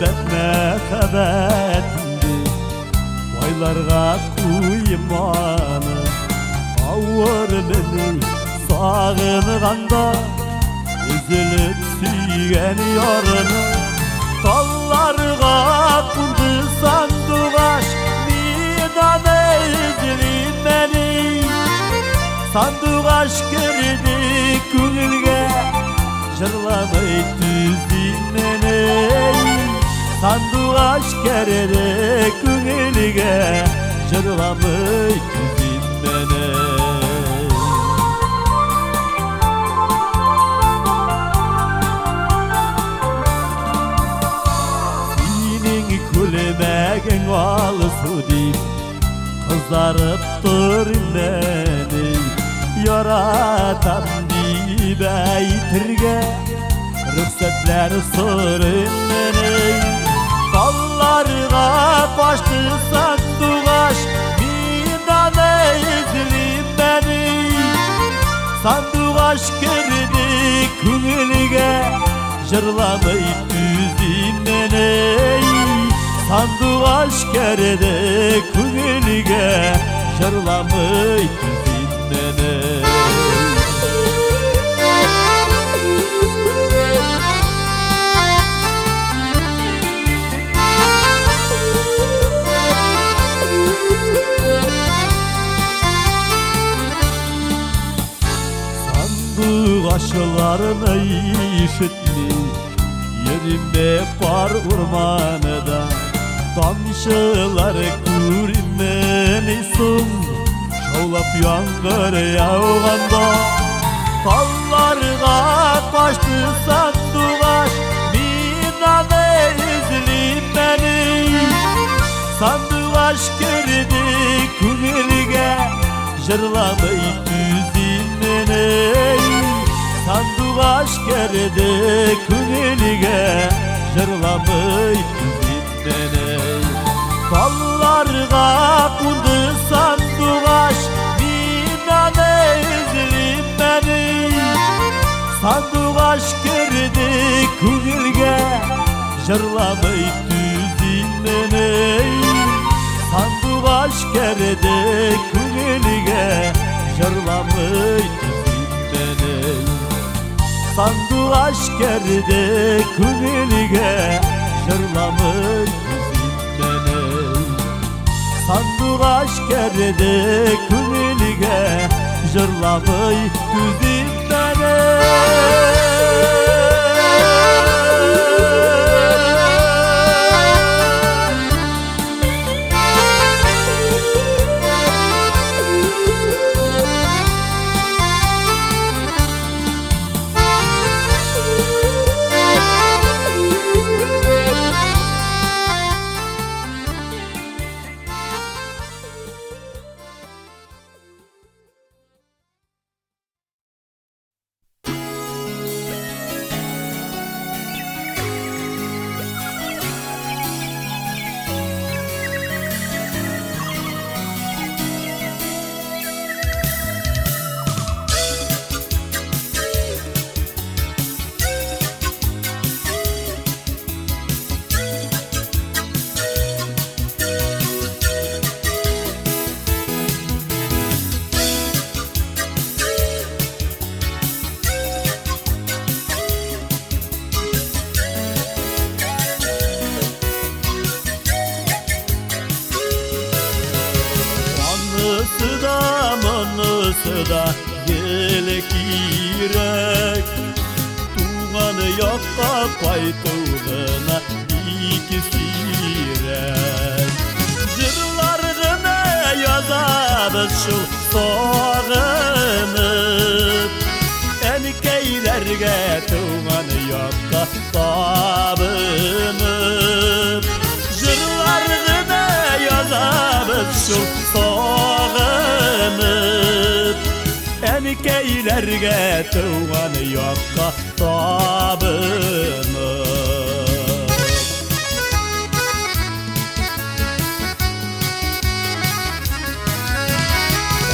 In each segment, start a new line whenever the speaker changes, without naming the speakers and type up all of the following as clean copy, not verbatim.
ben mehebbetimdi Baylarga kuymanı Ağır beni sağınğanda Üzülüp süyen yarını Tallarga kurdu sandugaş Midane üzülüp beni Sandugaş girdi künülge Jırlamay tüzdin meni Sandugaş girdi künülge Jırlamay tüzdin meni Kulmegen alısı deyip Kızarıp durun beni Yaratan deyip eytirge Rühsetler sorun beni Dallarga kaçtı sandugaş Midane izleyip beni Sandugaş girdi künülge Jırlamay tüzdin beni Sandugaş girdi künülge Jırlamay tüzdin beni Sandugaşlarını işitmi Yerimde par urmanıda Tamşılar күрмени соң Шаулап яңгыр яуганда Талларга качты сандугач Минаны излеп мени Сандугач кирди күңелгө Жырламай түздин мени Sandugaş girdi künülge Jırlamay tüzdin beni Dallarga kundu sandugaş Minane izlip beni Sandugaş girdi künülge Jırlamay tüzdin beni Sandugaş girdi künülge Jırlamay tüzdin beni Sandugaş girdi künülge Jırlamay tüzdin beni Sandugaş girdi künülge Jırlamay tüzdin beni Da gelek yürek Tuğanı yakka kaytığına ikisirek Jırlargına yazabız şu soğanıp Enkeylerge tuğanı yakka tabınıp Jırlargına yazabız şu soğanıp Enkeylerge tuğanı yakka tabınıp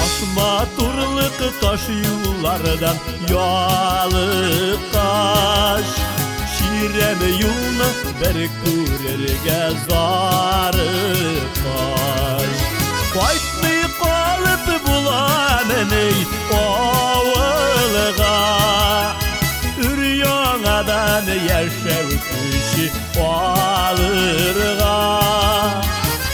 Asma turlık taş yollardan yalı kaş Yürem yolunu bir kurerge zarıkaş Koytmay kalıp bulamın ey oğulga Üryonadan yaşav küşü alırga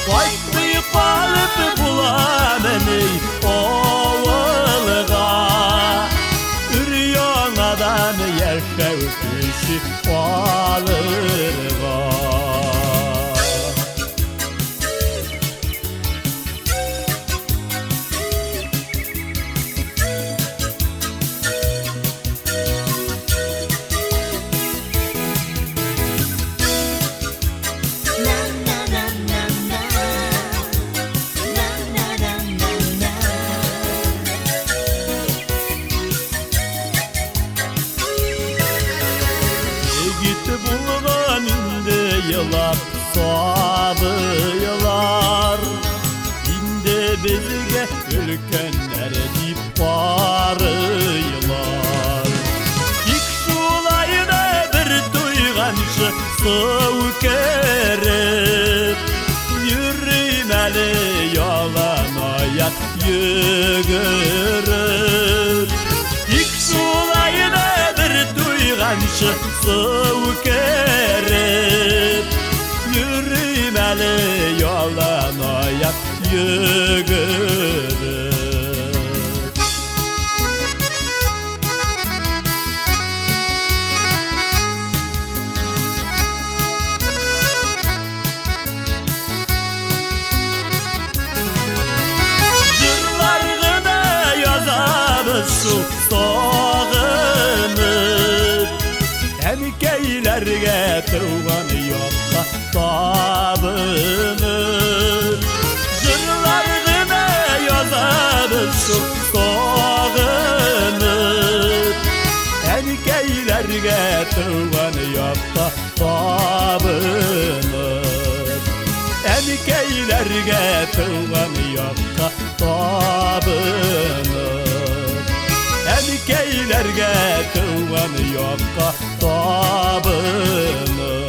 Koytmay kalıp bulamın ey oğulga Üryonadan yaşav küşü alırga Yıllar sabılar Inde bizge ülkenler dip varılar İlk şulayda bir duyganşı soğuk kerip Yürümeli yalan ayak yürür İlk şulayda bir duyganşı soğuk kerip Yürümeli yalan ayak yürür Jırlargına yazarız şu soğunur Emkeylerge tuğan yokka tabınır Jırlargına yazarız şu soğunur Emkeylerge tuğan yokka tabınır Emkeylerge tuğan yokka tabınır Emkeylerge tuğan yokka tabınır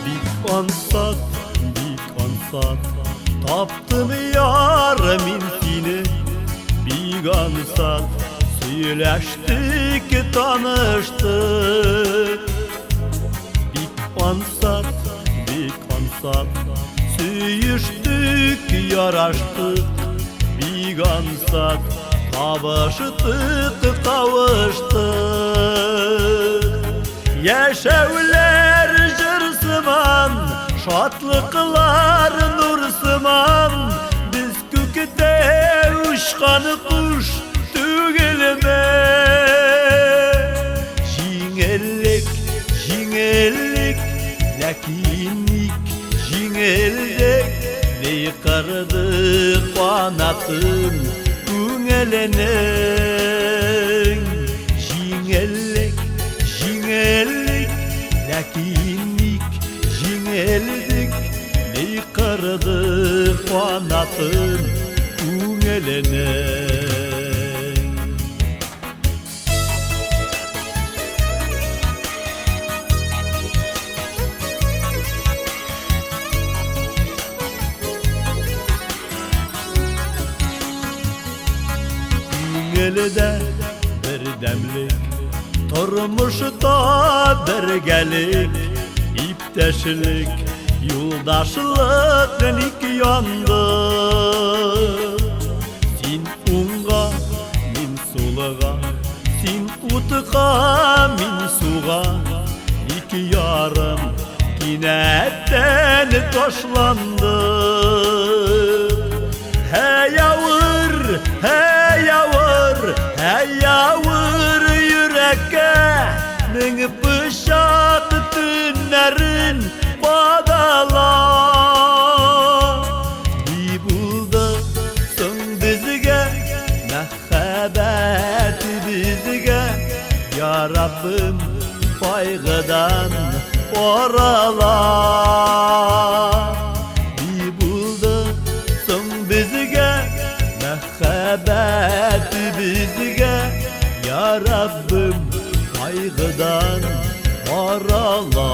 Bir ansat Taptım yar min seni Bir ansat Söyleştik tanıştık Bir ansat Söyüştük yaraştık Bir ansat Kavuştuk kavuştuk Yaşavler jırsıman Şatlıklar nursıman Biz kökte uçkan kuş tügülme Jingellik, lakinlik Jingeldek ne yıkardı kanatın Ünelenin Jingellik, lakinlik Jingeldik ne yıkardı kanatın Ünelenin Ünelide bir demlik Turmuşda birgelik İpteşlik Yoldaşlık iki yandı hoşlandı. Hey yavur, hey yavur, hey yavur yürekke min bıçak tünlerin badala. Bir buldasun bizge mehabet bizge, ya Rabbim kaygıdan orala. Bir buldasun bizge mehabet bizge, ya Rabbim kaygıdan orala.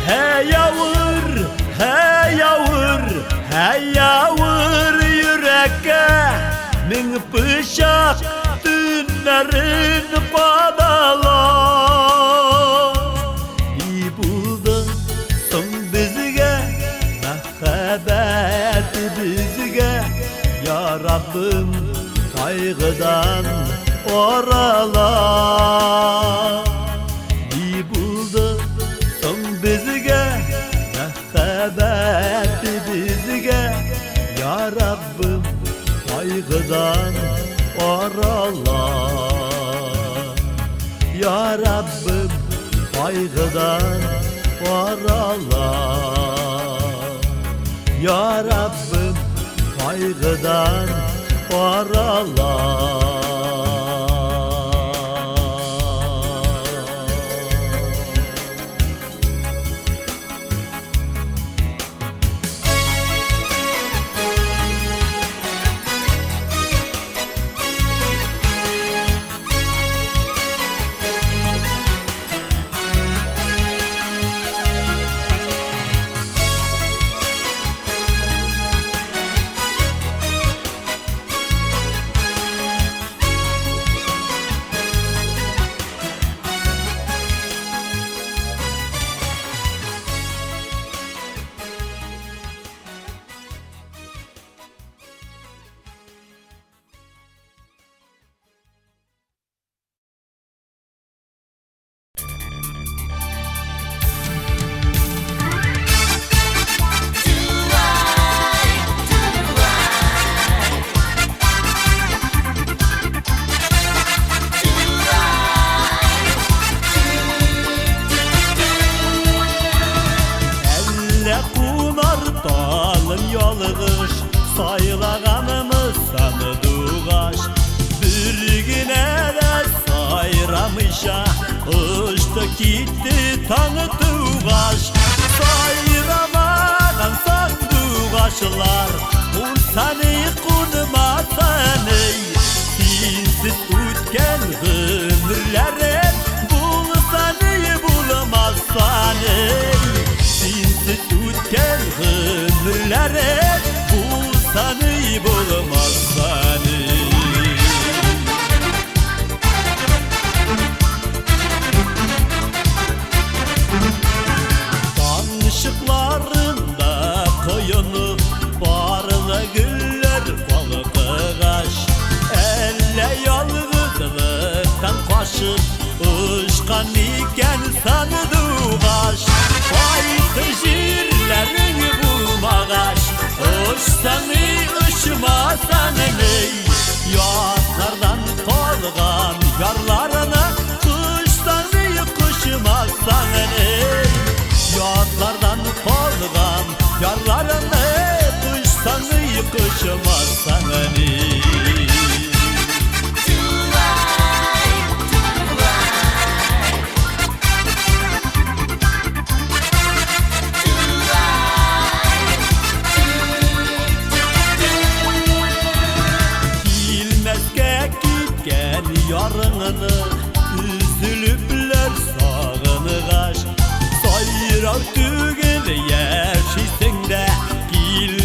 Hey yavur, hey yavur, hey yavur yürekke min bıçak tünlerin badala. İyi buldasun bizge mehabet bizge, ya Rabbim kaygıdan orala. İyi buldasun bizge mehabet bizge, ya Rabbim kaygıdan orala. Ya Rabbim kaygıdan orala. Ya Rabbim kaygıdan orala. Yalğış saylağanımız sanıdıgaş, bir güne de sayramışa uçtu gitti tanıdıgaş. Sayramadan sandıgaşlar ursani kurmasani, sinsiz ütken ömürlere bulsani bulmazsani. Sinsiz ütken ömürlere bulsani bulmazsani. Tanışıklarında koyunup barlı güller balıkıgaş, elle yalgızlıktan kaşıp ışkan iken sanıdıgaş. Baytır jirlerin bulmagaş, uçsanı uçmasanı, yaslardan kolgan yarlarına kuşsanı kuşmasanı. Yaslardan kolgan yarlarına kuşsanı kuşmasanı. Yarınını üzülüpler sağınıgaş, sayrav tügül yerşisin de gil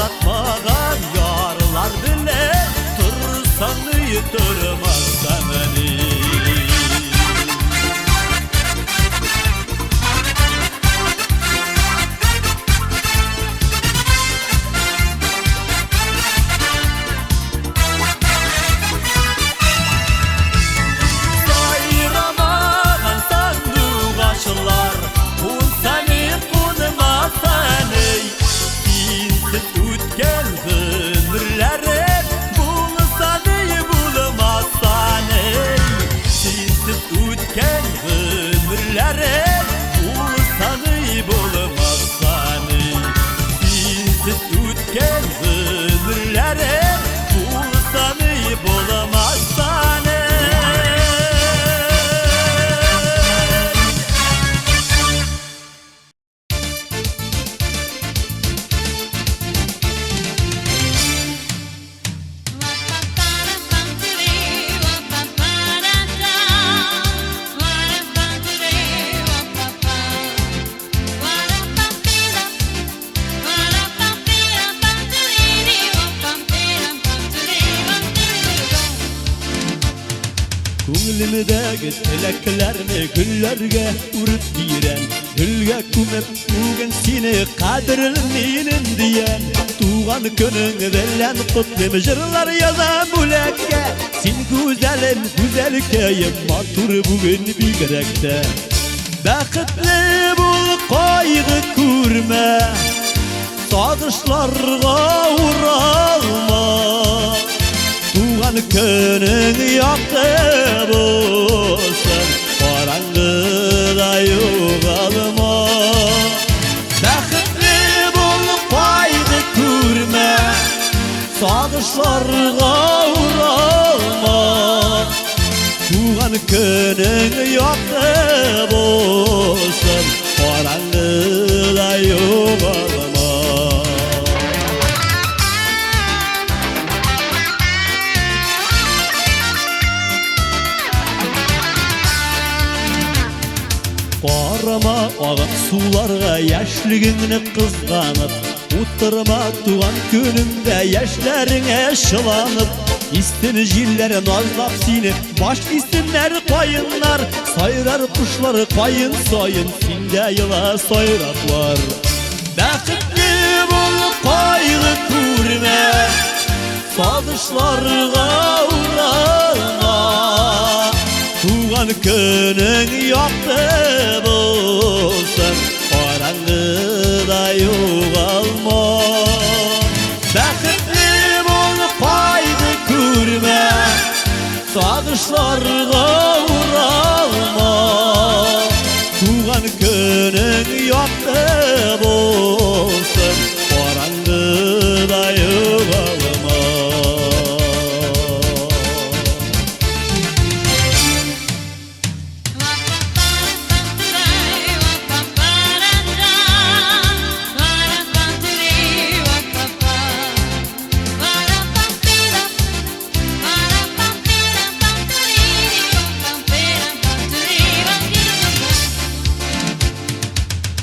yaratmagan yarlar bile tursan yitirmezsen beni. Köngülümdägi tileklerni güllerge urup diren, gülge kumep ugen seni kadrlinin diyen. Tuğan könüň bilen kutly jyrlar yazan bulekge, sen güzelim güzelkeýim matur bugün bigerekde. Bäkitli bul kaýgy körme, sadyşlarga uralma. Tuğan könüň ýakdy bolsun, karangyda ýogalma. Bäkitli bol kaýgy körme, sadyşlarga uralma. Tuğan könüň ýakdy bolsun, karangyda ýogalma. Qarama agan sularga yaşligini kızganıp, Uttırma tuğan könümde yaşlarine şılanıp. İstin jiller nazlap seni, baş istinler payınlar. Sayrar kuşları payın sayın, sinde yıla sayraklar. Bäkitli bol kaýgy körme, sadyşlarga uralma. Tuğan könüň ýakdy bolsun, karangyda ýogalma. Bäkitli bol kaýgy körme, sadyşlarga uralma. Tuğan könüň ýakdy bolsun, karangyda ýogalma.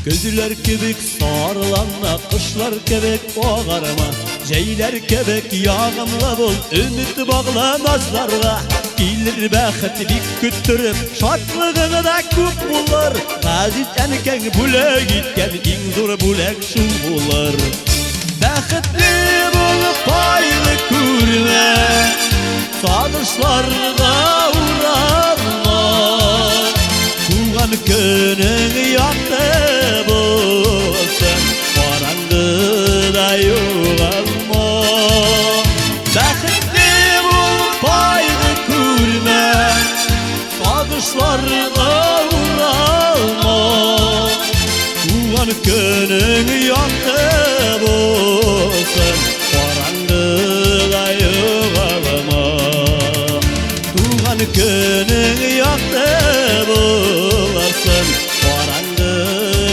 Gözler kebek sarılanma, kışlar kebek oğarma. Jeyler kebek yağımla bol, ümit bağla nazlarga. Gelir bäxit bik küttürüp, şatlygyňda köp bolar. Gazit enken bulek gitken, iň zor bulek şu bolar. Bäxitli bol kaýgy körme, sadyşlarga uralma. Tuğan könüň ýakdy bolsun, karangyda ýogalma. Bäxitli bol kaýgy körme, sadyşlarga uralma. Tuğan könüň ýakdy bolsun, karangyda ýogalma. Tuğan könüň ýakdy bolsun, karangyda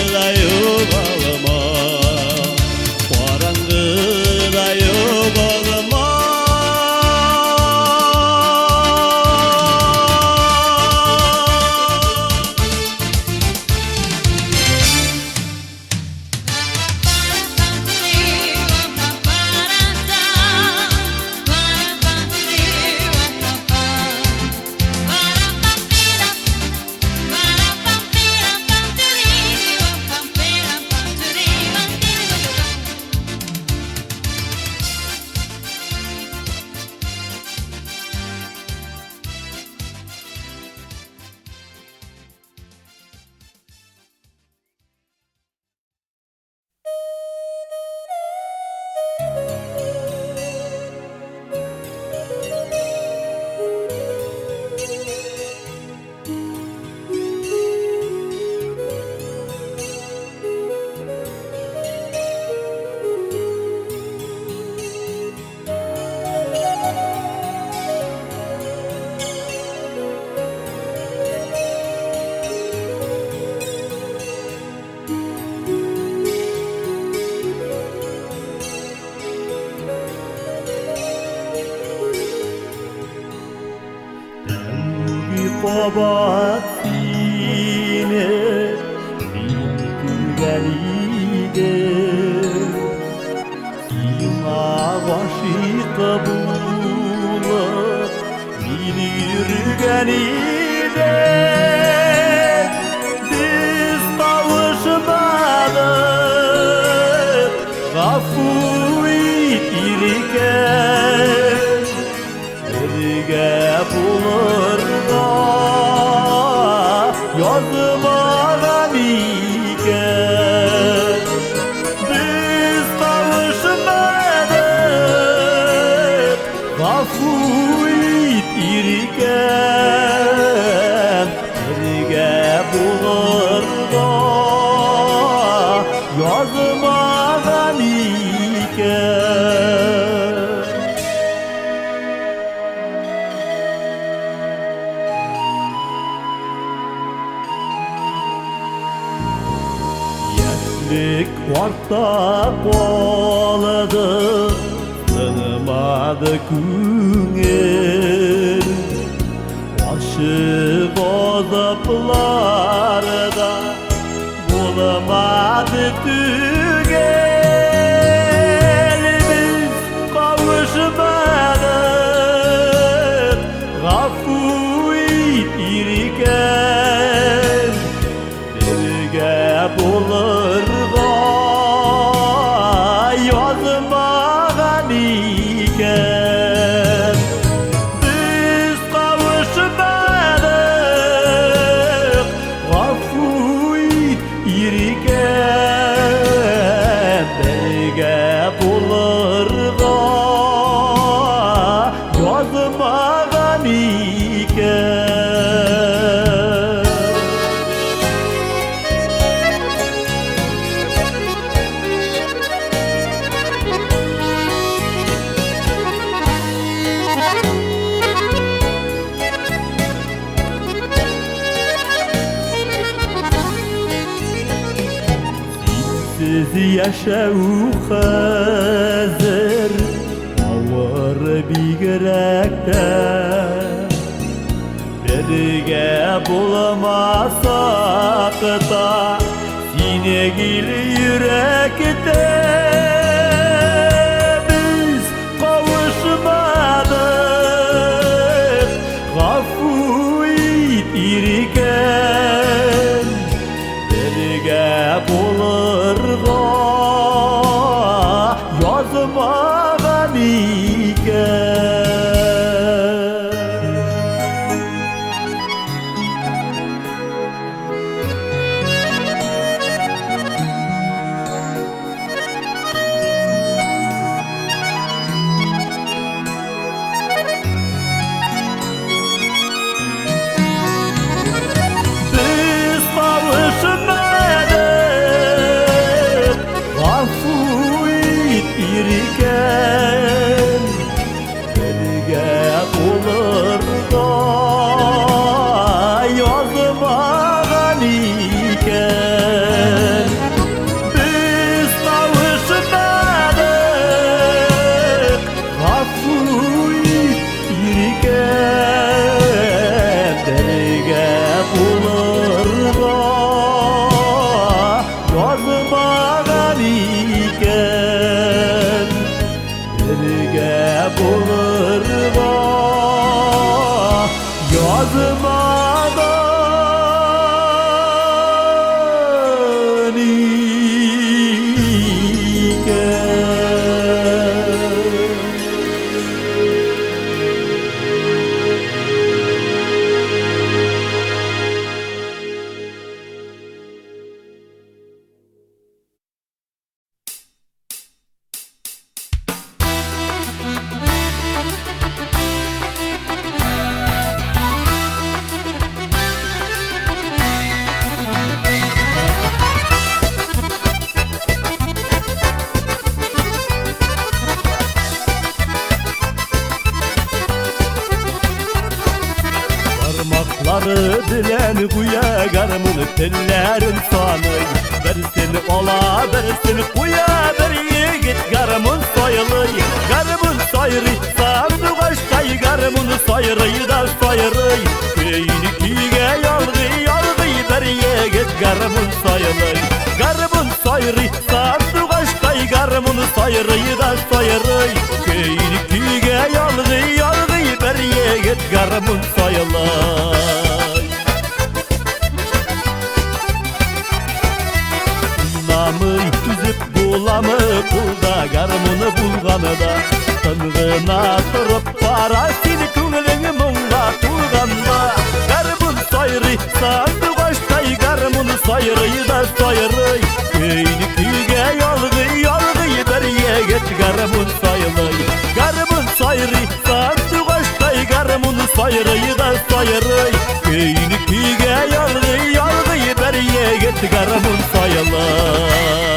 Baba sine min gülgenide Sina başıta bulup min yürgenide Biz kavuşmadık gafuyt irken Birge bulurda yazmadan iken Biz kavuşmadık gafuyt irken Birge bulurda yazmadan iken Orta boldı, tanımadı küngel Aşık odaplarda bulamadı tügel Biz kavuşmadık gafuyt irken Birge bulur yazmadan iken Biz kavuşmadık gafuyt irken Birge bulurga yazmadan iken Siz yaşağı hazır Ağır bigrekte Birge bulamasak da Sinegil yürekte Biz kavuşmadık gafuyt irken Birge bulurga yazmadan iken Biz kavuşmadık gafuyt irken Birge bulurda yazmadan iken Biz kavuşmadık gafuyt irken Birge bulurda yazmadan iken Birge bulurga yazmadan iken Parmakları bilen kuya garımın tellerin sanıy Versin ola versin kuya bir yigit garımın soyuluy Garımın soyri sandı başkay garımın soyrıyı da soyruy Köyünü garımın sayılay. Garımın sayırı sardı kaştay, garımın sayırıyı da sayırıy. Keyni küge yalgı yalgı bir yegit garımın sayılay. Namı tüzüp bulamı kulda, garımını bulganı da tınğına turup para seni küngülüngü munga tuğganda. Garımın sayırı sardı kaştay, garımın sayırıyı da sayırıy. Keyni küge yalgı yalgı bir yegit garımın sayılay. Garımın sayırı sardı kaştay, garımın sayırıyı da sayırıy. Keyni küge yalgı yalgı bir yegit garımın sayılay.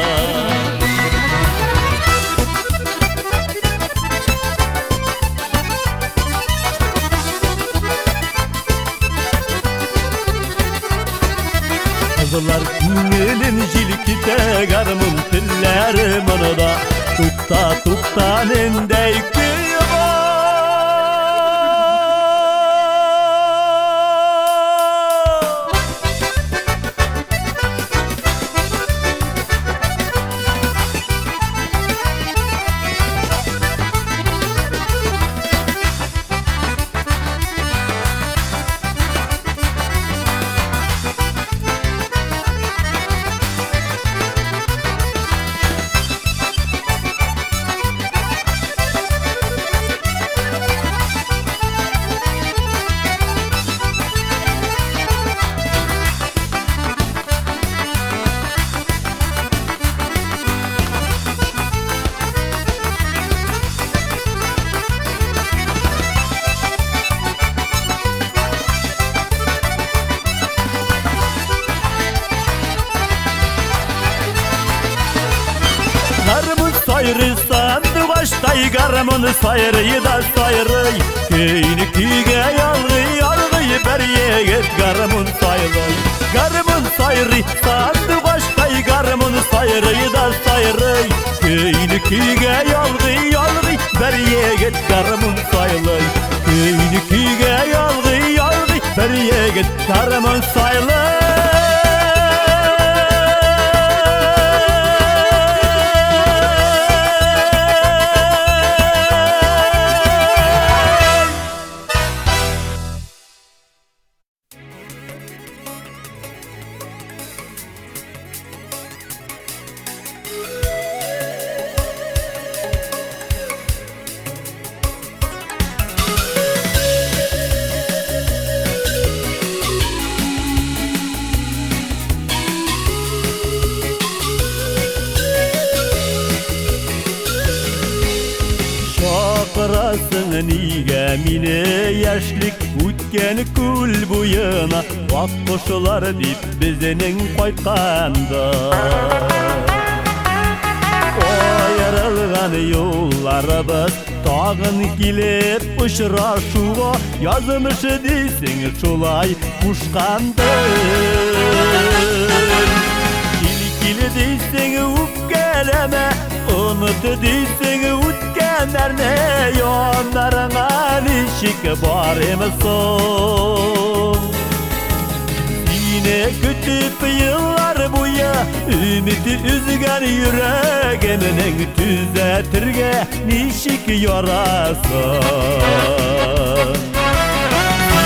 Kızlar günelin jilkite garımın tillere manada tukta tukta nendey sayırı sandı kaştay, garımın sayırıyı da sayırıy. Keyni küge yalgı yalgı bir yegit garımın sayılay. Garımın sayırı sandı kaştay, garımın sayırıyı da sayırıy. Keyni küge yalgı yalgı bir yegit garımın sayılay. Keyni küge yalgı yalgı bir yegit garımın sayılay. Şapırasın niye mine yaşlık ütken kül buyuna vak koşular dip bizinin koykanda. Ayrılgan yollarımız tağın gelip uçraşuğa yazmış deysin şulay kuşkandır. İlgili deysin üpkeleme, unut deysin ütkenlerine, yonlarına nişik var emson. Yine kütüp yıllar buya ümidi üzgen yüreğiminin tüzetirge nişik yarasın.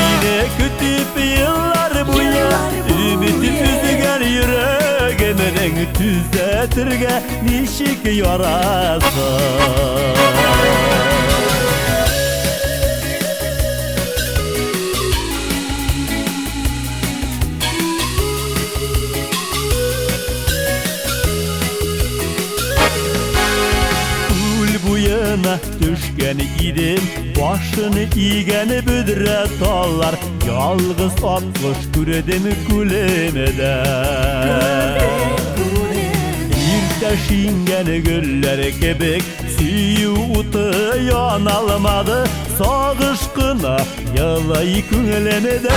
Yine kütüp yıllar buya ümidi üzgen yüreğiminin tüzetirge nişik yarasın. Düşken idim başını iğeni büdre tallar, yalgız atmış küredim külemeden. Bir taşingen güller kebek suyu utu yanalmadı, sağışkına yalay külemeden.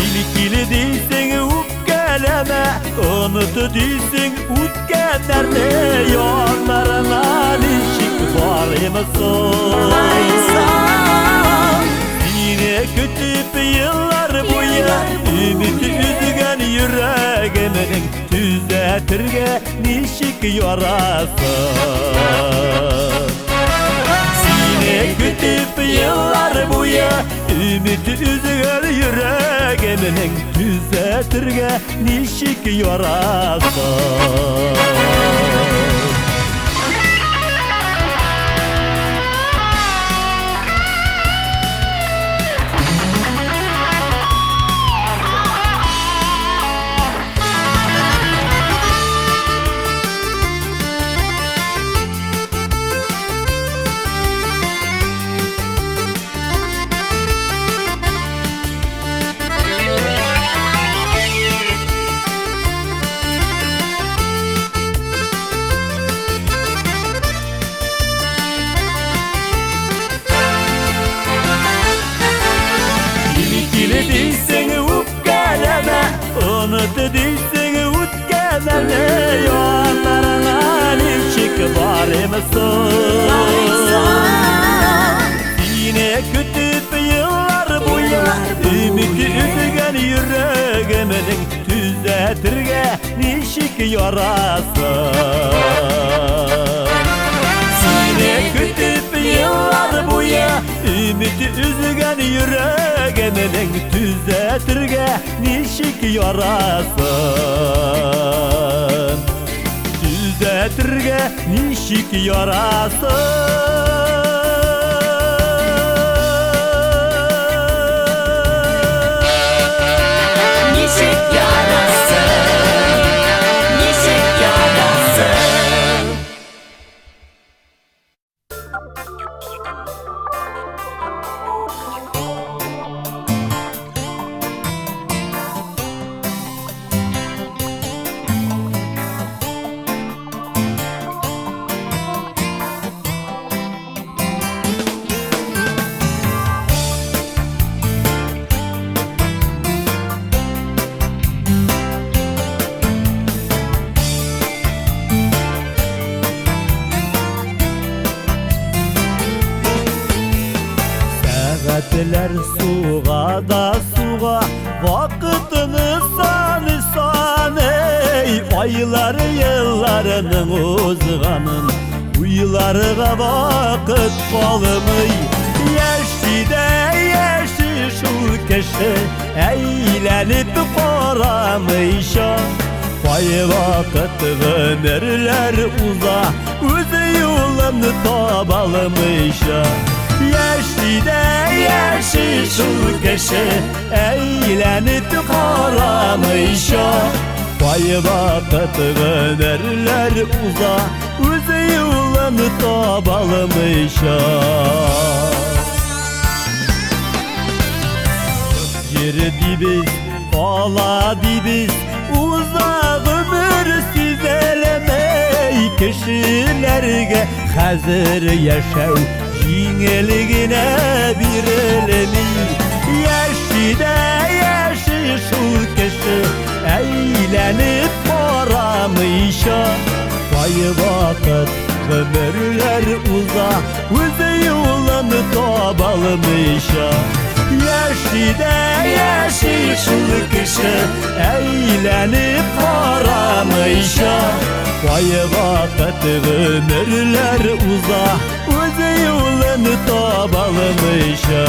İlkili değilsen üpkeleme, unutu değilsin ütkenlerde, yollarına nişik var emson. Yine kütüp yıllar boyu ümidi yorasın. Seni kütüp yıllar boyu ümit üzgür yüreğiminin düzeltirge nişik yorasın. Unut değilsin utkenene yollarına nişik var mısın? Yine kütüp yıllar boyu ümit üzgen yüreğiminin düzeltirge nişik yorasın. Yine kütüp yıllar boyu ümit üzgen yüreğiminin düzeltirge nişik yorasın. Düzeltirge nişik yorasın. Saatler suğa da suğa vakitini san ey aylar yıllarının uzganın uylarına vakit kalmay yaşlı yaşı şu kişi eğlenip koramışa vay vakit ömürler uza öz yolunu tabalmışa yaşlı yaşı şu kişi eğlenip koramışa vay vakit ömürler uza öz yolunu tabalmışa Yer dibiz, ala dibiz uzak ömür sizelemey kişilerge hazır yaşav Yingeligine bir elemi yaşı şu kişi eğlenip koramışa vay vakit ömürler uza öz yolunu tabalmışa yaşı şu kişi eğlenip koramışa vay vakit ömürler uza öz yolunu tabalmışa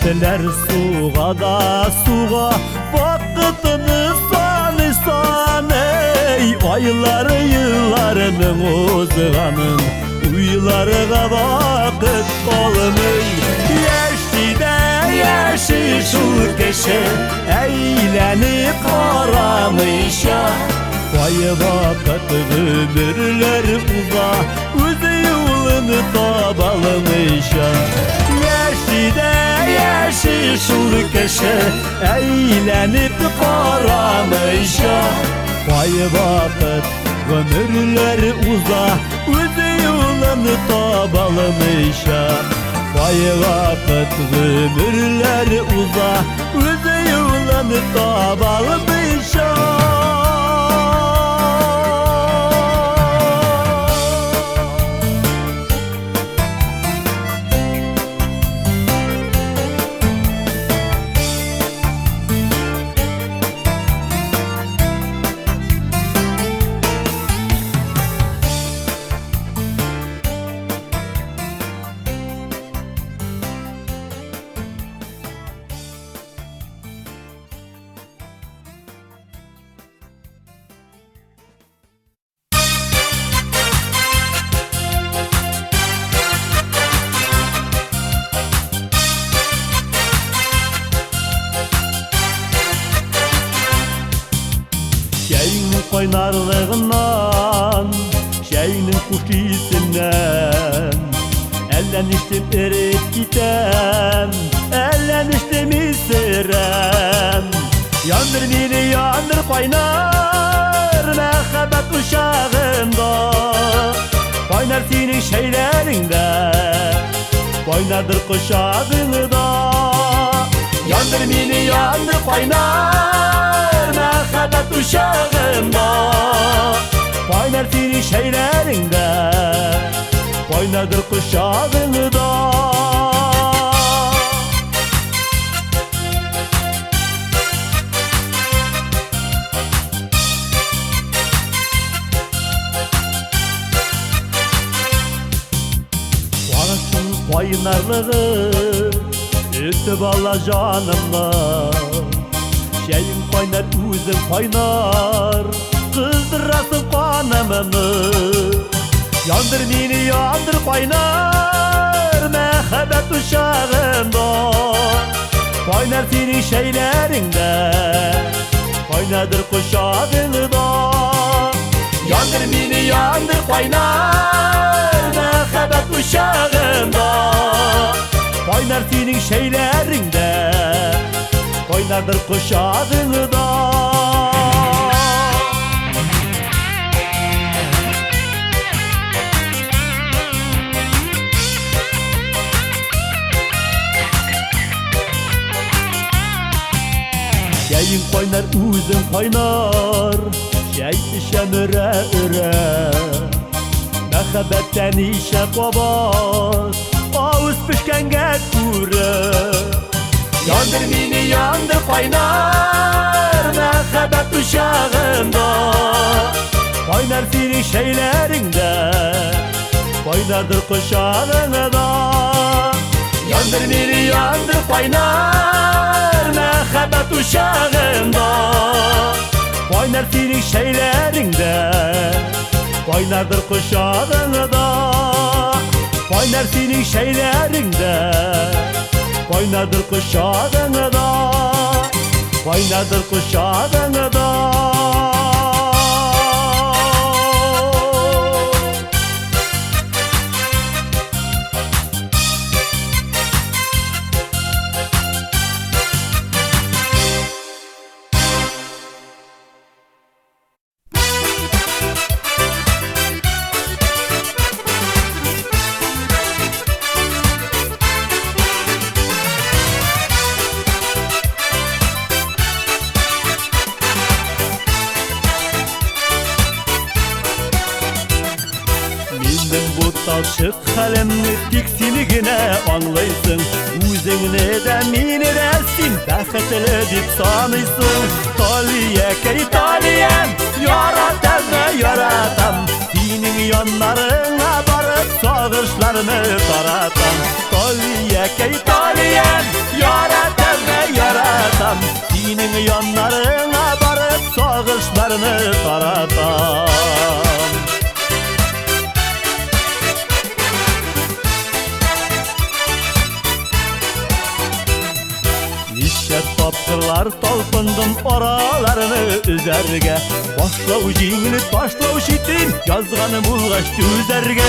Saatler suğa da suğa vakitini san ey aylar yıllarının uzganın uylarına vakit kalmay yaşı şu kişi eğlenip koramışa vay vakit ömürler uza öz yolunu tabalmışa yaşı şu kişi eğlenip koramışa vay vakit ömürler uza öz yolunu tabalmışa vay vakit ömürler uza öz yolunu tabalmışa oynarlığından şeyinin kuşisinden elleniştim erip gitem elleniştim isirem yandır beni yandır kaynar mehabbet uşağımda kaynar senin şeylerinde kaynardır kuşağımda yandır beni yandır kaynar mehabbet uşağımda kaynar senin şeylerinde kaynardır kuşağımda Kaynarlığı üstü balla canımla şeyim kaynar uzun kaynar kızdırasın kanımımı yandır beni yandır kaynar mehabbet uşağımda kaynar senin şeylerinde kaynadır kuşağımda yandır beni yandır kaynar mehabbet uşağımda kaynar senin şeylerinde kaynardır kuşağımda şeyin kaynar uzun kaynar şey işemire üre mehabbetten işe kobat ağız pişkenge kure yandır beni yandır kaynar mehabbet uşağımda kaynar senin şeylerinde kaynardır kuşağımda yandır beni yandır kaynar mehabbet uşağımda kaynar senin şeylerinde kaynardır kuşağımda kaynar senin şeylerinde kaynardır kuşağımda kaynardır kuşağımda Talçık kalemni tiksinigine anlaysın Üzüngine de mini dersin Bəxtli dip sanıysın Taliyeke İtaliyem Yaratam ve yaratam Senin yanlarına barıp Sağışlarını taratam Taliyeke İtaliyem Yaratam ve yaratam Senin yanlarına barıp Sağışlarını taratam Taptırlar talpındım oralarını üzerge Başlav jinglit başlav şitin yazganım ulgaştı üzerge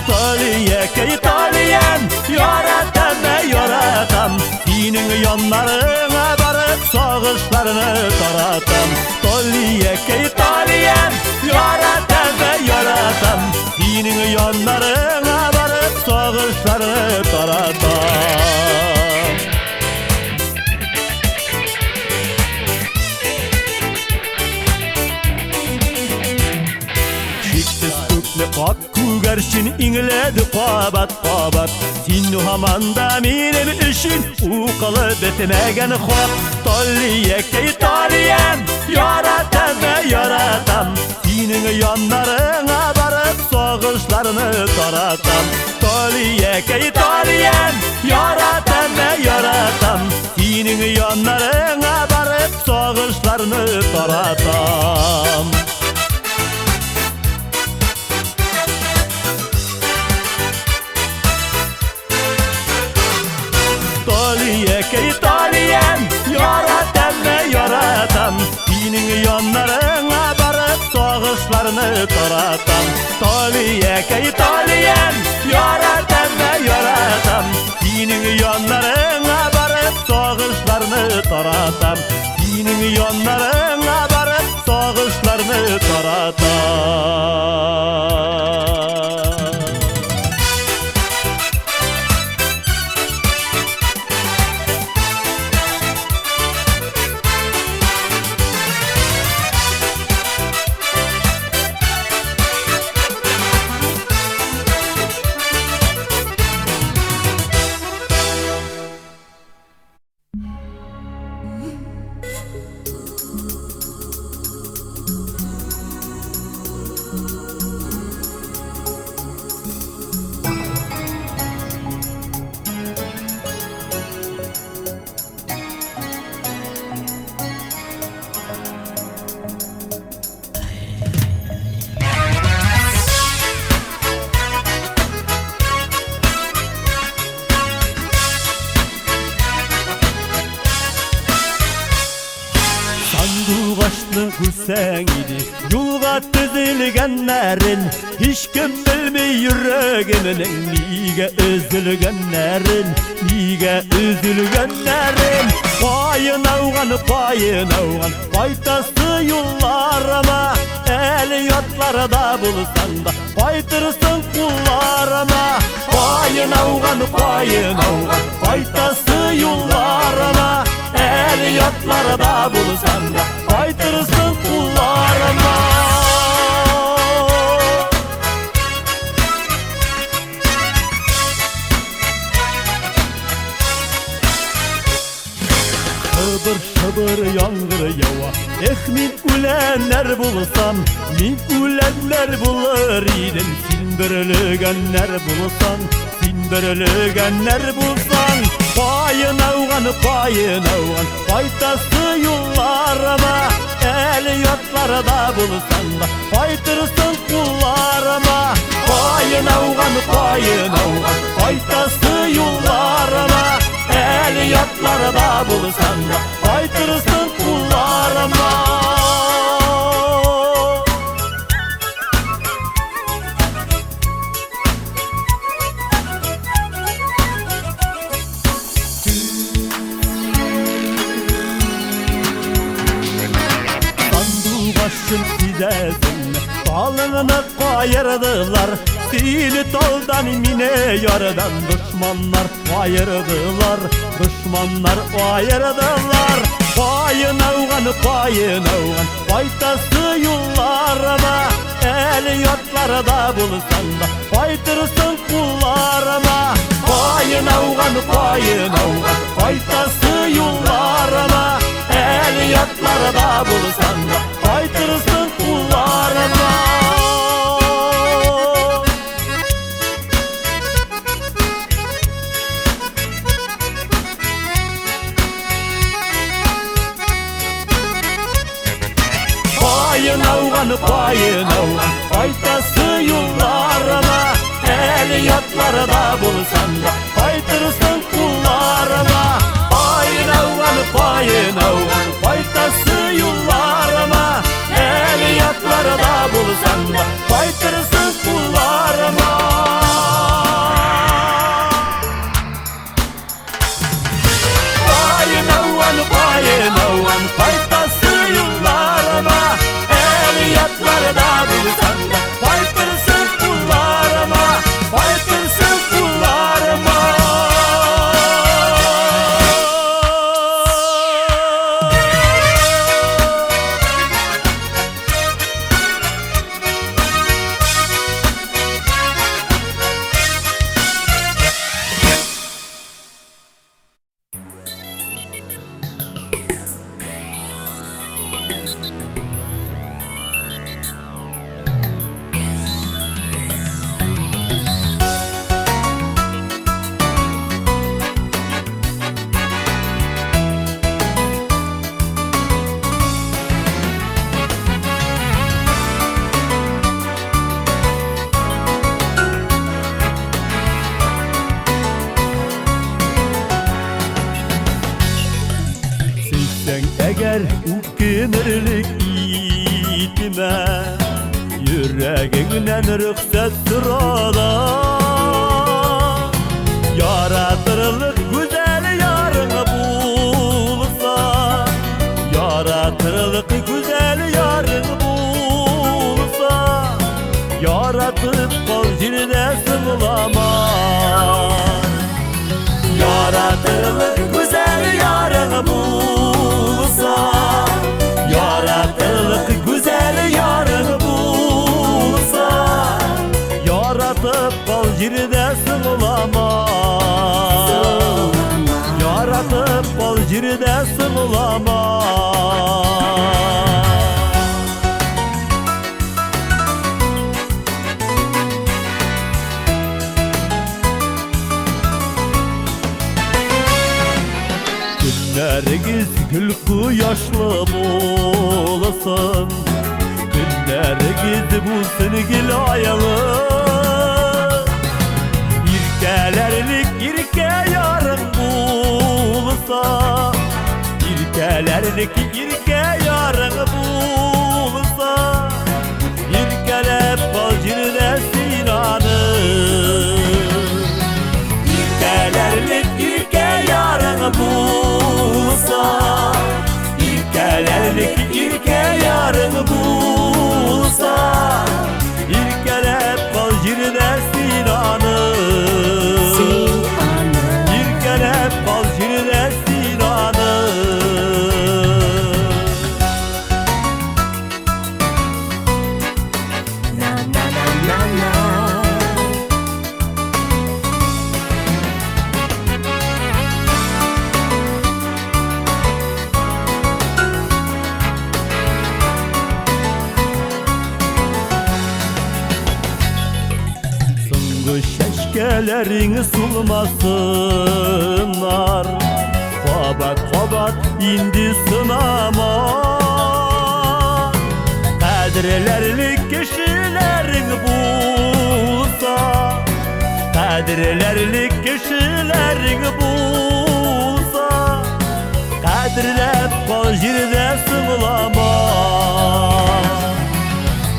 Taliyeke İtaliyem yaratam ve yaratam Senin yanlarına barıp sağışlarını taratam Taliyeke İtaliyem yaratam ve yaratam Senin yanlarına barıp sağışlarını taratam Ak kugarşin ingledi qabat qabat Sinu hamanda benim işin uqalı bitmegen xoq Taliyeke İtaliyem yaratam ve yaratam Senin yanlarına barıp sağışlarını taratam Taliyeke İtaliyem yaratam ve yaratam Senin yanlarına barıp sağışlarını taratam Taliyeke İtaliyem yaratam ve yaratam Senin yanlarına barıp sağışlarını taratam. Taliyekey taliyem, yaratam ve yaratam. Senin yanlarına barıp sağışlarını taratam. Senin yanlarına barıp sağışlarını taratam. Başlı Hüseyin idi, yolga tizilgenlerin, hiç kim bilmey yüreğiminin niye üzülgenlerin, niye üzülgenlerin. Payın avgan, paytası yollarıma, el yatlarda bulsan da paytırsın kullarıma. Payın avgan, paytası yollarıma, el yatlarda bulsan da paytırsın kullarıma. Şıbır şıbır yağmur yava, min ülenler bulsam, min ülenler bulur idim. Sin bürülgenler bulsan, sin bürülgenler bulsan. Payın avgan, paytası yollarıma, el yatlarda bulsan da paytırsın kullarıma. Payın avgan, paytası yollarıma, el yatlarda bulsan da paytırsın kullarıma. Başım sizesin, dalını kayırdılar, Sili taldan mine yaradan düşmanlar ayırdılar, düşmanlar ayırdılar. Payın avgan, paytası yollarıma, el yatlarda bulsan da paytırsın kullarıma. Payın avgan, paytası yollarıma, el yatlarda bulsan da paytırsın kullarıma. Payın avgan, paytası yollarıma, el yatlarda bulsan da paytırsın kullarıma. Payın avgan, paytası yollarıma, el yatlarda bulsan da paytırsın kullarıma. Payın avgan, paytası yollarıma, el yatlarda bulsan da paytırsın kullarıma, paytırsın kullarıma. Özünden rüksat sırada yaratırlık güzel yarını bulsa, yaratırlık güzel yarını bulsa, yaratıp kol jirde sığılama. Yaratırlık güzel yarını bulsa, yaratırlık güzel yarını bulsa, yaratıp kol jirde sığılama. Yaratıp kol jirde sığılama. Günleriniz gülkü yaşlı bolasın, günleriniz bu sevgili ayalı. İrkelerlik irke yarın bulsa, İrkelerlik irke yarın bulsa, İrkelep bacırda sinanı. İrkelerlik irke yarın bulsa, İrkelerlik irke yarın bulsa, İrkelep bacırda sinanı. İrkelep bacırda sinanı.
Na na na na na.
Sıngı şeşkelerin sulmasınlar, kabat kabat indi sınama. Kadirlerlik kişilerin bulsa, kadirlerlik kişilerin bulsa, kadirlep kol jirde sığılama.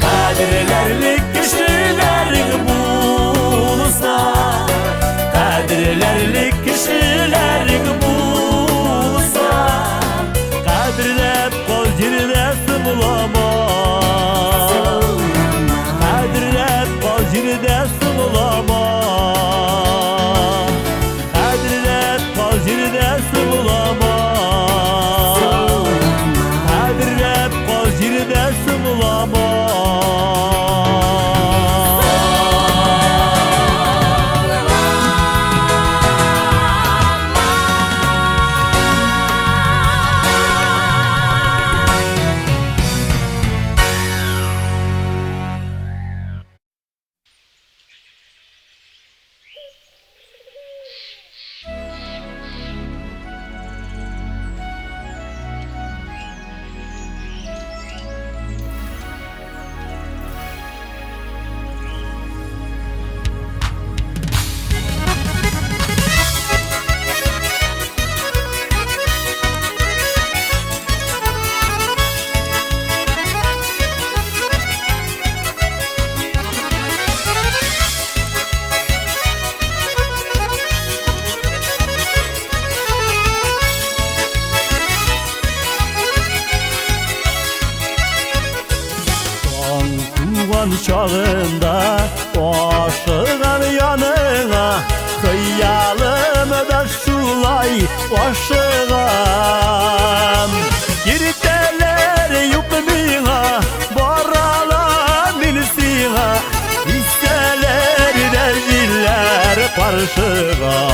Kadirlerlik kişilerin bulsa, kadirlerlik kişilerin bulsa, kadirlep kol jirde sığılama. Kadirlep kol jirde sığılama. Kadirlep kol jirde sığılama. Kadirlep kol jirde sığılama. Tuğan çağında aşığın yanına, hıyalımda şulay aşığım. Girteler yok bina, baralar minsina, hisseler derciler parşığa.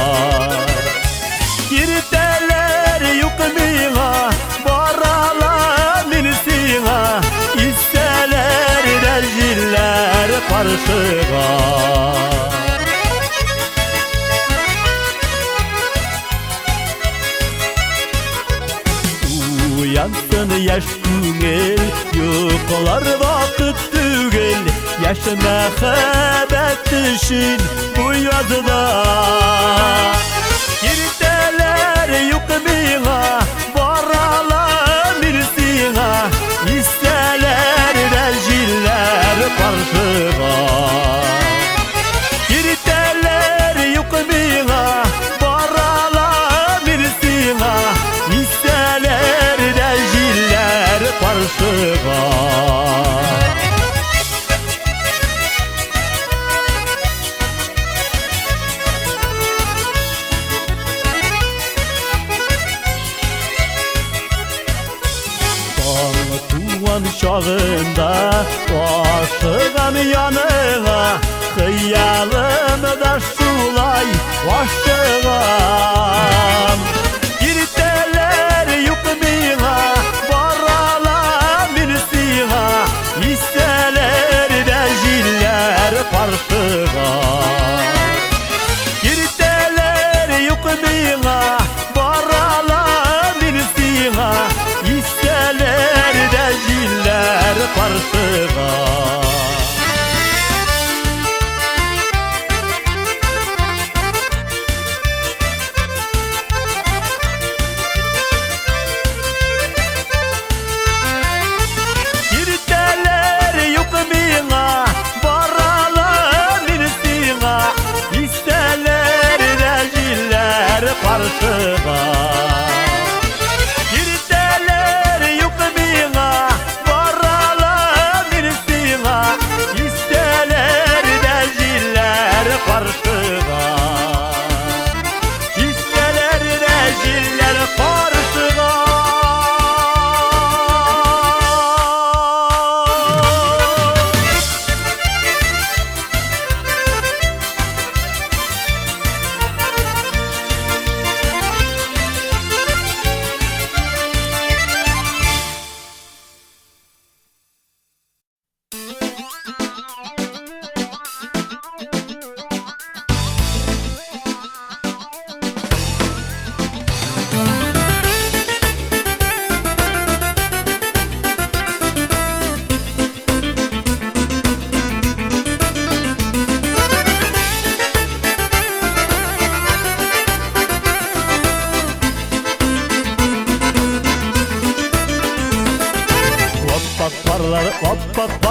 Girteler yok bina, baralar minsina, hisseler derciler parşığa. Uyansın yaş tügel, yoklar vakit tügel, yaşına haber düşün bu yazıda. Girteler yok bina, baralar minsina, hisseler derciler parşığa. bağında aşığım yanına hıyalımda şulay aşığım irteler yok mina varalam binsina isteler de jiller karşıga irteler yok mina varalam binsina isteler de jiller karşıga karşıga irteler yok mina varalam binsina isteler de jiller karşıga isteler de jiller karşıga Oppak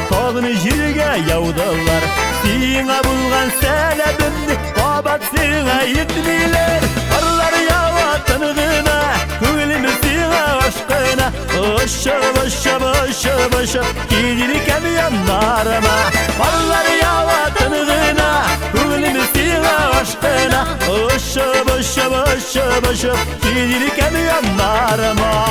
tağını jirge yaudılar Sina bulgan selebimni Babat sina yitmiler Parlar yava tanıgına Kıvılımı sina aşkına Oşa başa başa başa Gidirken yanlarıma Parlar yava tanıgına Kıvılımı sina aşkına Oşa başa başa başa Gidirken yanlarıma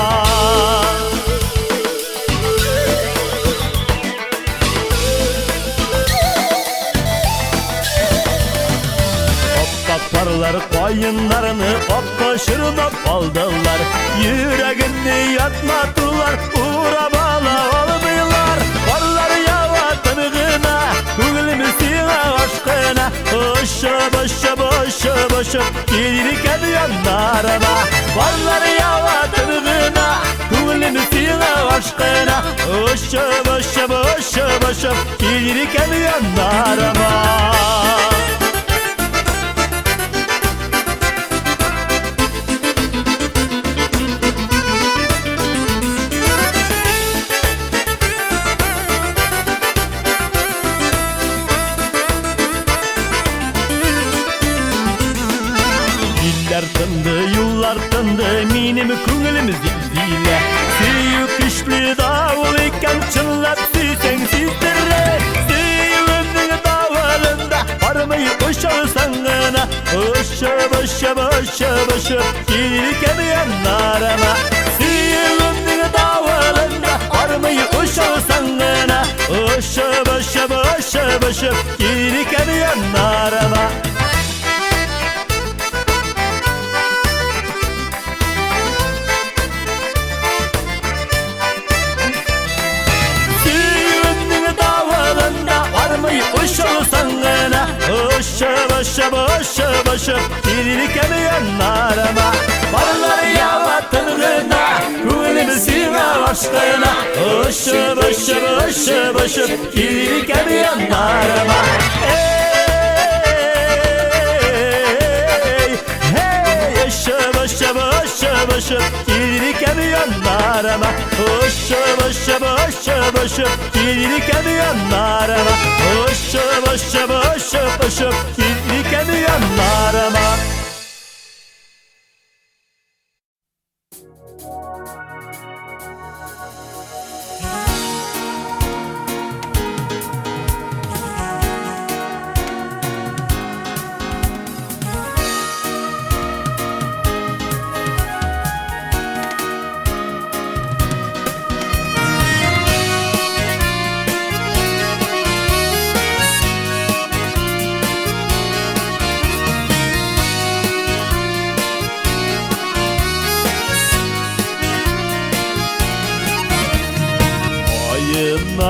Parlar koyunlarını okkaşırına aldılar Yüreğini yatmadılar uğra bağla olmuyorlar Parlar yava tanıgına Kıvılımı sina aşkına Oşa başa başa başa Gelirken yanlarıma Parlar yava tanıgına Kıvılımı sina aşkına Oşa başa başa başa Gelirken yanlarıma Yıllar tındı minim kungulum zilzile Süyük güçlü davul iken çınlap süsen sizdirre Süyümün davulunda varmayı koşar sangına Oşa başa başa başa gelirken yanlarıma Süyümün davulunda varmayı koşar sangına Oşa başa başa başa gelirken yanlarıma Oşa başa başa başa Gelirken yanlarıma Parlar yava tanrına Kıvılımı sina aşkına Oşa başa başa başa Gelirken yanlarıma Hey Oşa başa başa başa Gelirken yanlarıma Oşa başa başa başa Gelirken yanlarıma Oşa başa başa başa Gelirken yanlarıma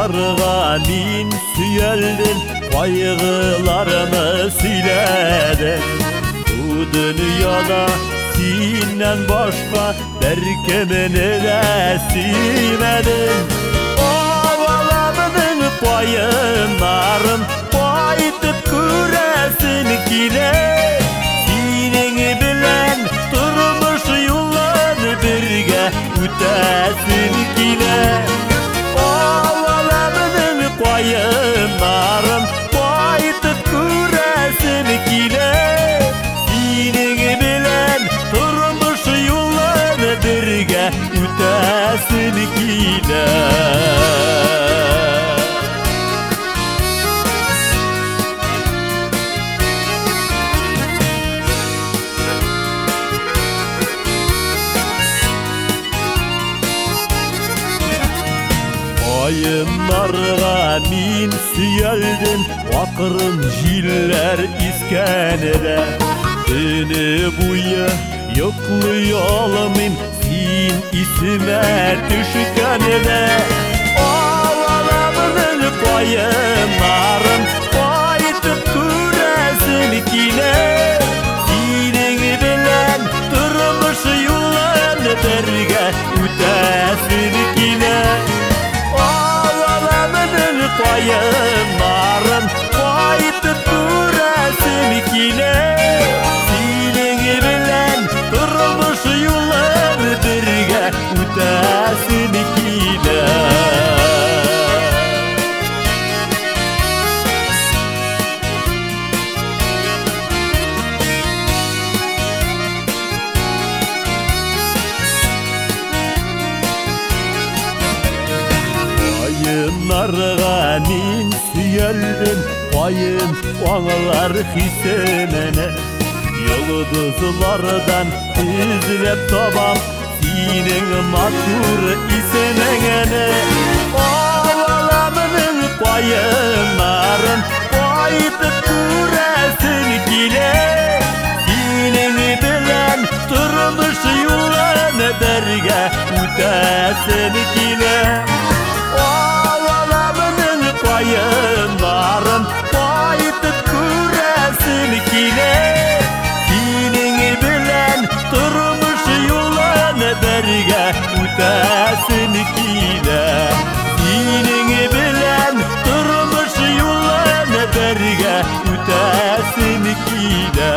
Oyunlarga min süyeldin, kaygılarımı söyledin. Bu dünyada senden başka berkemini de sevmedin. Ovalamının payınlarım baytıp küresin kile. Senin bilen durmuş yolları birge ütesin kile. Ovalamının payınlarım baytıp küresin kile. Senin bilen durmuş yolları birge ütesin kile. Ayınlarga min süyeldin, vakırın jiller iskenede. Beni buya yoklayalımın sin isime düşkenede. Ovalamının payınlarım baytıp küresin kile. Senin bilen durmuş yollarını birge ütesin kile. Payınlarım baytıp küresin kile. Senin bilen durmuş yollar birge ütesin kile. Ayınlarga min süyeldin, payın oğlar hisemene. Yıldızlardan izlep tabam senin matur isemene. Ovalamının payınlarım baytıp küresin kile. Senin bilen durmuş yollarını birge ütesin kile. Payınlarım baytıp küresin kile. Senin bilen durmuş yollarını birge ütesin kile. Senin bilen durmuş yollarını birge ütesin kile.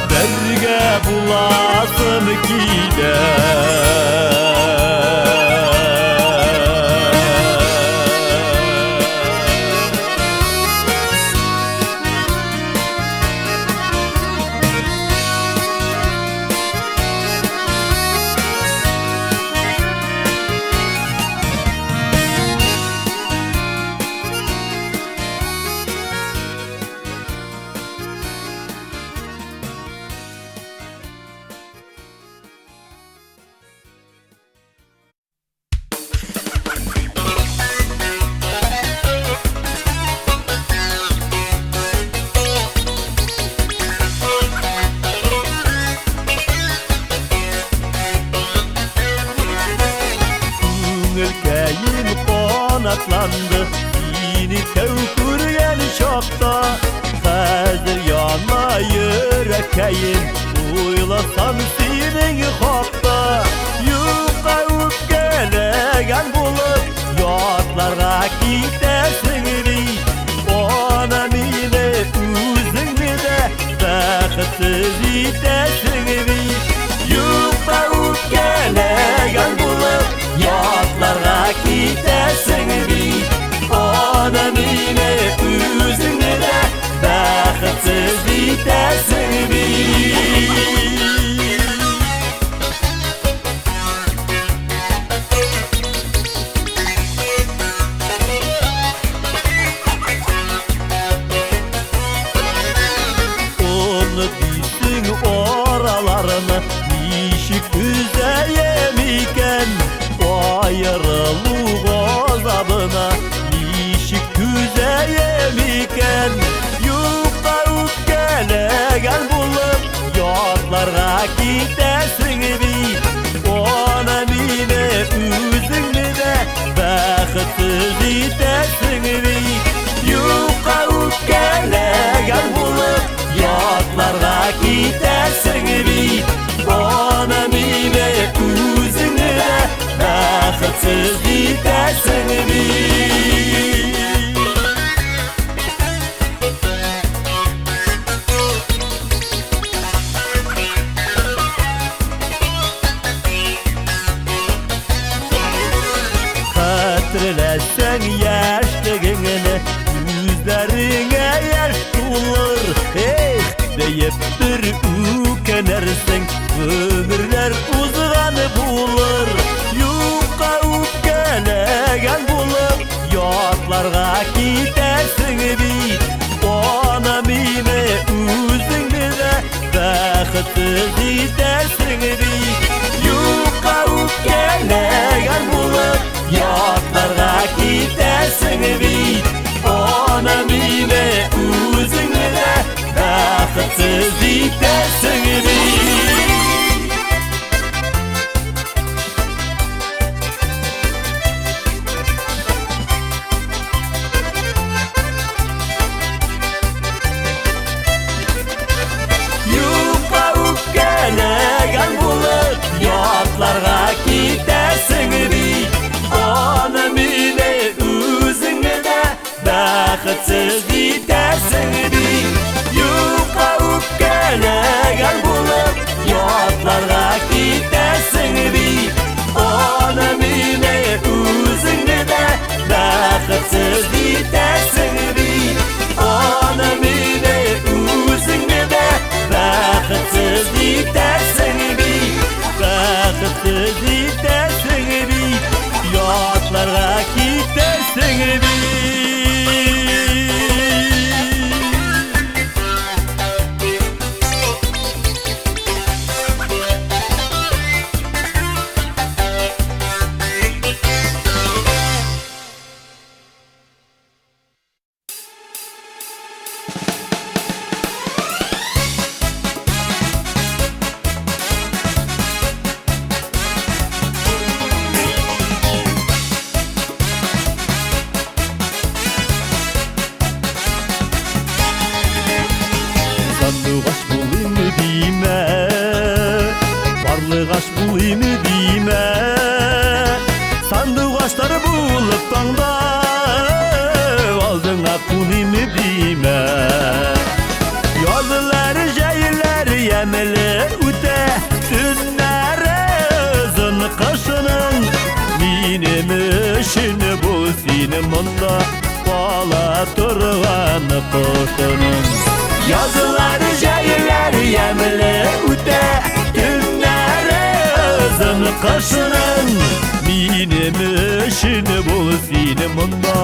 Birge bulasın kile. Ülkeyim kanatlandı, seni tevkürgen şokta. Hazır yana yüreğim, uylasam senin hakta. Yuka öpkelegen bulup, yatlarga gitesin bi. Ona mine üzünü de baksız itesin bi. Yuka öpkelegen bulup, yatlarga gitesin bi. Ona mine üzünü de baksız itesin bi. Onu bilsin ora бақытсыз итесің бит. Hatırlasan yaşlığını, yüzlerine yaş dolur. Deyip bir ükenersin, ömürler uzgan bulur. Yuqa üpkelegen bulup, yatlarga gidersin bit. Ona mime özüngü de baqıtsız itersin bit. Yuqa üpkelegen bulup, yatlarga gidersin bit. Ona mime özüngü de baqıtsız itersin bit. Yuqa üpkelegen bulup, yatlarga gidersin bit. Ona mine özüngü de baqıtsız itersin bit. Yuqa üpkelegen bulup, yatlarga gidersin bit. Ona mine özüngü de baqıtsız itersin bit. Ona mine özüngü de baqıtsız itersin bit. Baqıtsız itersin bit. Yatlarga gidersin bit. Sandıgaş bulayım diyme, barlıgaş bulayım diyme. Sandıgaşlar bulup tanda, aldığına kunayım diyme. Yazılar, jaylar, yemeli üte, tünleri özün kışının. Benim işin bu senin bunda, bala turgan kuşunun. Yazılar, jaylar, yemli üte, günleri özün kışının. Benim işin bul senin bunda,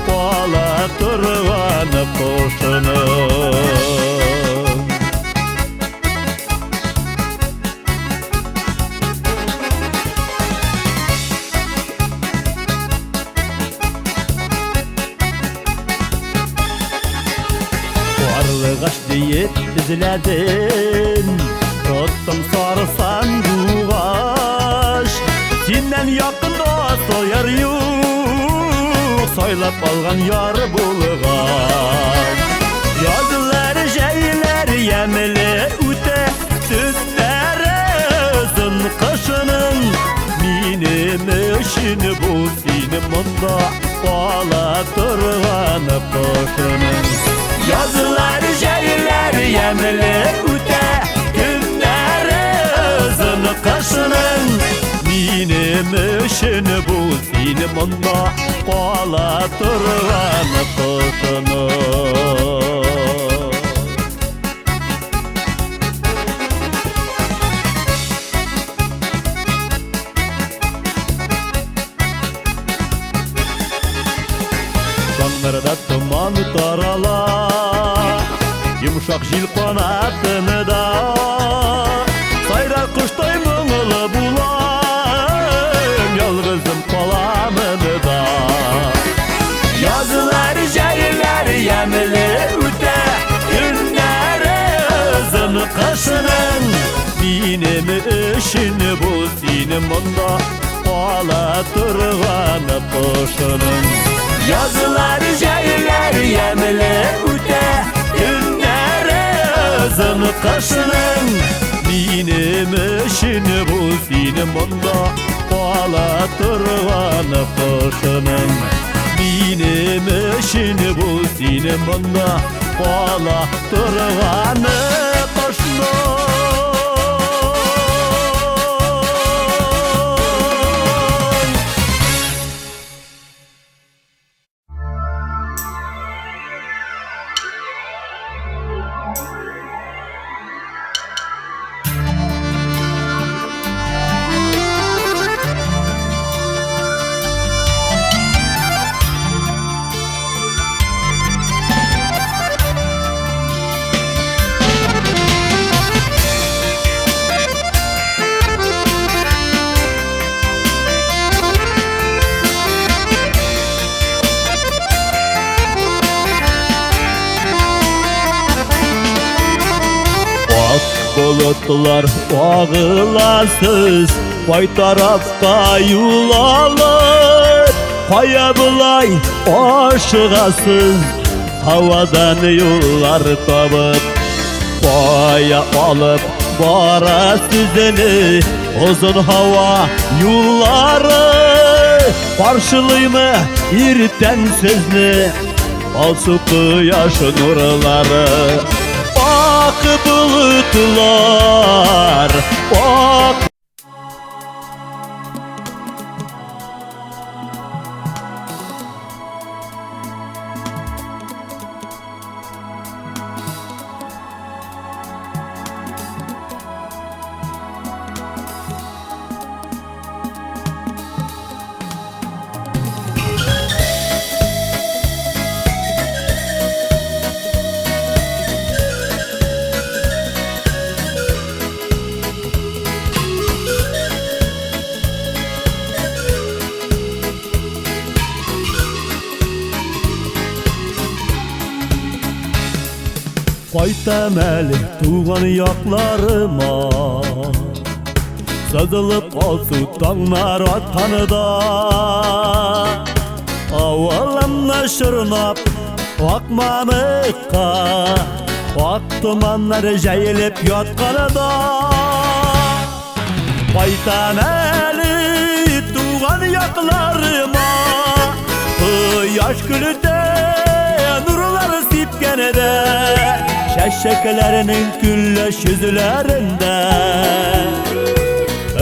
bala turgan kuşunun. Barlıgaş deyip izledin, tuttum sarı sandıgaş. Senden yakın dost soyar yok, soylap algan yar bulgan. Yazılar, jaylar, yemli üte, tünleri özün kışının. Benim işin bu senin bunda, bala turgan kuşunun. Yazılar, jaylar, yemli üte, günleri özün kışının. Benim işin bu senin bunda, bala turgan kuşunun. Dağlarda tuman taralar, yumuşak jil kanatını da. Sayrar kuştay mıngılı bulam, yalgızım kalamını da. Yazılar, jaylar, yemli üte, günleri özün kışının. Benim işin bu senin bunda, bala turgan kuşunun. Yazılar, jaylar, yemli üte, günleri özün kışının. Benim işin bu senin bunda Bala turganı kuşunun Benim işin bu senin bunda Bala turganı kuşunun Bulutlar bağılasız Vay tarafta yulalır Kaya bulay aşıgasız Havadan yollar tabıp Kaya alıp bara süzeni Uzun hava yolları Karşılıyımı irten sizni Al su kıyaş nurları Bak bulutlar, bak Kaytam eli tuğan yaklarıma Sazılıp olsu tağlar vatanıda Avalamla şırnap Vakmamıkka Vak tumanlar jayılıp yatkanıda Kaytam eli tuğan yaklarıma Yaş gülüde nurlar sipkenede Şeşeklerinin güllaş yüzlerinde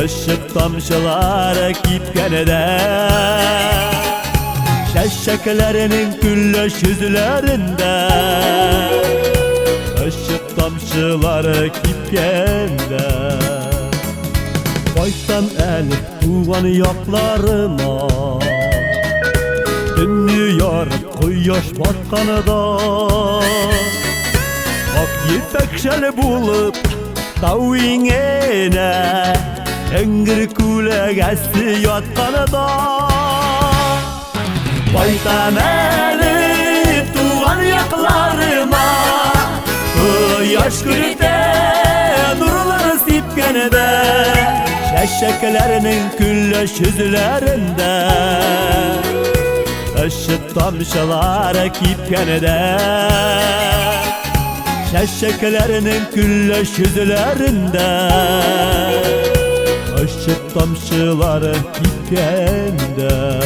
Işık tamşıları kipkenede Şeşeklerinin güllaş yüzlerinde Işık tamşıları kipkende Kaytam eli tuğan yaklarıma Dünüyor kuyaş batkanıda Ak yipekşeli bulup taviğine Engir kule geçti yatkanıda Kaytam eli tuğan yaklarıma Kuyaş gülüde nurları sipkenede Şeşeklerinin güllaş yüzlerinde Işık tamşıları kipkenede Şeşeklerinin güllaş yüzlerinde Işık tamşıları kipkende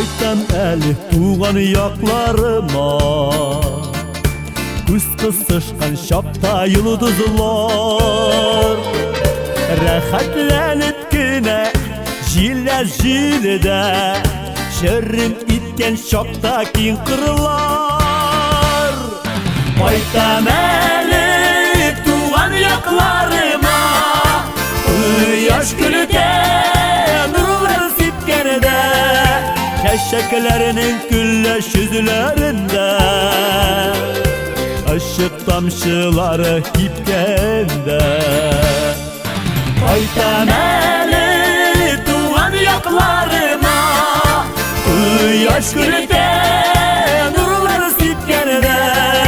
Kaytam eli tuğan yaklarıma Kuz kısışkan şapta yıldızlar Rahatlanıp güne jile jilede Şerrin itken şapta kin kırlar Kaytam eli tuğan yaklarıma Yaş gülüde nurlar sipkenede Şeşeklerinin güllaş yüzlerinde Işık tamşıları kipkende Kaytam eli tuğan yaklarıma Yaş gülüde nurlar sipkenede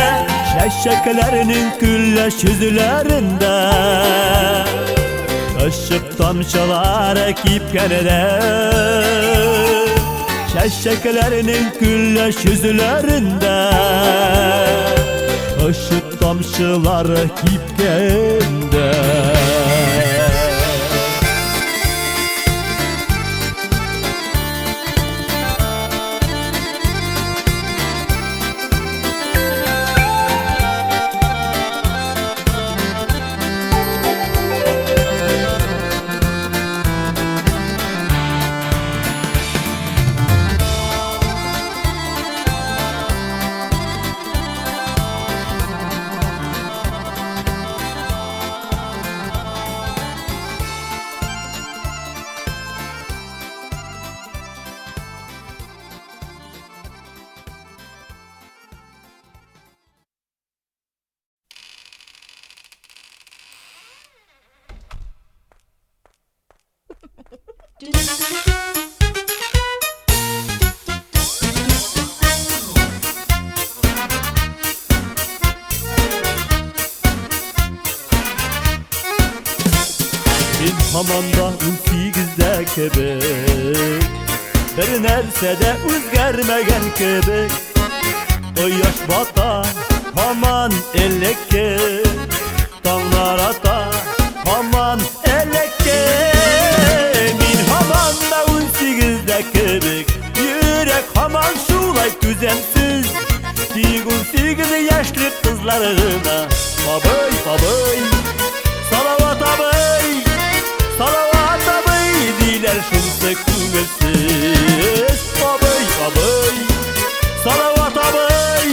Şeşeklerinin güllaş yüzlerinde ışık tomchilar ekip gelede. Şeşeklerinin güllaş yüzlerinde ışık tomchilar ekip gelede. Hamanda 18'de kebek bir nersede özgermegen kebek. O yaş bata haman elekke, dağlar ata haman elekke. Min hamanda 18'de kebek, yürek haman şulay güzemsiz. 18 yaşlı kızlarına babay babay, salavat abay, salavat abay diler şunsa kuvvetsiz. Abay abay, salavat abay,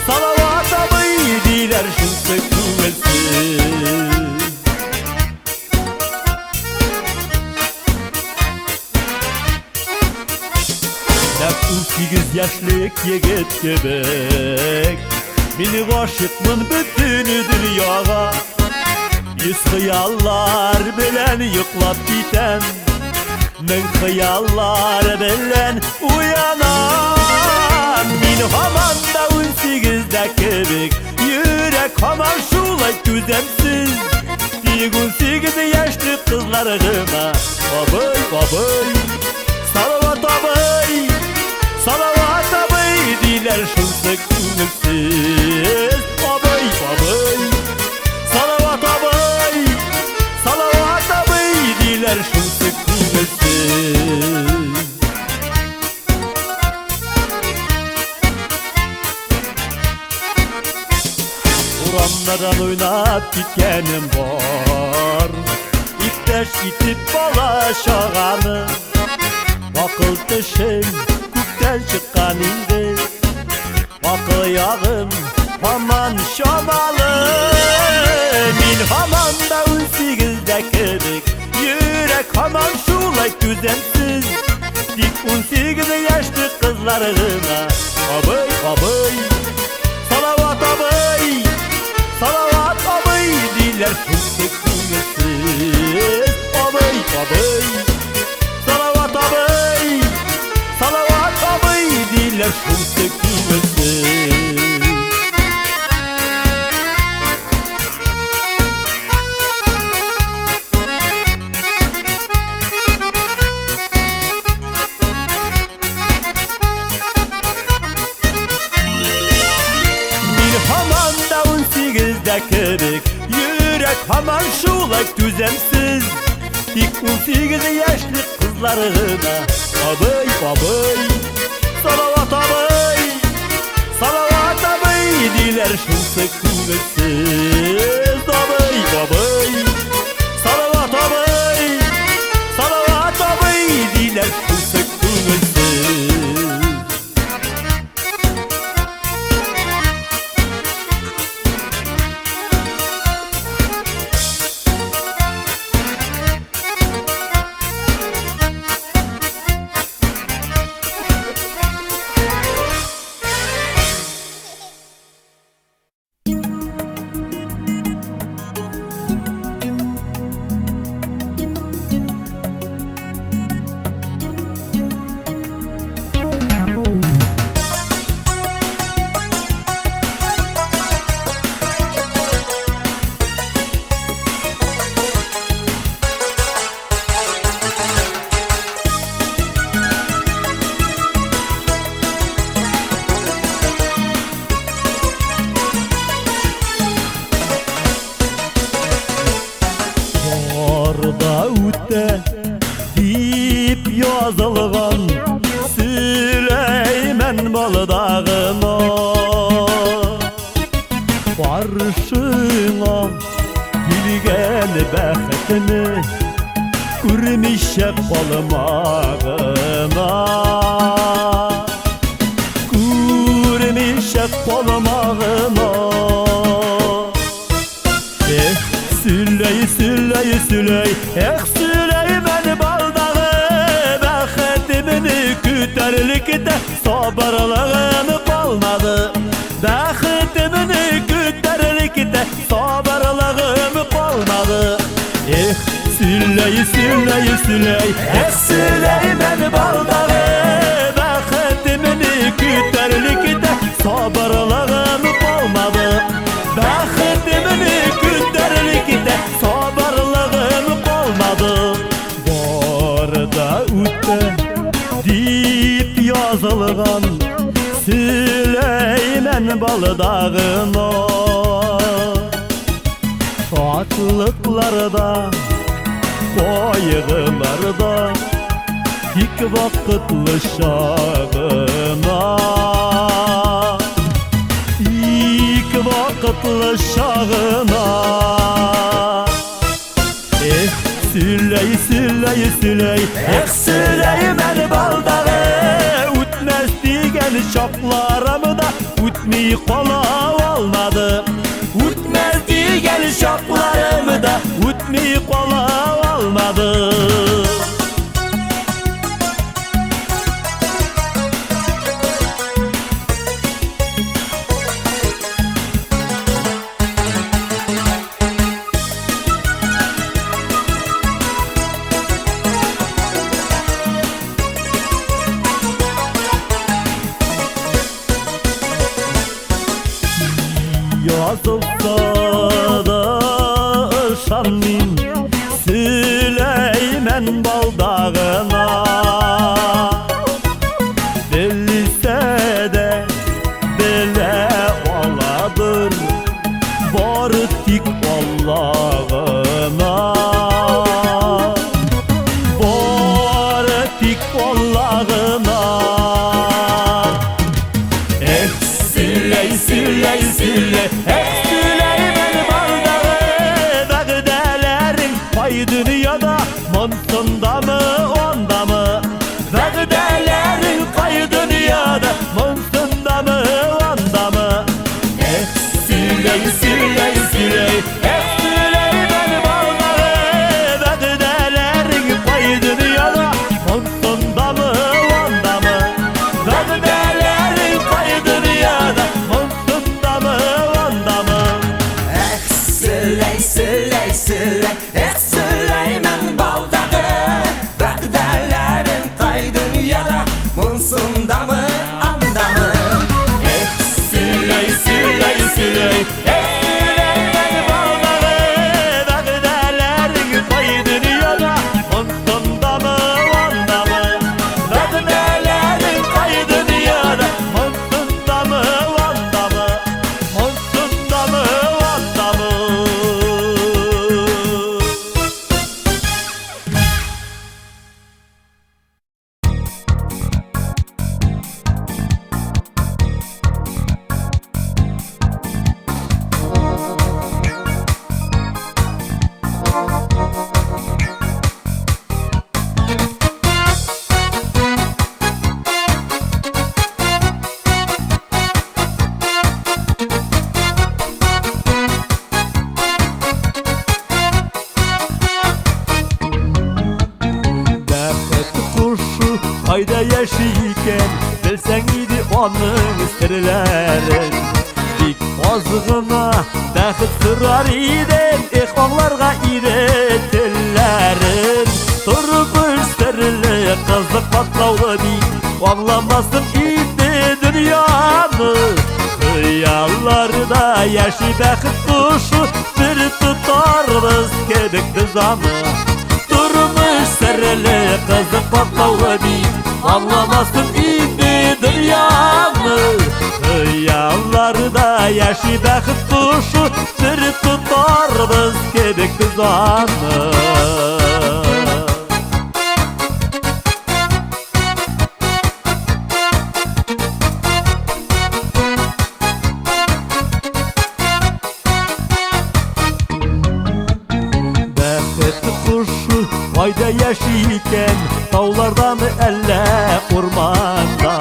salavat abay diler şunsa kuvvetsiz. Hep 18 yaşlık yigit gebek, beni aşıkmın bütünü dünyaya. Yüz hıyallar bilen yuklap biten, men hıyallar bilen uyanan. Min hamanda 18'de kebek, yürek haman şulay güzemsiz. 18 yaşlı kızlarıma babay babay, salavat abay, salavat abay diler şunsa kuvvetsiz. Abay abay, salavat abay, salavat abay diler şunsa kuvvetsiz. Uranlardan oynap gitkenim var, İpteş gitip balaşağanı. Akıl dışın küpten çıkan indi, akıl yağın haman şamalı. Min hamanda 18'de kebek, yürek haman şulay güzemsiz. 18 yaşlı kızlarına abay abay, salavat abay, salavat abay diler şunsa kuvvetsiz. Abay abay, salavat abay, salavat abay diler şunsa kuvvetsiz. Hamanda 18'de kebek, yürek haman şulay düzemsiz. 18 yaşlı kızlarına abay abay, salavat abay, salavat abay diler şunsa kuvvetsiz. Abay abay, salavat abay, salavat abay diler şunsa kuvvetsiz. şep olmağına Kurmuşak olmağına Süley, Süley, Süley Süleymen baldağı Bəxtimini kütərlikdə Sabırlığım qalmadı Bəxtimini kütərlikdə Sabırlığım qalmadı Süley, Süley, Süley Süleymen baldağı Bəxtimini kütərlikdə Sabırlığım qalmadı Bəxtimini kütərlikdə Sabırlığım qalmadı Var da üstə deyip yazılğan Süleymen baldağına Şadlıqlarda Qayğılarda İlk vaxtlı şağına İlk vaxtlı şağına Süley, Süley, Süley Süleymen baldağı Ütməz digən şaqlarımı da Ütmey qola olmadı Ütməz digən şaqlarımı da Ütmey qola olmadı Yazılsa da ışanmayım Süleymen baldağına Bilse de belə oladır Var tik Allah'ına Var tik Allah'ına Süley, Süley, Süley Süleymen baldağı Vəqdələrin pay dünyada Monsunda mı, onda mı Vəqdələrin pay dünyada Monsunda mı, onda mı Süley, Süley, Süley Süleymen baldağı Vəqdələrin pay dünyada Monsunda mı, onda mı Vəqdələrin pay dünyada Monsunda mı, onda mı
Süley, Süley, Süley Süleymen baldağı Vəqdələrin pay dünyada Monsunda mı, onda mı
Süley, Süley, Süley Süleymen baldağı Vəqdələrin pay dünyada Monsunda mı, onda mı Vəqdələrin pay dünyada Monsunda mı, onda mı Monsunda mı, onda mı Bəxet quşu ayda yaşayken Bilsen idi onun sirlərin Dik azığına bəxet sırar idin İxvanlarga iretillərin Durmuş sirli qızlık patlavlı bir Anlamasın idi dünyanı Hıyallarda yaşı bəxet quşu Bir tutarız kebek düzanı Durmuş sirli qızlık patlavlı bir Anlamasın idi dünyanı Hıyallarda yaşı bəxet quşu Bir tutarız kebek düzanı ayda yaşayken Tavlarda mı elle ormanda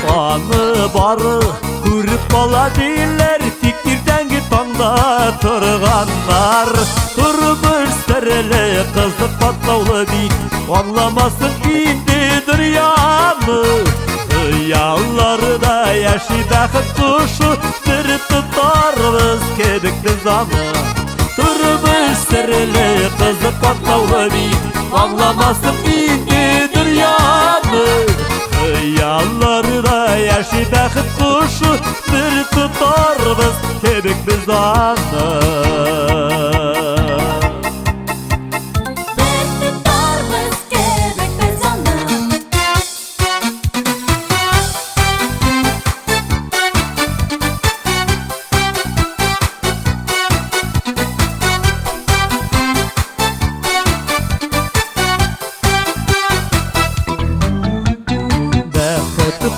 Anı barı kırıp bala değiller Tiktirden tanda turganlar Turmuş serili kızı patlavlı bit Anlamasın indi dünyamı Yallarda yaşı bakıp kuşu Bir tutarız kedikli zamı Turmuş serili kızı patlavlı bit Anlamasın indi dünyamı Yallarda yaşı bakıp kuşu Bir tutarız kedikli zamı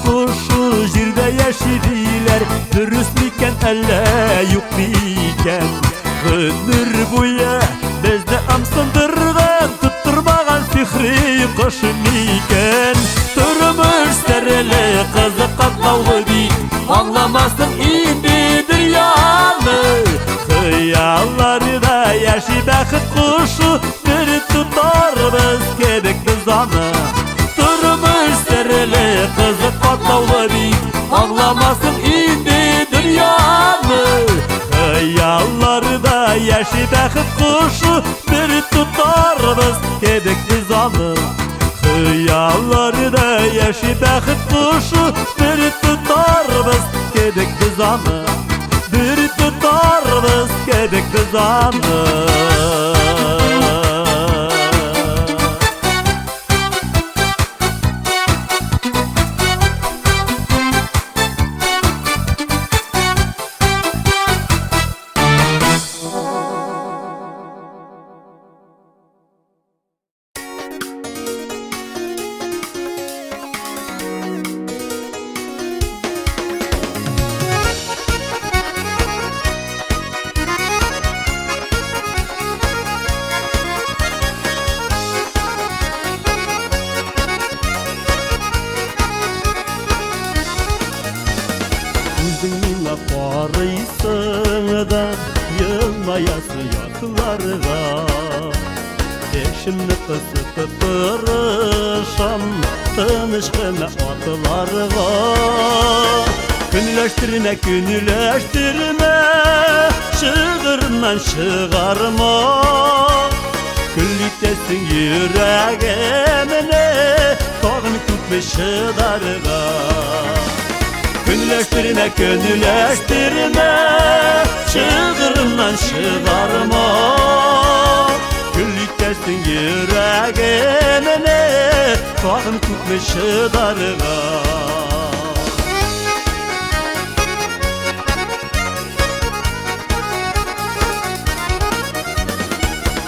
Kuşu jirde yaşidiler Dürüst miken elle yok miken Ömür boya bizde amsındırgan Tutturmagan fikri koşu miken Turmuş serili kızı katlavlı bit Anlamasın indi dünyamı Hıyalları da yaşı bakıp kuşu Bir tutarız kedikli zamı Turmuş serili kızı patlavlı bit Ağlamasın indi dünyamı Hayallarda yaşı bakıp kuşu Bir tutarız kedikli zamı Hayallarda yaşı bakıp kuşu Bir tutarız kedikli zamı Bir tutarız kedikli zamı Yüzünle parıysın da yılmayası yaklarga Eşimni kısıtıp duruşam Tanışkına atlarga Günleştirme Şığırından şığarma Güllüktesin yüreğimine Tağın tutmuş darga Günleştirme Şığırından şığarma Güllüktesin yüreğimine Tağın tutmuş darga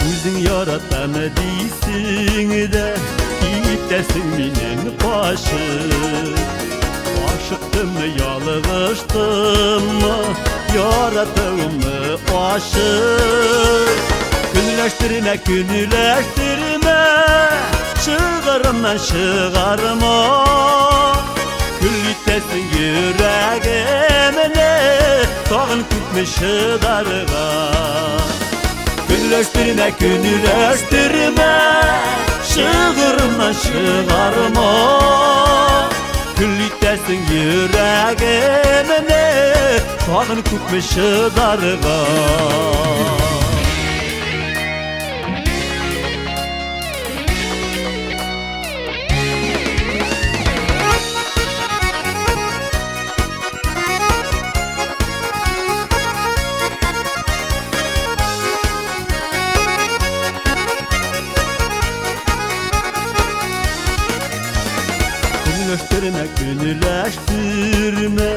Özün yaratan deysin de Gittesin minin başı Aşıktım mı yalığıştım mı Yarattım mı aşık Günleştirme Şığırından şığarma Güllüktesin yüreğimine Tağın tutmuş darga Günleştirme Şığırından şığarma Güllüktesin yüreğimine Tağın tutmuş darga Günleştirme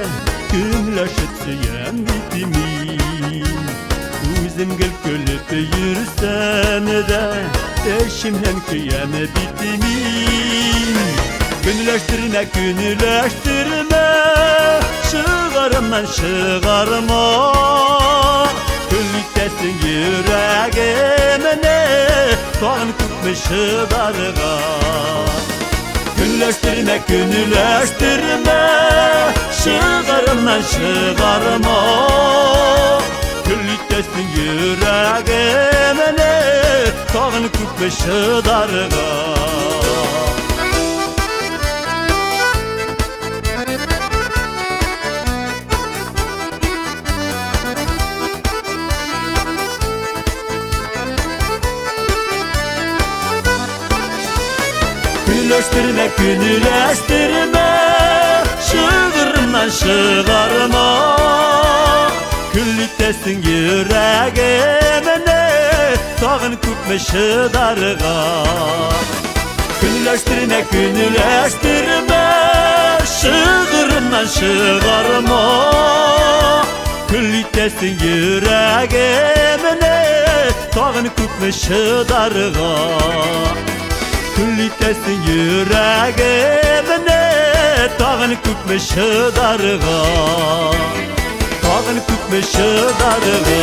Günleşip süyen bitimin Üzüm gül gülüp yürüsem de Eşimle küyen bitimin Günleştirme Şığırından şığarma Güllüktesin yüreğimine tağın kutmuşu darga. Günleştirme, günleştirme, şığırımdan şığarma. Küllüktesin yüreğimine, tağın kutmuşu darga. Günleştirme, günleştirme, şığırımdan şığarma. Küllüktesin yüreğimine, tağın kutmuşu darga. Günleştirme, günleştirme, şığırımdan şığarma. Küllüktesin yüreğimine, tağın kutmuşu darga. Küllüktesin yüreğimine, tağın kutmuşu darga. Tağın kutmuşu darga.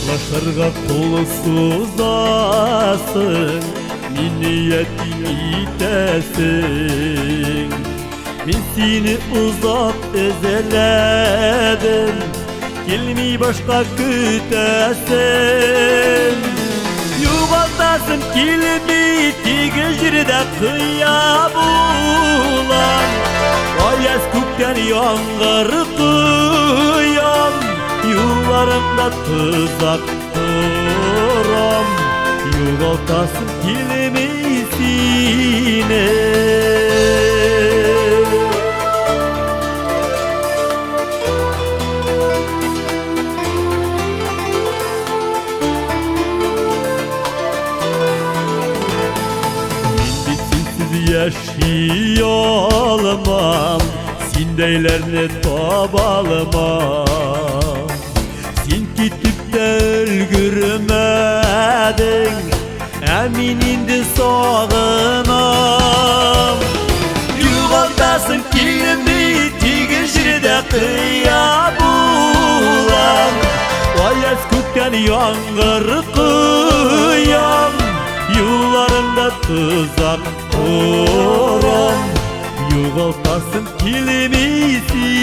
Başlarga kolu suzasın, minniyetin itesin. Min seni uzak ezeledim, gelmi başka kütesin. Yuvaltasın kilmi tigijride kıya bulan. Ayaz kukten yağır kıyam, yollarımda tuzak duram. Yuvaltasın kilmisine. Yaşayalmam, sindeylerini tabalmam. Sen gitip de ölgürmedin, emin indi sağınam. Yuvaltasın kilimi tigijride kıya bulan. Ayaz kutken yağır kıyam, yollarında tuzak duram. Yuvaltasın kilmisine.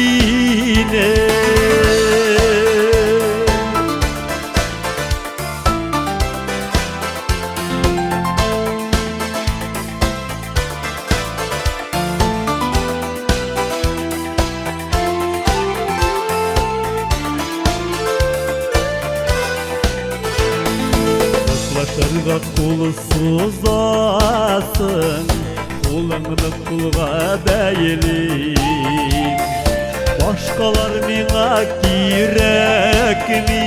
Başlarga kolu suzasın, kulağını kulğa değilim. Başkalar mina kirekmi,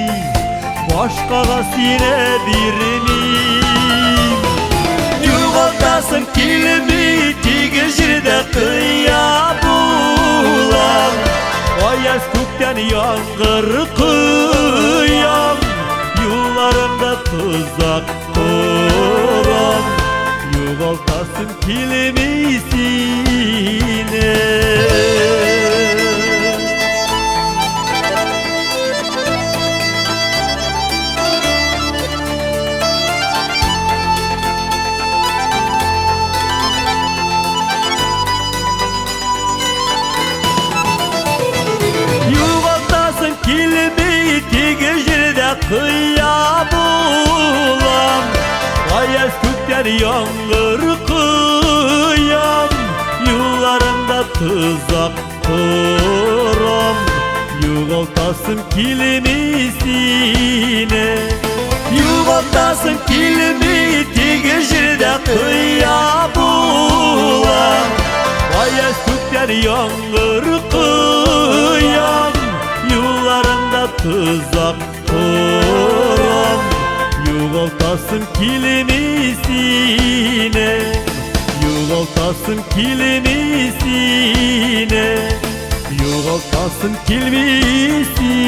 başkaga sine birmim. Yuvaltasın kilimi tigijride kıya bulan. Ayaz kukten yağır kıyam, yollarımda tuzak duram. Yuvaltasın kilmisine. Yuvaltasın kilimi tigijride kıya bulan. Ayaz kukten yağır kıyam, yollarında tuzak duram. Юғалтасың келмесіне, юғалтасың келмей теге жерде қия болам. Аяз көктен яңғыр қиям, юларында тұзақ тұрам. Юғалтасың келмесіне, юғалтасың келмесіне, юғалтасың келмесіне.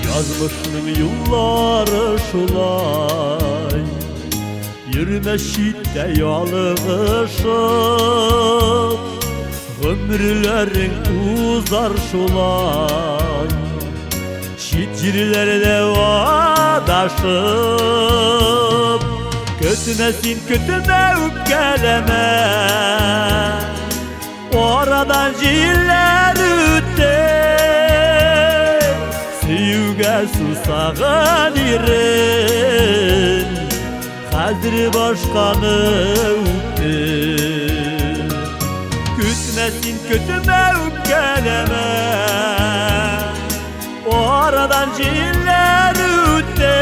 Yazmışның yılları şulay, yürüme şidde yalığışıp, ömürlerin uzar şulay, şid yerlerde vadaşıp. Kötümesin kötüme öpkeleme, oradan jiller ütte. Süyüge susağın irin, hazır başkanı öptü. Kütmesin kötüme öpkeleme, oradan jiller ütte.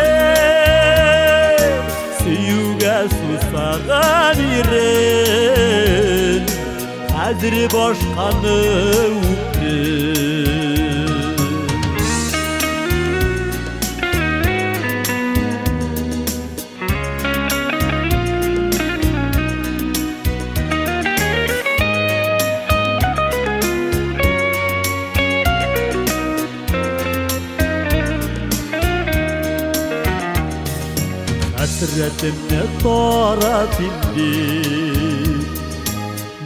Süyüge susağın irin, hazır başkanı öptü. Hasretimle tarat indi,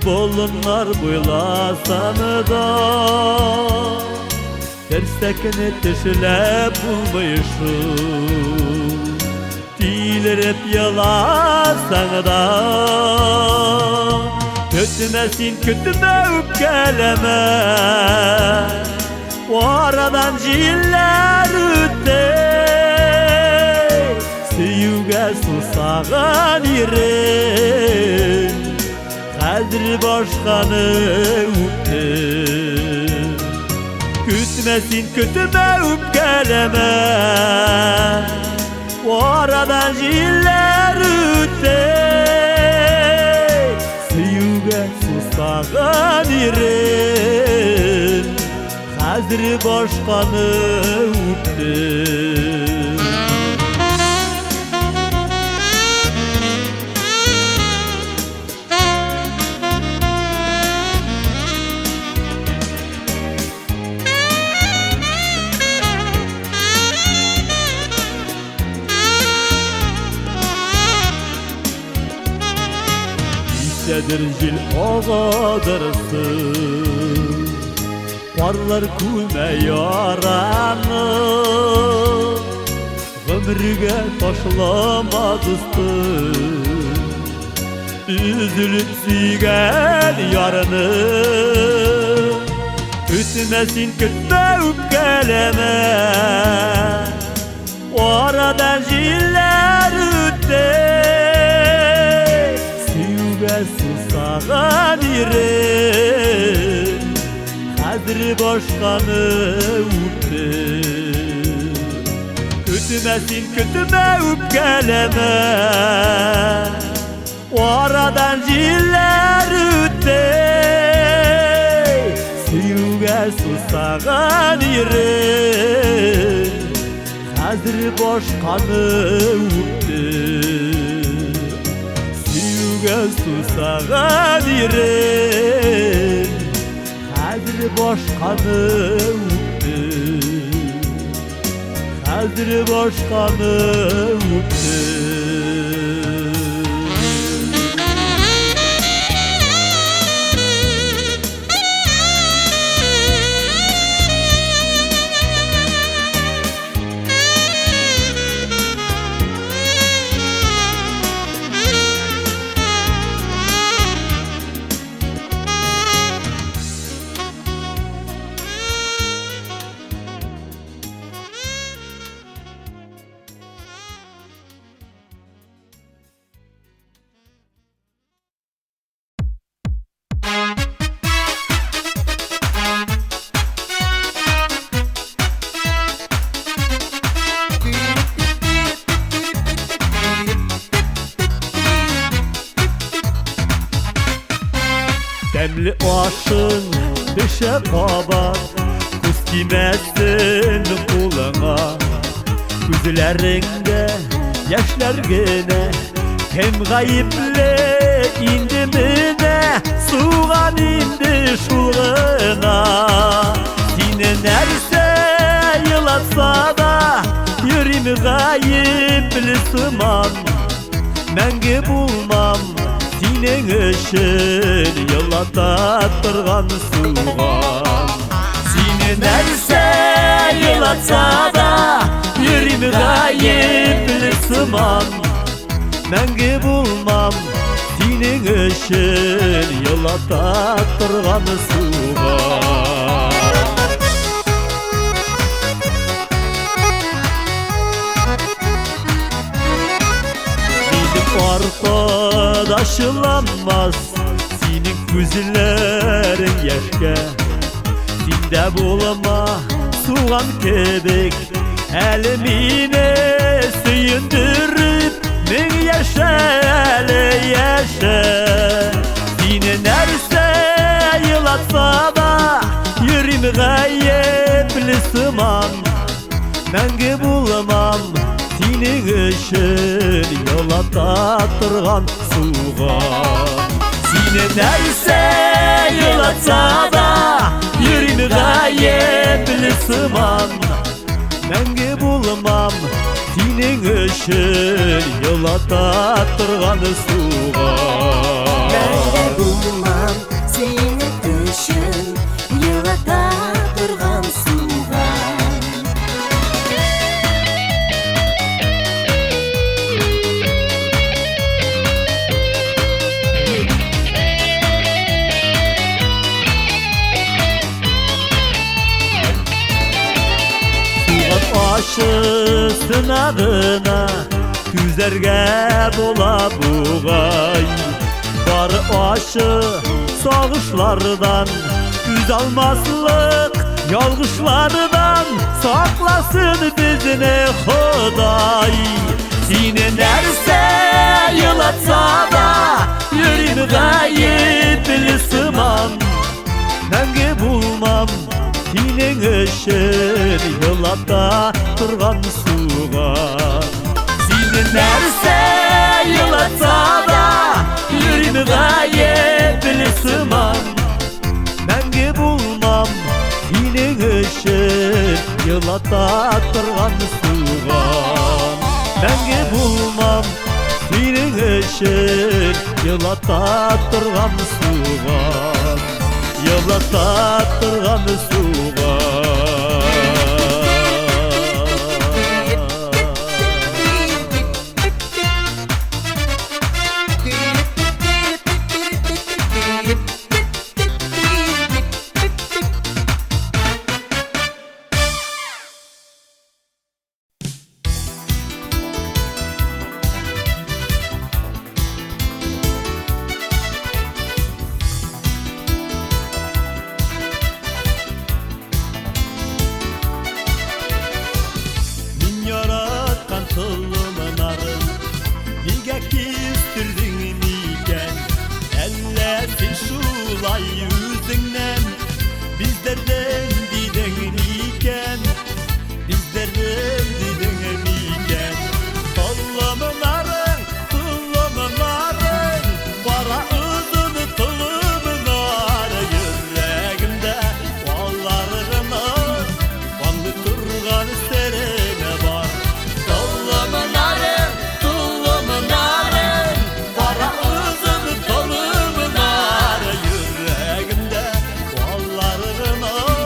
bolunlar boylasam da, terstekini teşilep bulmayışım, dilirip yalasan da. Kötümesin kötüme öpkeleme, o aradan jiller ütte. Süyüge susağın irin, hazır başkanı öptü. Kütmesin kötüme öpkeleme, o aradan jiller ütte. Süyüge susağın irin, hazır başkanı öptü. Nedir jil ağadırsın, varlar külme yaranı. Ömrüge taşlamadısın, üzülüp süygen yarını. Ütmesin kütme öpkeleme, o aradan jiller ütte. Susağın irin, hazır başkanı öptü. Kütmesin kütüme öpkeleme, o aradan jiller ütte. Süyüge susağın irin, hazır başkanı öptü. Susağın irin, hazır başkanı öptü. Hazır başkanı öptü. Kirli başın düşe kabar, kuz kimezsin kulağına. Gözlerinde yaşlar gene, hem gayiple indi mine, suğan indi şuğuna. Sine nerse yılatsa da, yüreğimi gayipli sıman. Menge bulmam senin için yılata turgan suğan. Sine nerse yılatsa da, yüreğimi gayipli sıman. Menge bulmam senin için yılata turgan suğan. Arkadaşılanmaz senin gözlerin yaşka. Sinde bulma suğan kebek, elimine suyundurip min yaşa ele yaşa. Sine nerse yılatsa da, yüreğimi gayipli sıman. Menge bulmam senin için yolata turgan suğan. Sine nerse yılatsa da, yüreğimi gayipli sıman. Menge bulmam senin için yolata turgan suğan.
Menge bulmam senin için yılata turgan suğan.
Aşı sınadına güzerge bola buğay. Barı aşı sağışlardan, yüz almaslık yalgışlardan saklasın bizini Xuday. Sine nerse yılatsa da, yüreğimi gayipli sıman. Menge bulmam senin için yılata turgan suğan. Sine nerse yılatsa da, yüreğimi gayipli sıman. Menge bulmam senin için yılata turgan suğan. Menge bulmam senin için yılata turgan suğan. Yılata turgan suğan. Oh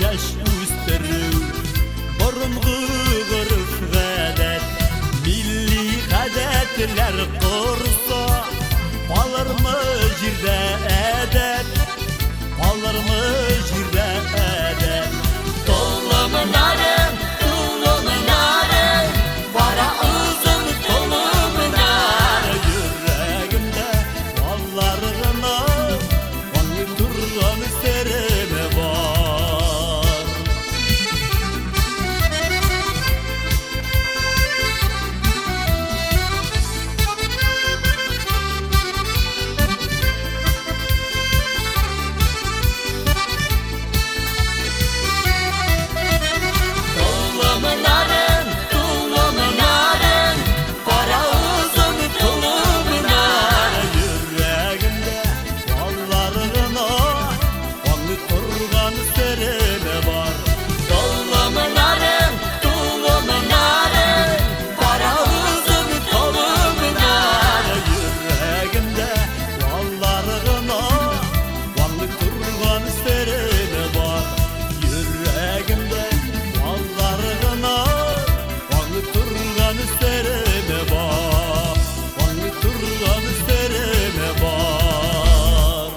çeş üstürü Burungu gırıf gadet Milli gadetler kursa Alır mı jirde edep Alır mı jirde edep
Tolumun arım, tulumun arım Para uzun tolumun arım
Yüreğimde vallarına Vanlı durgan serime var
Tolumun arım, tulumun arım Para uzun tulumun arım
Yüreğimde vallarına Vanlı durgan serime var
Tolumun arım, tulumun arım Para uzun tolumun arım
Yüreğimde vallarına Vanlı durgan serime var Yüreğimde vallarına Vanlı durgan serime var Vanlı durgan serime var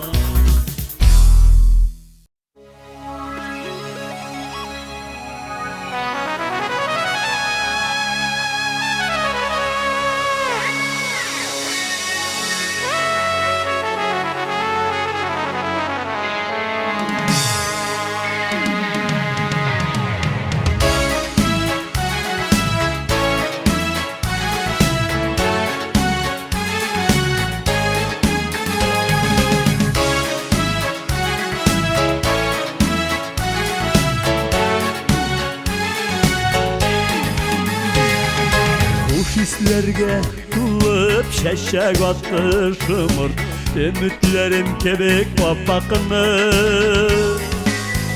Hoş hislerge tulip şeşek attı şımır Ümitlerim kebek vapakını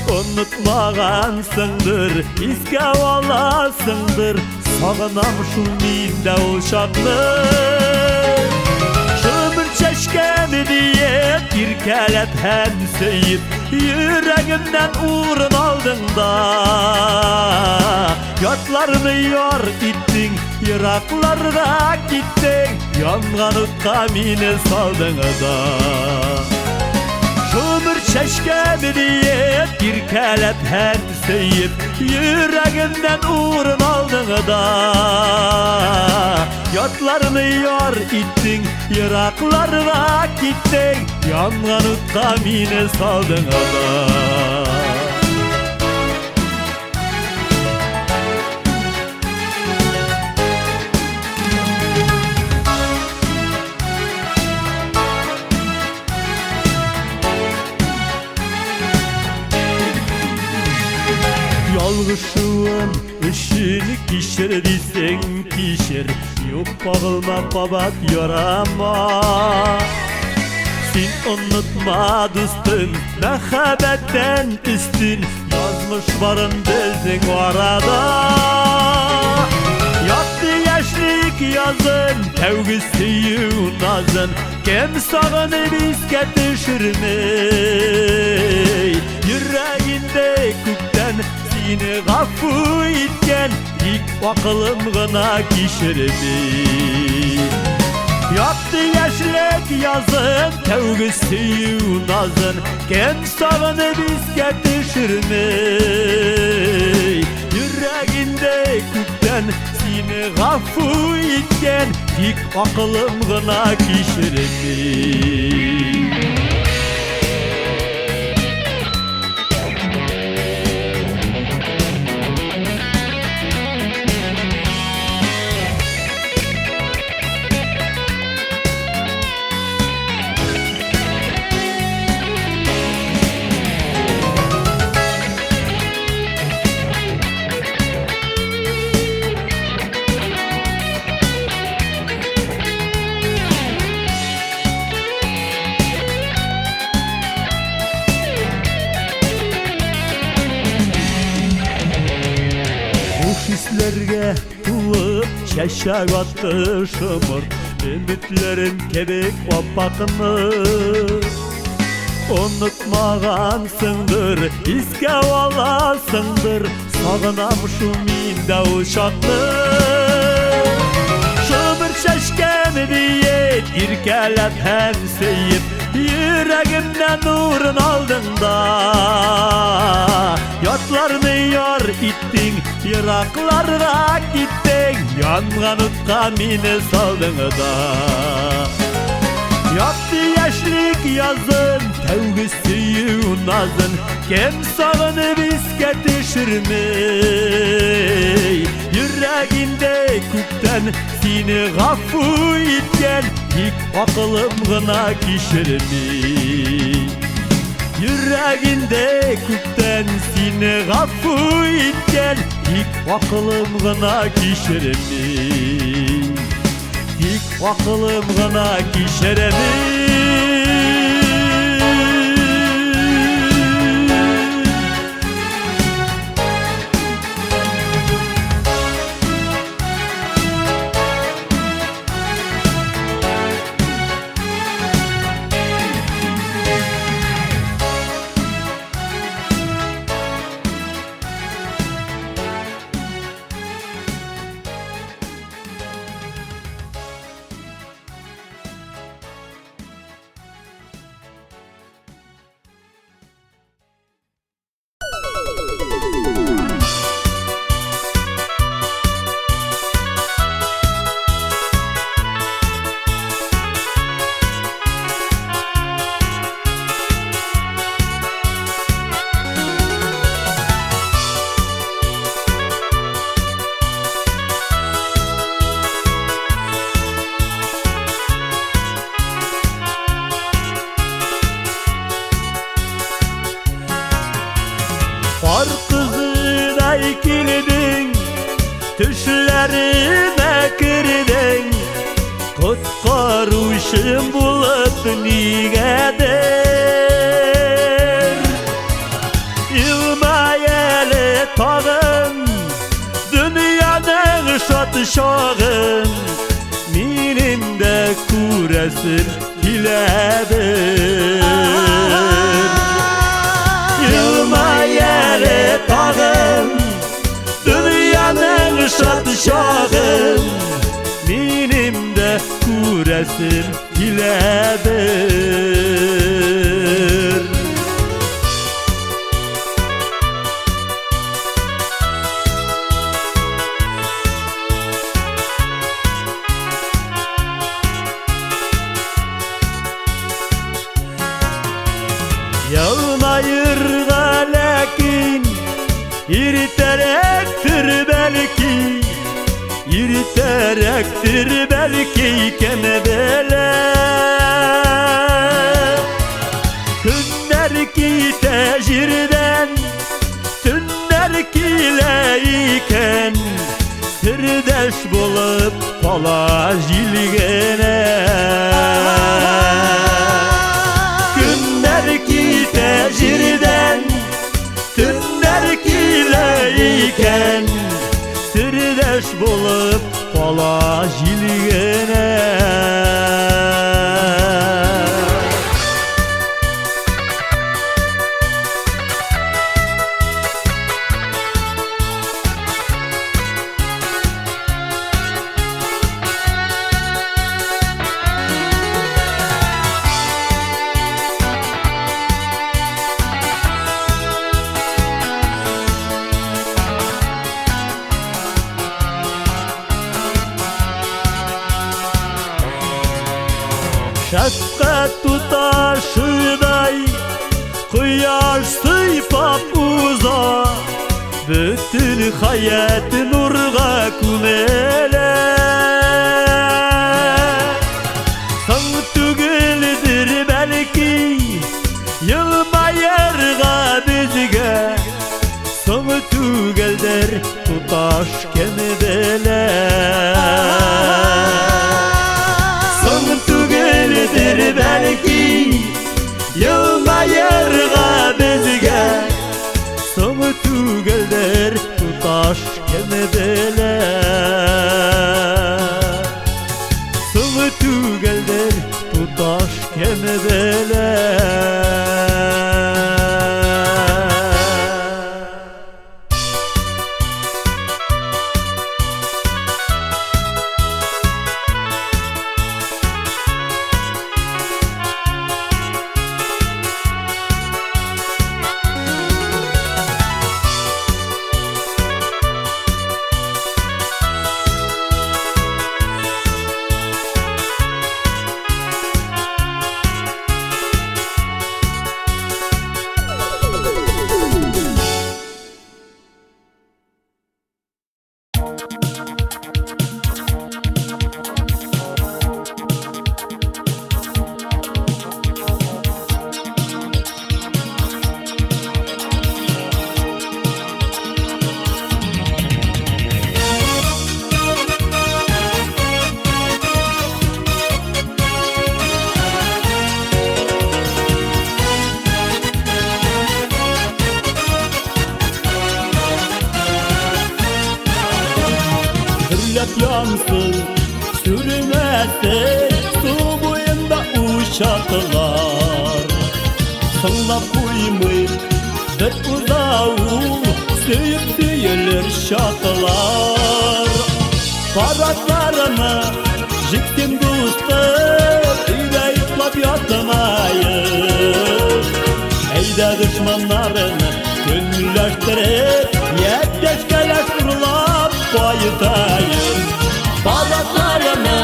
Unutmağansındır, iske olasındır Sağınam şu minde uşaklı Şımır çeşkemi diye bir kelep hem seyip Yüreğimden uğrun aldın da Yatlarını yor ittin, yıraklarda gittin Yanganı kamine saldın da Şumur çeşkemi diye bir kelep hem seyip Yüreğimden uğrun aldın da Yatlarını yor ittin, yıraklarda gittin Yanganı kamine saldın da Yalgışığın ışını kişir disen kişir Yok bağılma babat yorama Sen unutma dostum mehabetten üstün Yazmış varın bizim orada Yaktı yaşlık yazın Tevgisi nazın Kim sağını bizge düşürmey Yüreğinde kukten Seni gafu itken İlk akılım gına kişirdi Yaktı yaşlık yazın Tevgisi nazın Kim sağını bizge düşürmey Yüreğinde kukten Seni gafu itken İlk akılım gına kişirdi Hislerge tuğup çeşek attı şımır Ümitlerim kebek vapakını Unutmagansыңдыр, isке alasыңдыр, сагынам шу мин да ул чакны. Шымыр чәчкән биет, иркәләп һәм сөйеп, йөрәгемнән нурын алдыңда. Ятларны яр иттең, еракларга киттең, янган утка мине салдың да. Yaptı yaşlık yazın, tevgi suyu nazın, kim sağınıp iske düşürmey. Yüreğinde küpten seni gafu itken, ilk akılım gına kişirmey. Yüreğinde küpten seni gafu itken, ilk akılım gına kişirmey. Dik akılım gına kişeremir. Kar kızına ikiledin, düşlerime kirdin, kutkaruşum bulup nigedir. İlmayeli tağın, dünyanın şatışağın, benim de kuresin kiledir. Yılmayeli tağım, dünyanın şatışağım, benim de kuresim diledir. Yılmayırga lakin iriterektir belki, iriterektir belki kemebele. Günler ki tecirden, tünler kileyken, sirdeş bulup pala jilgene. Günler ki tecirden, tünler kileyken, sirdeş bulup pala jilgene. Şefkat tutaşıday, kıyaş sıйпап uza, bütün hayat nurga kumele. San tügüldür belki, yılmayırga bizge, san tügüldür tutaş kemibele. Belki yılmayırga bizge, soğu tügelder tutaş kemebele. Soğu tügelder tutaş kemebele. gelsin, su boyunda uşaklar. Sınlap koymayı bir uzağım, söyüp söyülür şaklar. Paratlarını jiktim dostum, üyle yutlap yatmayın. Eyde düşmanlarını gönülleştirip, yetkeşkeler kurulap bayıtayın.
Paratlarını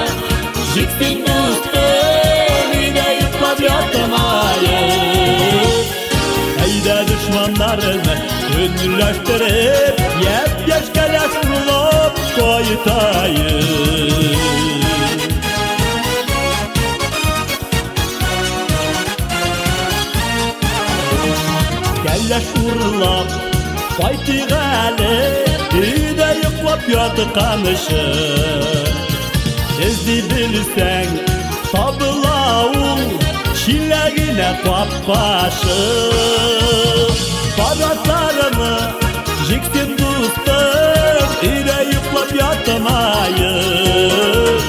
jiktim dostum, üyle yutlap yatmayın.
Eyde düşmanlarını gönülleştirip, yetkeşkeler kurulap bayıtayın. Kelleş urlap, bayti gali, üyde yuklap yatıkanışın. Ezdi bilsen, tabılaul, şilegine pappaşın. Paratlarını jiksin dostum, üyde yuklap yatmayın.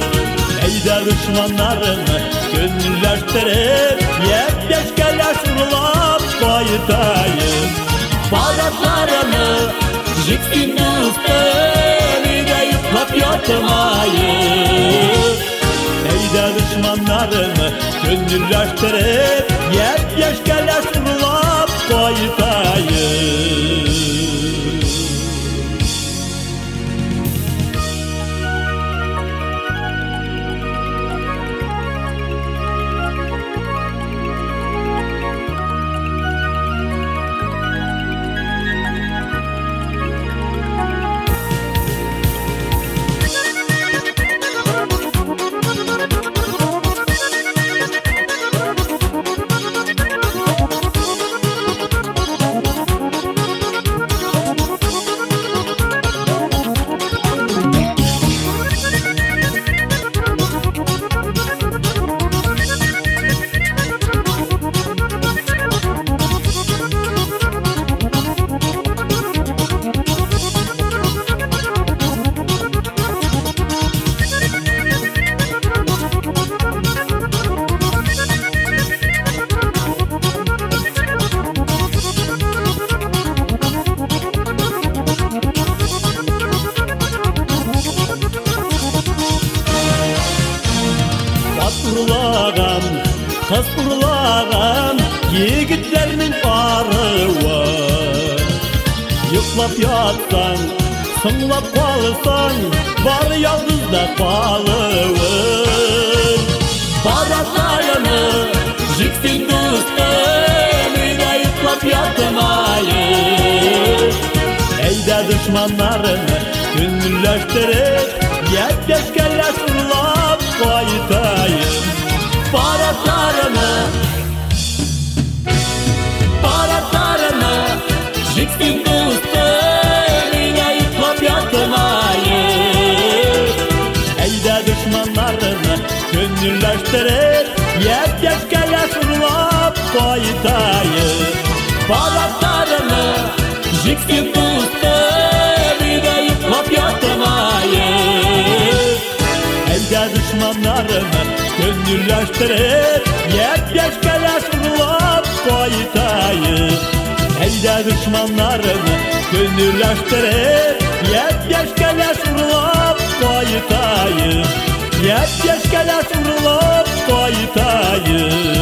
Eyde düşmanlarını gönülleştirip, yetkeşkeler urlap bayıtayın.
Paratlarını jiksin dostum, üyle yutlap yatmayın.
Eyde düşmanlarını gönülleştirip, yetkeşkeler urlap bayıtayın. Urlağam, kız urlağam, yigitlerinin arı var. Yıklap yatsan, sınlap kalsan, var yalnızda kalıvın.
Paratlarını jiksin dostum, üyle yutlap yatmayın.
Eyde düşmanlarını gönülleştirip, yetkeşkeler urlap bayıtayın.
Paratlarını jiksin dostum, üyle yutlap yatmayın.
Eyde düşmanlarını gönülleştirip, yetkeşkeler urlap bayıtayın.
Paratlarını jiksin dostum, üyle yutlap yatmayın.
Eyde düşmanlarını gönülleştirip, yetkeşkeler urlap bayıtayın. Eyde düşmanlarını gönülleştirip, yetkeşkeler urlap bayıtayın. Yetkeşkeler urlap bayıtayın.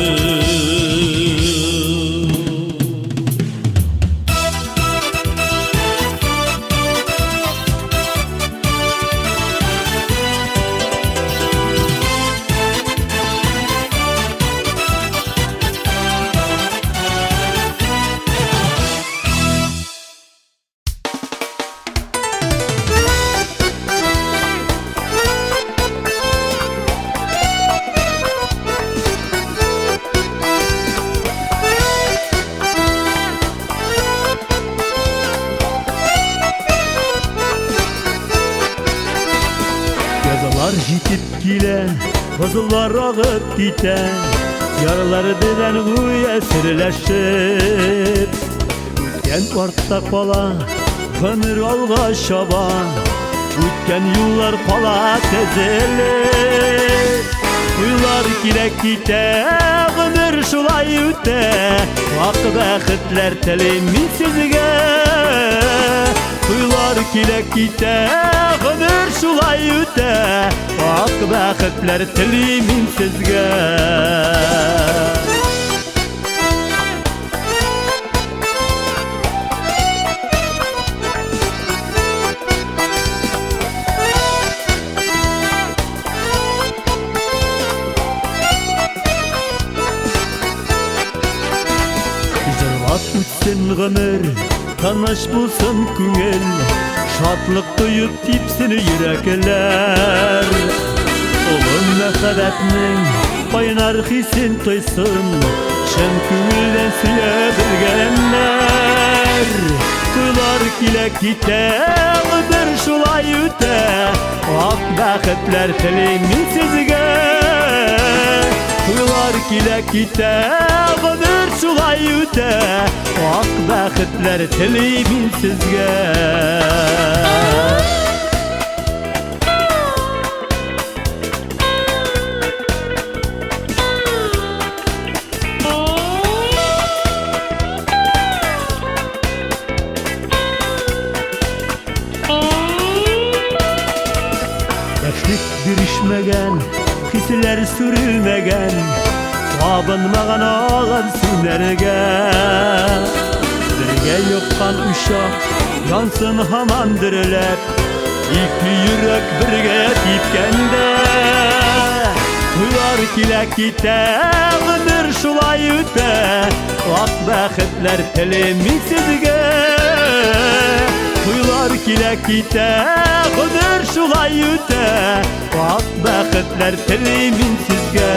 Yazılar jitip kile, kızıllar ağıp gite, yaraları dilen uya sirleşip. Ütken orta pala, kınır olga şaba, ütken yıllar pala tezelir. килә китә, гомер шулай үтә, ак бәхетләр телим мин сезгә. Туйлар килә китә, гомер шулай үтә, ак бәхетләр телим мин сезгә. Үтсен гомер, тыныч булсын күңел, шатлык тоеп типсен йөрәкләр. Улым мәхәббәтнең кайнар хисен тойсын, чын күңелдән сөя белгәннәр. Туйлар килә китә, гомер шулай үтә, ак бәхетләр телим мин сезгә. Туйлар килә китә, гомер шулай үтә, ак бәхетләр телим мин сезгә. Яшьлек бирешмәгән, хисләр сүрелмәгән, табынмаган алан сүнәргә. Бергә яккан учак янсын һаман дөрләп, ике йөрәк бергә типкәндә. Туйлар килә китә, гомер шулай үтә, ак бәхетләр телим мин сезгә. Туйлар килә китә, гомер шулай үтә, ак бәхетләр телим мин сезгә.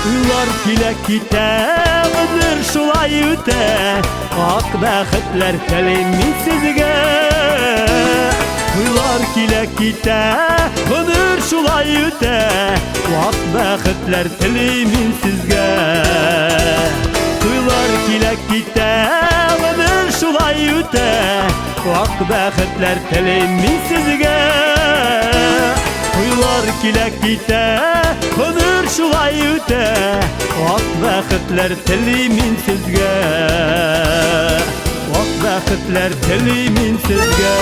Туйлар килә китә, гомер шулай үтә, ак бәхетләр телим мин сезгә. Туйлар килә китә, гомер шулай үтә, ак бәхетләр телим мин сезгә. Туйлар килә китә, гомер шулай үтә, ак бәхетләр телим мин сезгә. Туйлар килә китә, гомер шулай үтә, ак бәхетләр телим мин сезгә. Ак бәхетләр телим мин сезгә.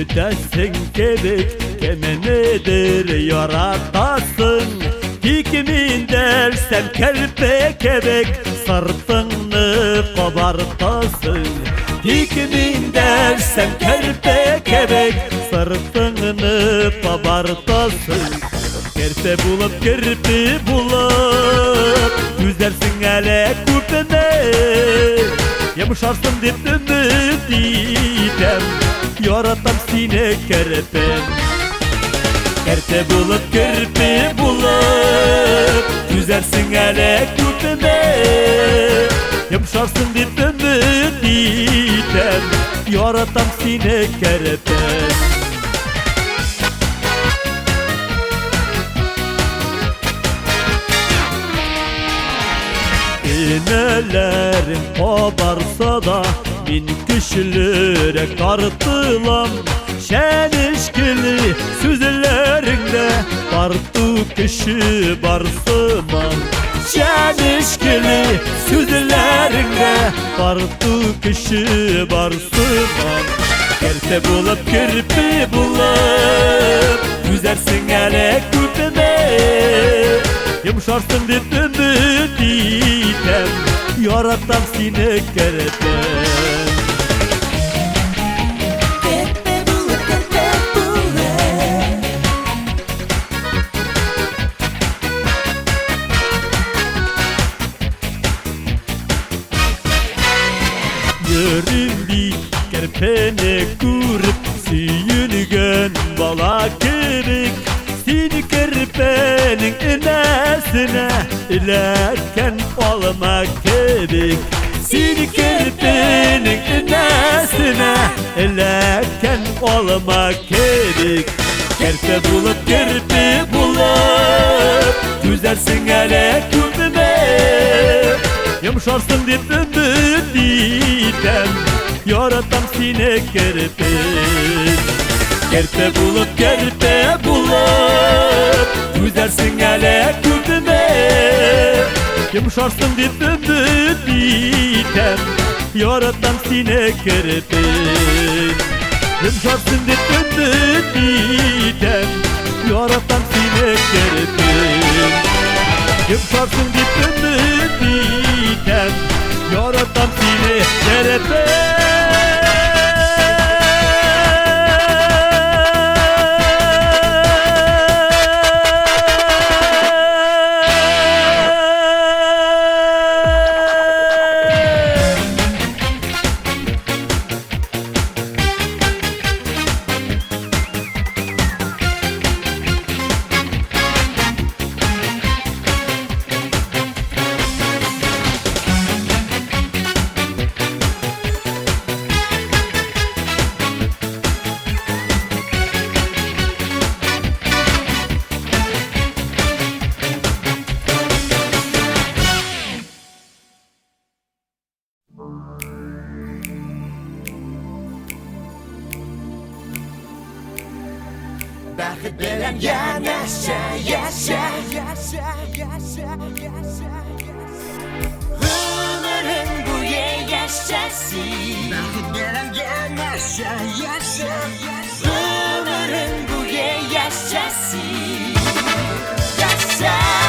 Көтәсең кебек, кемнедер яратасың. Тик мин дәрсәм кәрпә кебек, сыртыңны кабартасың. Тик мин дәрсәм кәрпә кебек, сыртыңны кабартасың. Кәрпә булып, кәрпә булып, түзәрсең әле күпме. Yumuşarsın diп ümit итәм, яратам сине кәрпәм. Кәрпә булып, кәрпә булып, түзәрсең әле күпме. Yumuşarsın дип ümit итәм, яратам сине кәрпәм. Nelerim kabarsa da min güçlürek tartılam. çelişkili sözlerinde Artık kişi barsıman çelişkili sözlerinde Artık kişi barsıman Kerpe bulup kirpi bulup Güzersin hele küpüme Yumuşarsın dip ümit item Yaratam seni kerpem Görüm bir kerpene kurup Süyüngen bala kebek Seni kerpenin inesine İlerken olma kebek Seni kerpenin inesine İlerken olma kebek Kerpe bulup kerpe bulup Güzelsin hele küpüme Yumuşarsın dip ümit item Yaratam seni kerpem Kerpe bulup Güzelsin hele küpüme Yumuşarsın dip ümit item Yaratam seni kerpem Yumuşarsın dip ümit item Yaratam seni kerpem Yumuşarsın dip ümit item Yaratam seni kerpem
Bäxit bilen yaşa, yaşa Ömrün boyu yaşasın Bäxit bilen yaşa, yaşa Ömrün boyu yaşasın Yaşa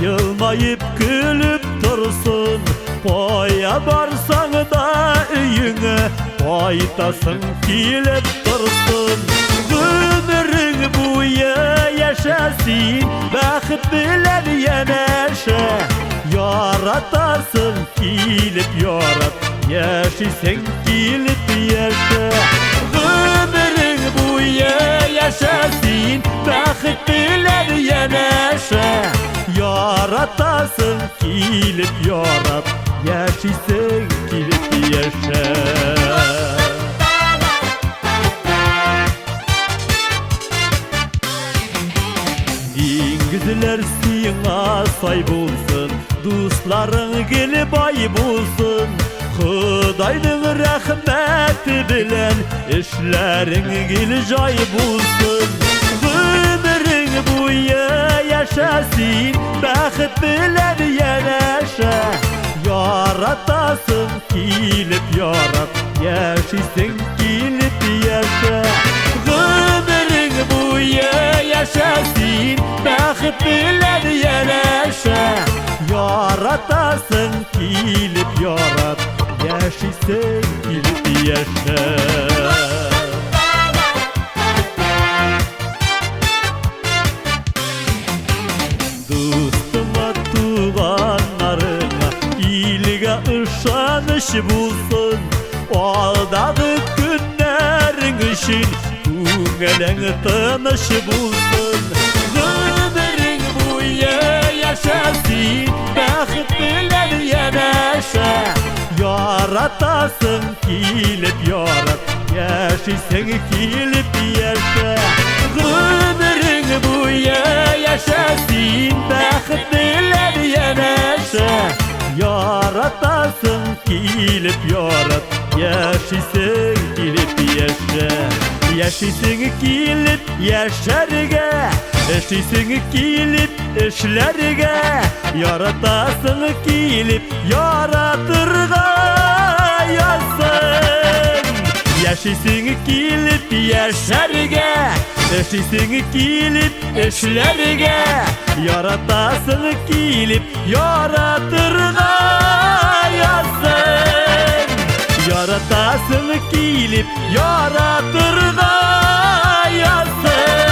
Yılmayıp gülüp dursun Koya barsan da üyüne Koytasın kilip dursun Ömrün boyu yaşasın Bäxit bilen yanaşa Yaratasın kilip yarat Yaşasın kilip yaşa Ömrün boyu yaşasın Bäxit bilen yanaşa Yaratasın kilip yarat Yaşasın kilip yaşa Dingizler sina say bulsun Dostların gelip ay bulsun Hudaydın rahmeti bilen İşlerin gel jay bulsun Ömrün boyu yaşasın Bäxit bilen yanaşa Yaratasın kilip yarat Yaşasın kilip yaşa Ömrün boyu yaşasın Bäxit bilen yanaşa Yaratasın kilip yarat Yaşasın kilip yaşa ışanış bulsun Aldadı günlerin için Күңелің тыныш булсын Гөмірің буе яшасын Бәхет белән янәшә Яратасың килеп ярат Яшисың килеп яшә Гөмірің буе яшасын Бәхет белән янәшә Яратасың килеп ярат Яшисың килеп яшә Яшисың килеп яшәргә Эшлисің килеп эшләргә Яратасың килеп яратырга язсын Яшисің килеп яшәргә Эшлисің килеп эшләргә Яратасың килеп яратырга язсын Яратасың килеп яратырга язсын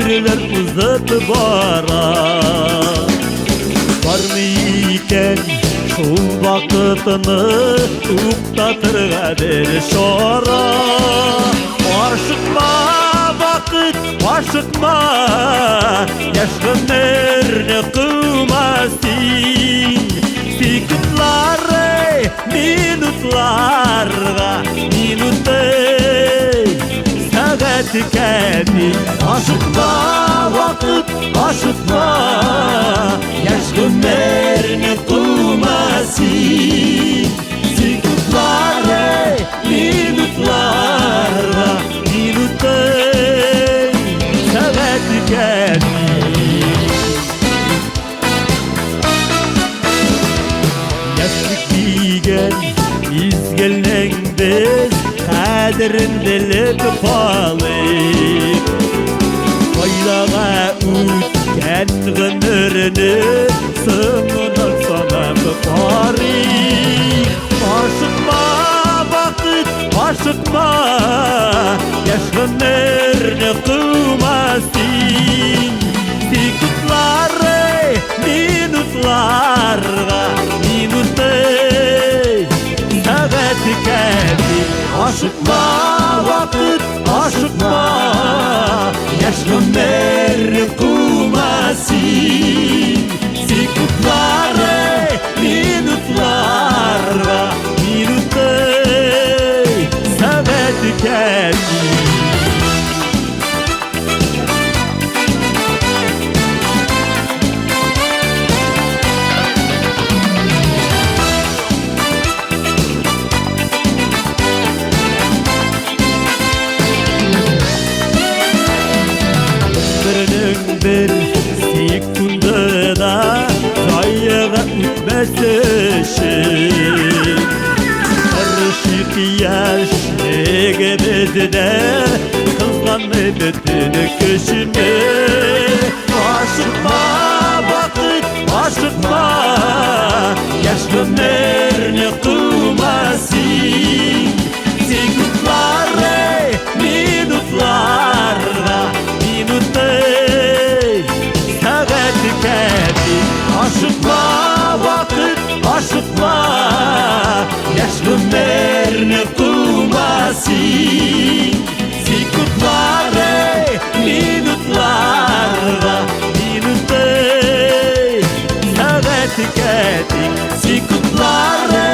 Ömürler uzat bara Var mı iken şul vakıtını Uktatırga der şora Aşıkma vakit aşıkma Yaşgınlarını kılmasın Sekundları minutlarga Sagat kendi aşıkma vakit aşıkma Yaş günlerini kılmasın Sekundları minutlarga Sagat kendi Yaşlık diyen izgelnen biz Kaderin bilip kalıp Faydaga ütken gönürünü Sığınan sanat tarih Aşıkma vakit aşıkma Yaş gönürünü kılmasın Sekundları minutlarga Sagat kendi aşıkma vakit aşıkma Yaş günlerini kılmasın Sekundları minutlarga Sagat kendi Bir sekundada Kayığa ütmesişin Karışık yaşlık bizde Kızganlı bütün kışını Aşıkma vakit aşıkma Yaş günler kılmasın. Sekundları minutlarda, minutlar saat kafi. Aşıkla vakit, aşıkla yaş günlerini kılmasın. Sekundları minutlarda, minutlar saat kafi. Sekundları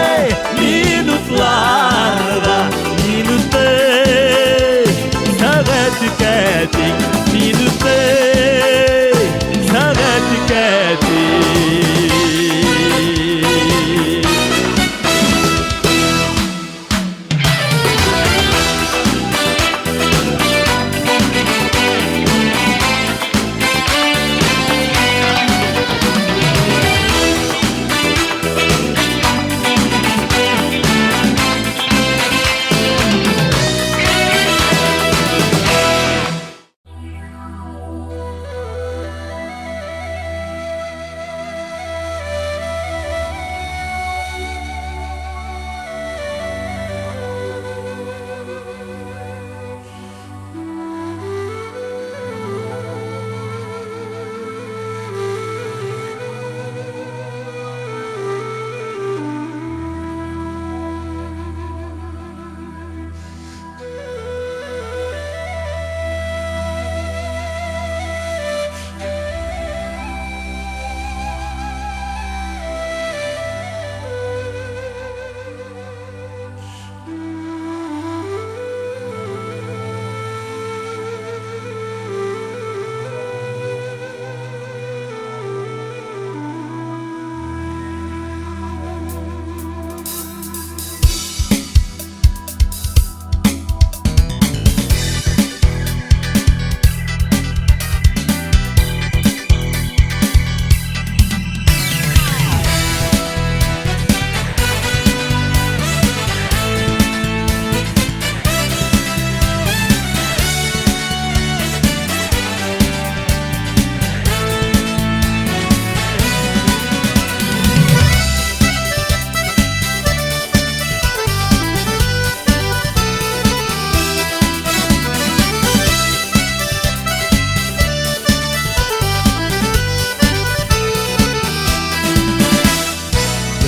minutlarda, minutlar saat kafi. Minutlar saat kafi.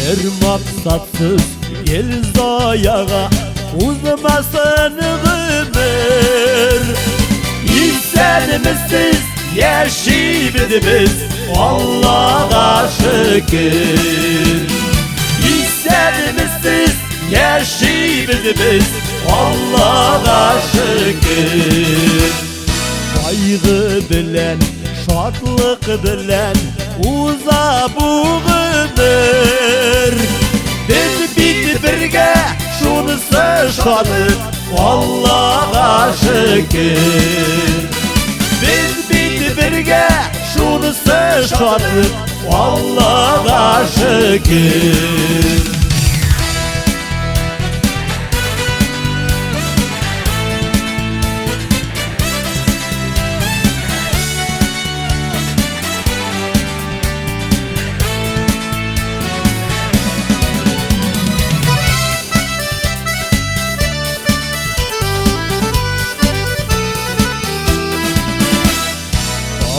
Bir maksatsız el zayağa uzmasın ömür. İstenimsiz yaşayıbız Allah'a şükür. İstenimsiz yaşayıbız Allah'a şükür. Kaygı bilen, şadlık bilen uza bu ömür. Biz birge şunысы şadık Allah'a şükür. Biz birge şunысы şadık Allah'a şükür.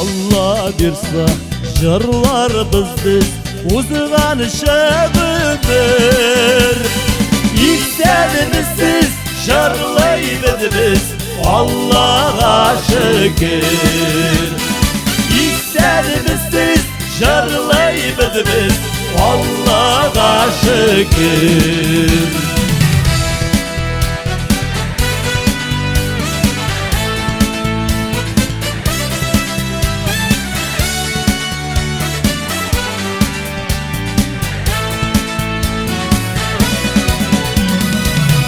Allah birsa jırlar bizdi uzgan şağıdır. İstenimsiz jırlayız biz Allah'a şükür. İstenimsiz jırlayız biz Allah'a şükür.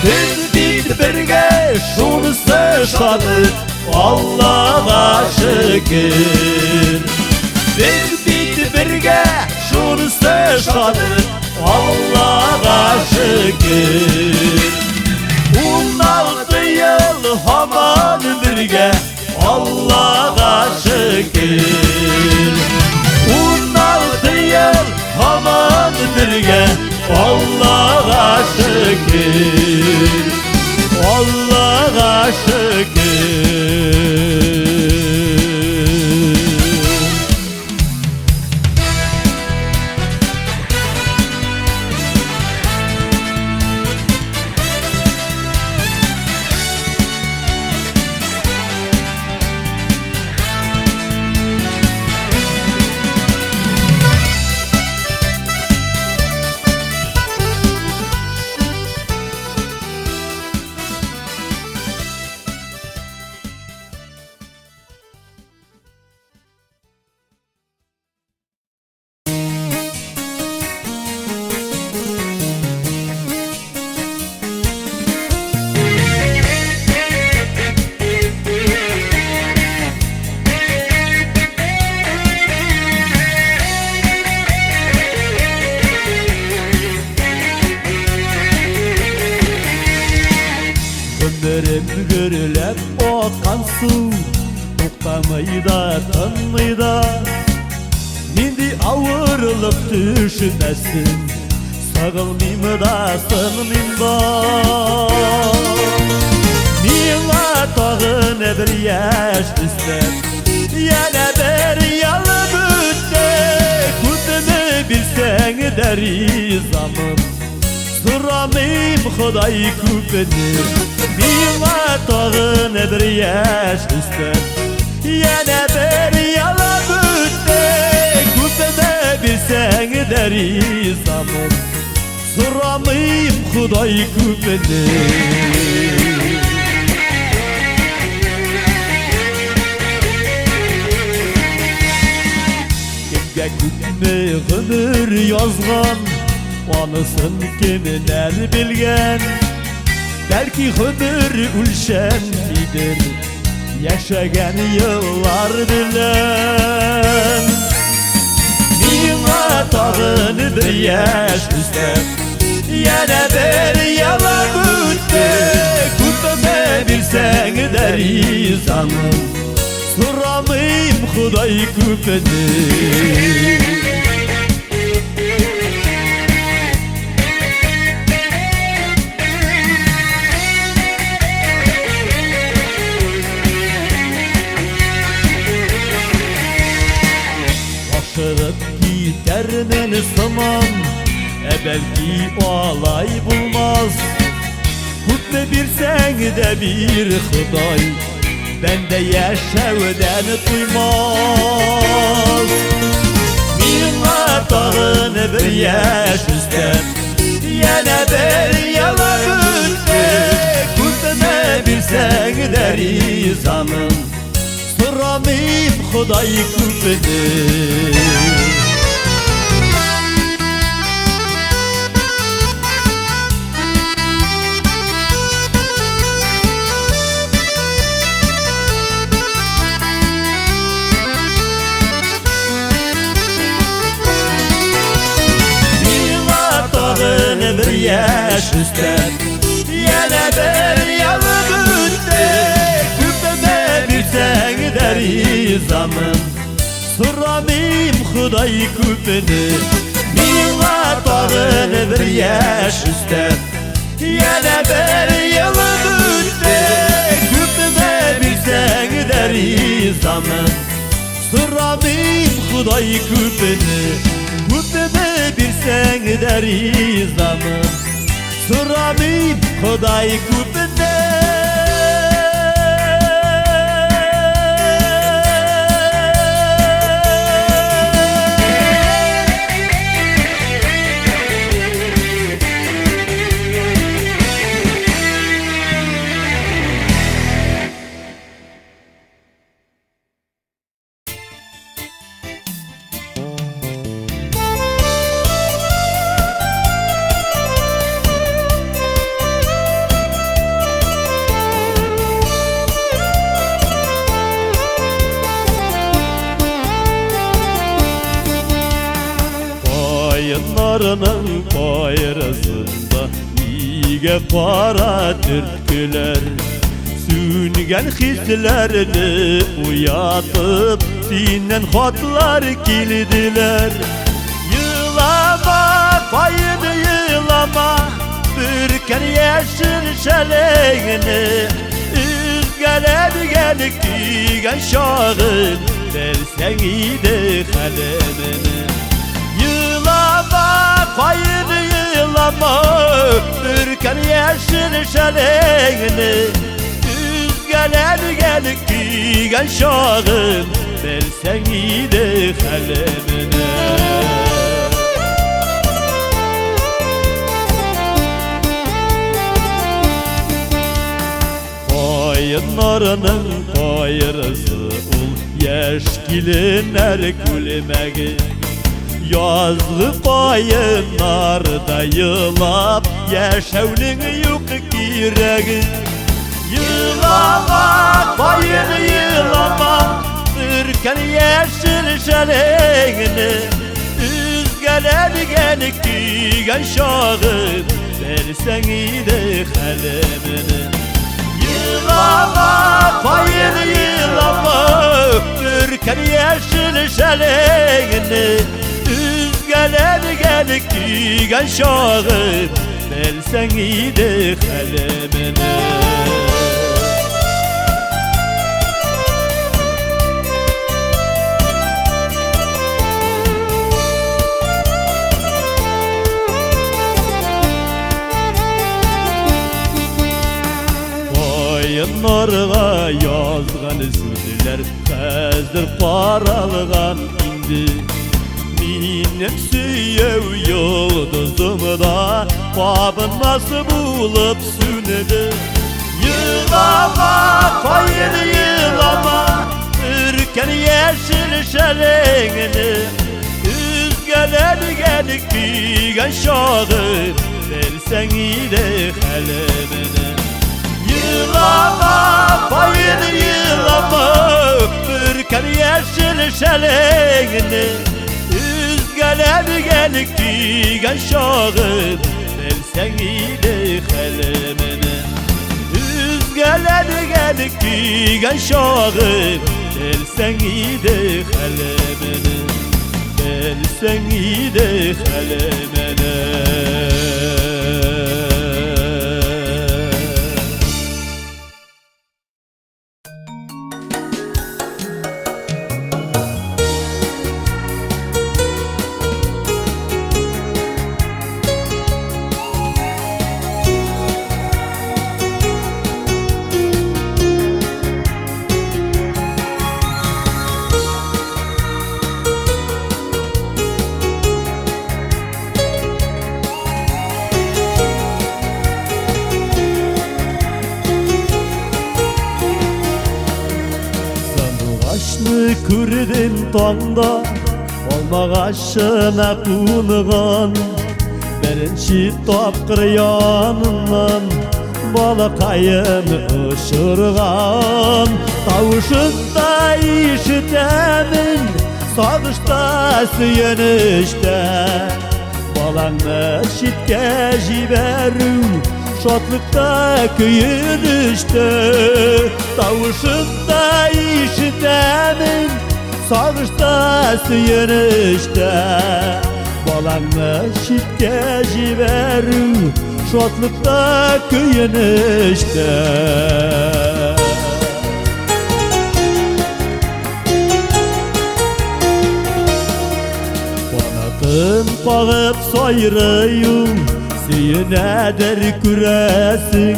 Biz birge şunысы şadık Allah'a şükür. Biz birge şunысы şadık Allah'a şükür. 16 yıl haman birge Allah'a şükür. 16 yıl haman birge Allah'a şükür, Allah'a şükür. Ömrüm gürlep okan su, to'xtamayda, tinmayda. Mendi ağırlık düşünmesin, sağılmayım da sığmayım da. Mila tağın bir yaş üstten, yana bir yalı bütte. Kutunu bilsen derizamım, soramayım Xuday köpünü. Mila tağın bir yaş üstten, yana bir yalı bütte. Kutunu bilsen derizamım, soramayım Xuday köpünü. Kütme ömür yazgan, anısın kimler bilgen. Belki ömür ülşenlidir, yaşagan yıllar bilen. Mila tağın bir yaş üstten, yana bir yalan bütte. Kutunu bilsen derizamım, soramayım Xuday köpünü. Aşırıp gider beni saman, belki olay bulmaz. Kutlu bilsen de bir Xuday, bende yaşavdan duymaz. Mila tağın bir yaş üstten, yana bir yalan bütte. Kutunu bilsen derizamım, soramayım Xuday köpünü. Bir yaş üstten, yana bir yalı bütte. Kutunu bilsen derizamım, soramayım Xuday köpünü. Mila tağın bir yaş üstten, yana bir yalı bütte. Kutunu bilsen derizamım, soramayım Xuday köpünü. Kutunu bilsen derizamım, soramayım Xuday köpünü. Yayınlarının bayrasında niye para türküler, süngen hislerini uyatıp sinen hatlar kildiler. Yılama payını yılama, bir ürken yeşil şeleğini Üzgeler gelik diyen şahın Versen iyiydi kalemini Yılama payını yılama Ürken yeşil şeleğini Üzgeler gelik diyen şahın Versen iyiydi kalemini Koyunlarının koyrısı ul Yeşkilinler gülmegi Yazlı koyunlarda yılap Yeşevnin yok kiregi Yılama koyun yılama Ürken yeşil şeleğini Üzgeler gelik diyen şahın Versen iyiydi kalemini Yılama payını yılama Ürken yeşil şeleğini Üzgeler gelik diyen şahın Versen iyiydi kalemini Koyunlarga yazgan sözler Hazır paralgan indi Benim süyev yıldızımda Babın nasıl bulup sünedi Yılama koyun yılama Ürken yeşil şeleğini Üzgeler gelik diyen şahın Versen iyiydi kalemini Yılama payını yılama Ürken yeşil şeleğini Üzgeler gelik diyen şahın Versen iyiydi kalemini Üzgeler gelik diyen şahın Versen iyiydi kalemini Versen iyiydi kalemini Kürdün tağda olmağaşına kunuğan Birinci tapkır yanından balakayın ışırgan Tavuşunda işitemin sağışta süyenişte Balanı şitke jiberu şatlıkta köyünüşte Tavuşunda işitemin sağışta süyenişte Balanı şitke jiberu şatlıkta köyünüşte Banatın bağıp sayrıyım Siynedir küresin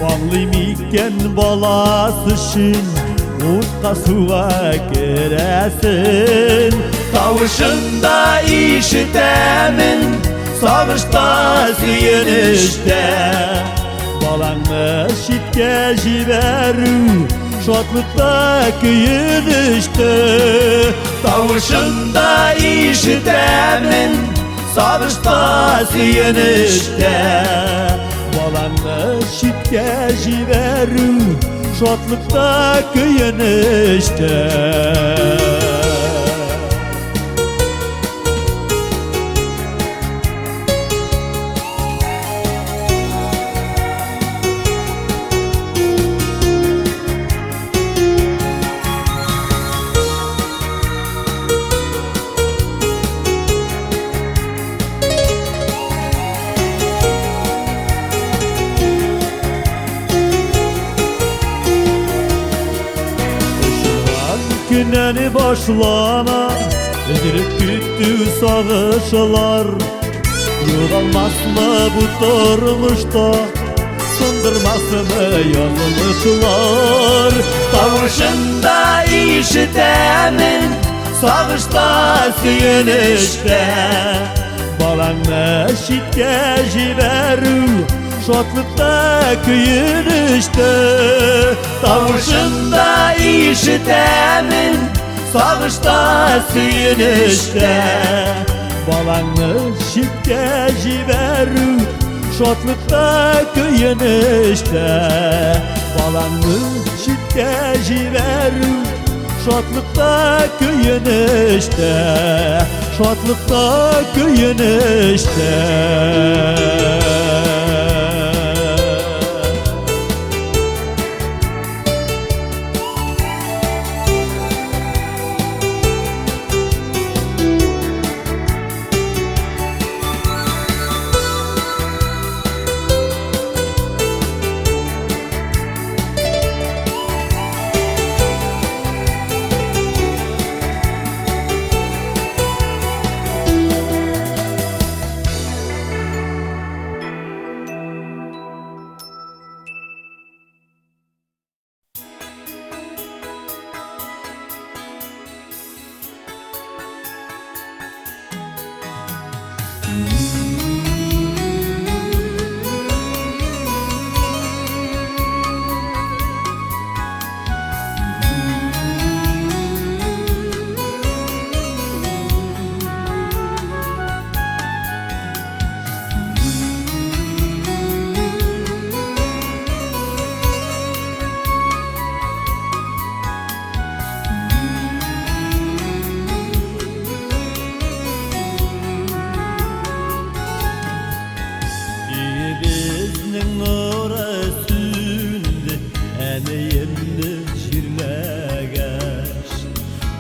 Bağlıyım balasışın Mutka suğa giresin Tavuşunda işitemin Sağışta siyinişte Balanı şitke jiberu Şatlıkta köyünüşte Tavuşunda işitemin Sağışta siyinişte Balanı şitke jiberu Şatlıkta köyünüşte günneni başlama Üzülüp gitti sağışlar Yoğalmaz mı bu durmuşta Sındırmaz mı yazılışlar Tavışında işitemin Sağışta süyünüşte Balanı şitke jiberu Şotlıkta köyünüşte Tavışında işitemin Sağışta süyünüşte Balanı şitke jiberu Şotlıkta köyünüşte Balanı şitke jiberu Şotlıkta köyünüşte Şotlıkta köyünüşte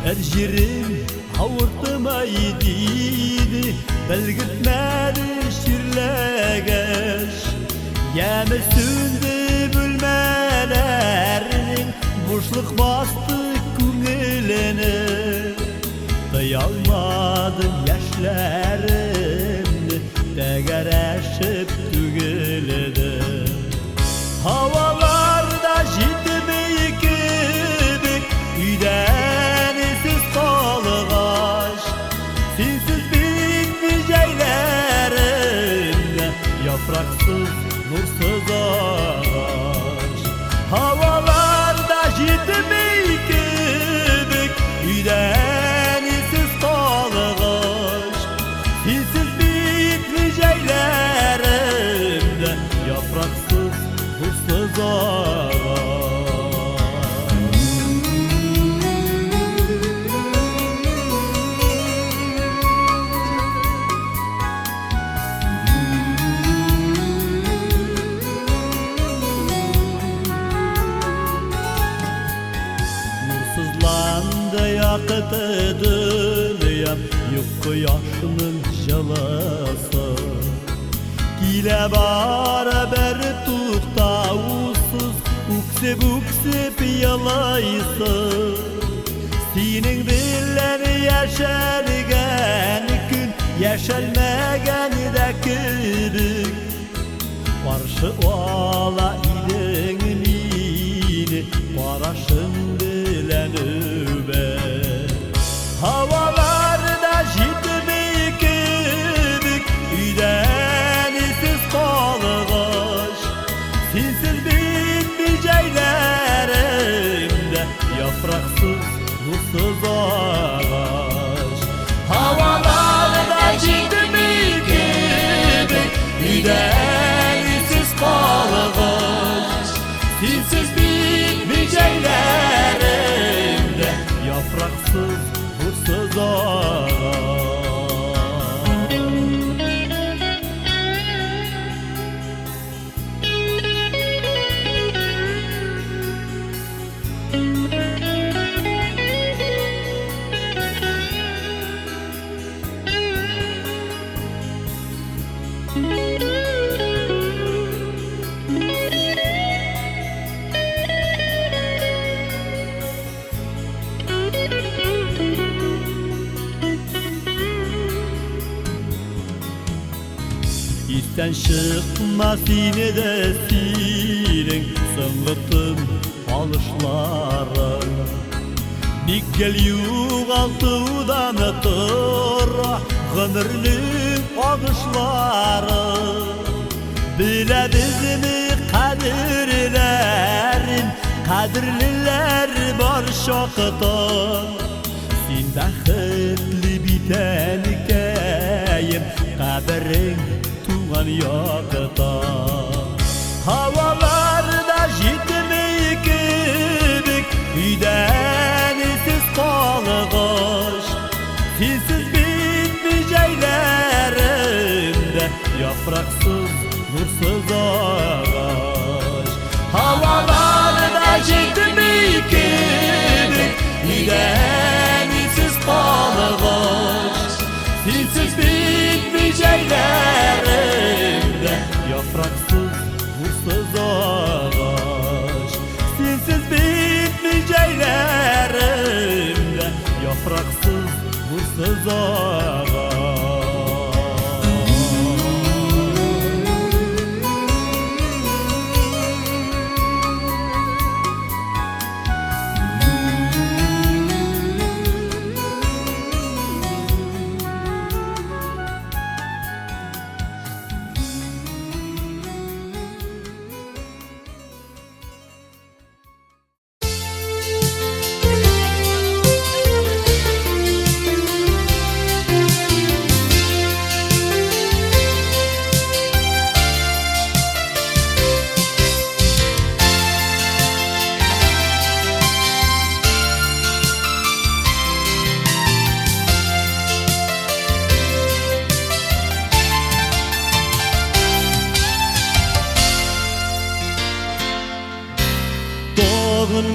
Erjirim avurtmaydı Belgitmedi şirlegeş Yemi sündü bülmelerinin Boşluk bastı kungilini Dayalmadım yaşlarımdı Degereşip tügüledi Havalarda jitmi kibik Üdenisiz kalgaş Sinsiz bitmiş eylerimde Yapraksız nursuz ağaç Havalarda jitmi kibik Üdenisiz kalgaş Sinsiz bitmiş eylerimde Yapraksız nursuz ağaç Nursuzlandı yakıtı dünyam Yok yaşının jalası Kile beraber tukta ussuz Uksip yalaysı Senin dilleri yaşalgan gün Yaşalmagan da kürük Karşı ola idin mini Paraşın bilen übe Havalarda jitmi kibik Üdenisiz kalgaş Sinsiz bitmiş eylerimde Yapraksız nursuz ağaç Havalarda jitmi kibik Üdenisiz kalgaş Sen çıkma sinede senin sыңғытын alışların Nikkel yuğaltıdan tıra Gönürlük ağışları Bilediz mi kadirlerin Kadirliler var şoktan Sen baxtli bitenikeyim Kabirin tuğan yoqda Havalarda jitmeyi kibik Üdenisiz qalğış Sensiz bitmeyeceklerimde Yapraksız, nursuz ağaç Havalarda jitmeyi kibik Üdenisiz qalğış Sensiz bitmeyeceklerimde Yapraksız, nursuz ağaç Sensiz bitmeyeceklerimde Yapraksız, nursuz ağaç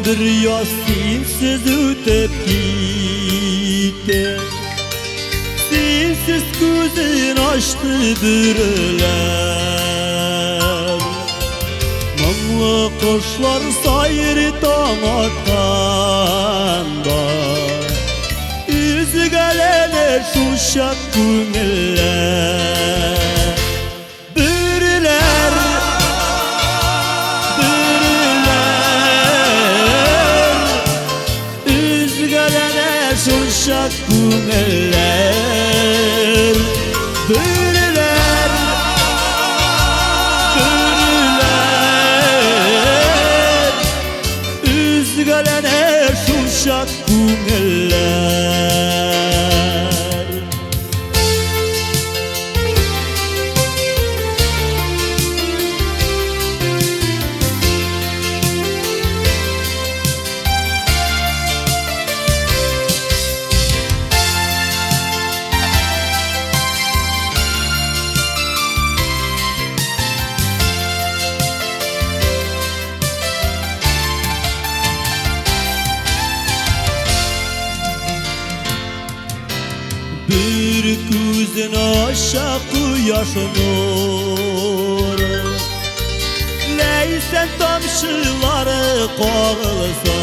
Bir yaz sensiz ötüp gitti Sensiz gözün açtı bürüler Namlı kuşlar sayri tam attanda Yüzü gelene şuşak günler Bürüler Şuşak günler Bürüler Bürüler Üzgülene şuşak günler Bir gözün aşağı yaşın nuru Leysen tamşıları qağılsa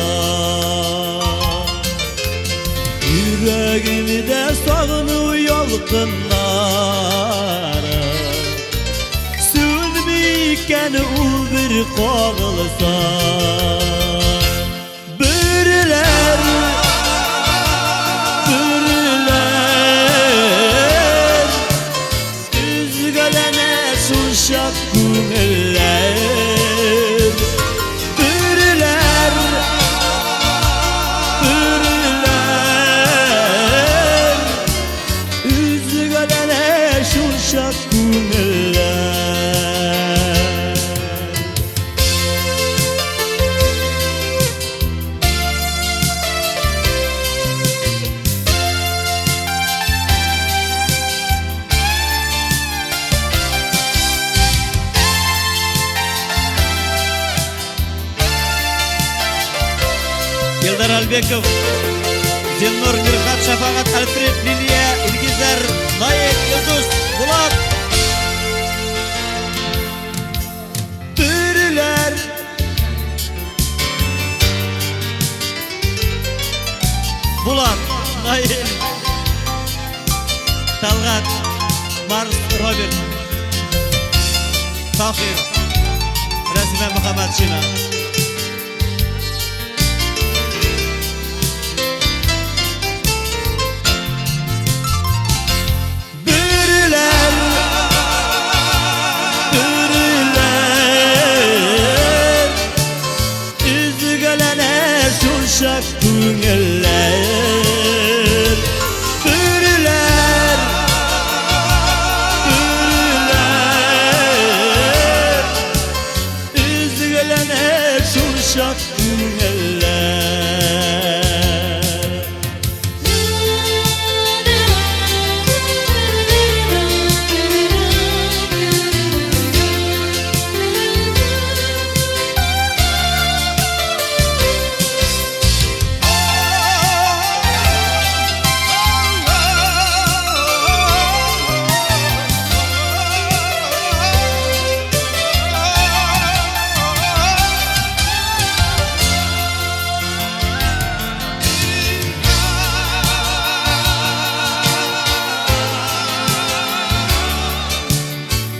Yüreğimde sağını yalqınları Sönmeyken o bir qağılsa Bürüler Şuşak günler Bürüler Bürüler Üzgülene şuşak günler Eldar Albekov, Zilnur Mirhat, Şafaqat, Alfred, Liliya, İlgizar, Nayek, Yıldız, Bulat Bürüler Bulat, Nayek Talgat, Mars, Robert Tahir Resime Muhammed Şina Şak günler Bürüler Bürüler Üzgülene şuşak günler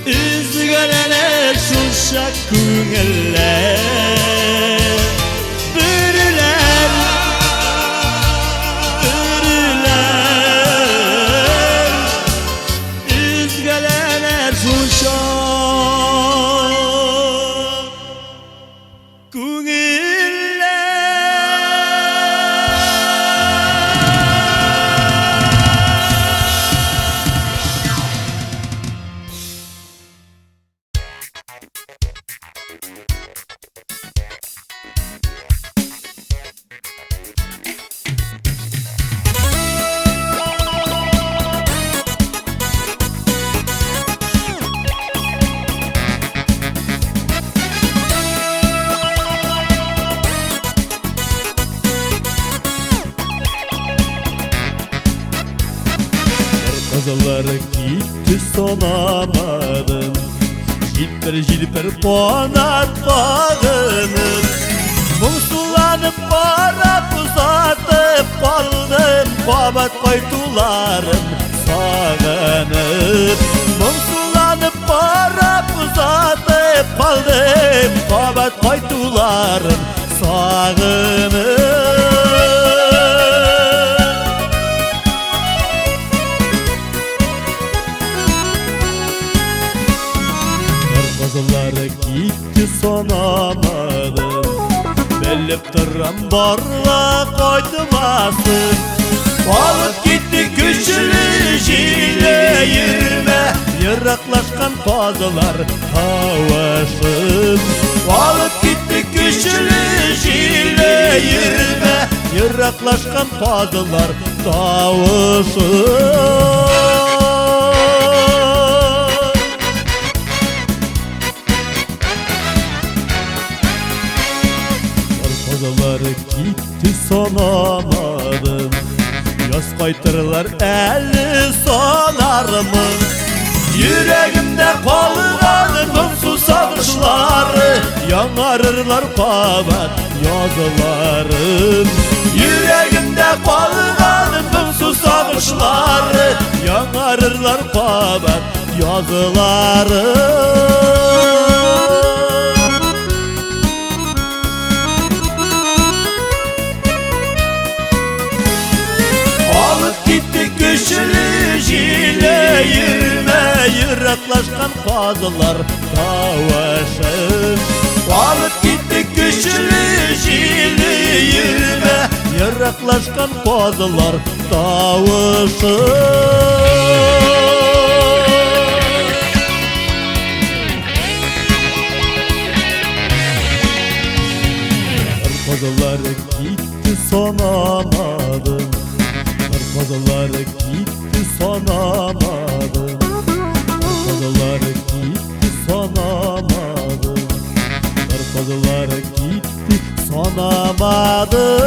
Üzgülene şuşak günler Bürüler Bürüler Üzgülene şuşak günler Kızılları gitti sonamadım Jilper jilper ponat bağının Mumsulanıp barap uzatıp kaldım Babat koytularım sağınıp Mumsulanıp barap uzatıp kaldım Babat koytularım sağınıp Kızılları gitti sonamadım Bellip duram barla koydumasın Alıp gitti güçlü jile yirme Yıraklaşkan pazılar havaşın Alıp gitti güçlü jile yirme Yıraklaşkan pazılar tavışın Kızılları gitti sonamadım Yaz kaytırlar eli sonarımı Yüreğimde kalganımın susamışları Yanarırlar pavat yazılarım Yüreğimde kalganımın susamışları Yanarırlar pavat yazılarım Güçlü jile yirme Yıraklaşkan pazılar tavaşın Alıp gitti güçlü jile yirme Yıraklaşkan pazılar tavaşın Kızılları gitti sonamadım Kızılları gitti sonamadım Kızılları gitti sonamadım Kızılları gitti sonamadım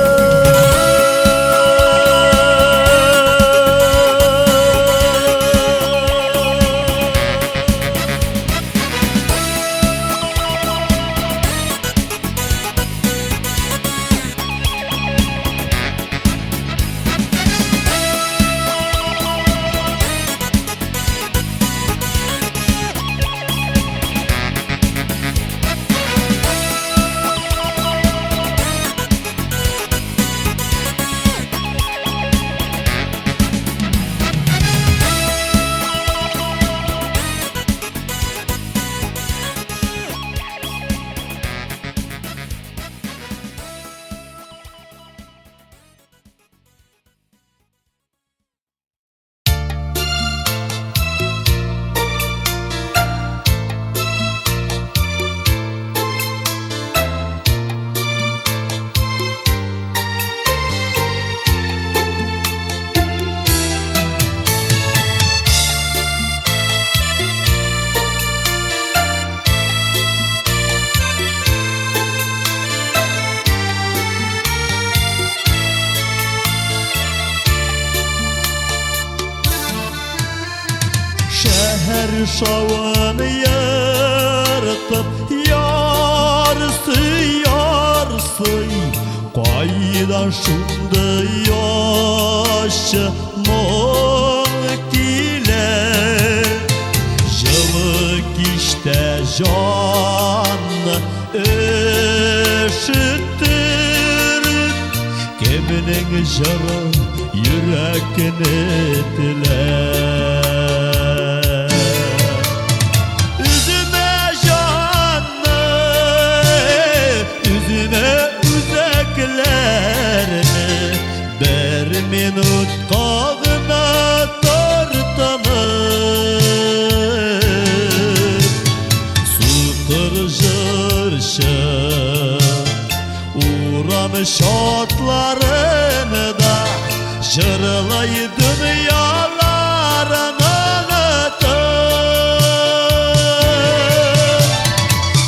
kurşağını yırtıp yarsı yarsı qaydan şunda yaşamak dile yılık işte canı eşittir kiminin jırı yürekini diler üzüme canı üzüme üzeklerini bir minut kağına tartanır sıkır jırşı uğramış şatlarını da jırlay dünyalarını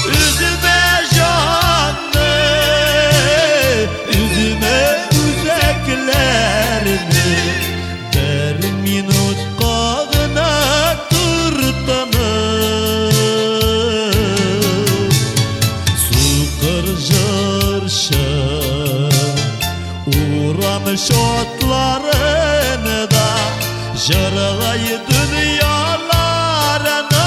üzüme canı üzüme üzeklerini bir minut kağına tırtanır sıkır jırşı uğramış otlarını da jırlay dünyalarını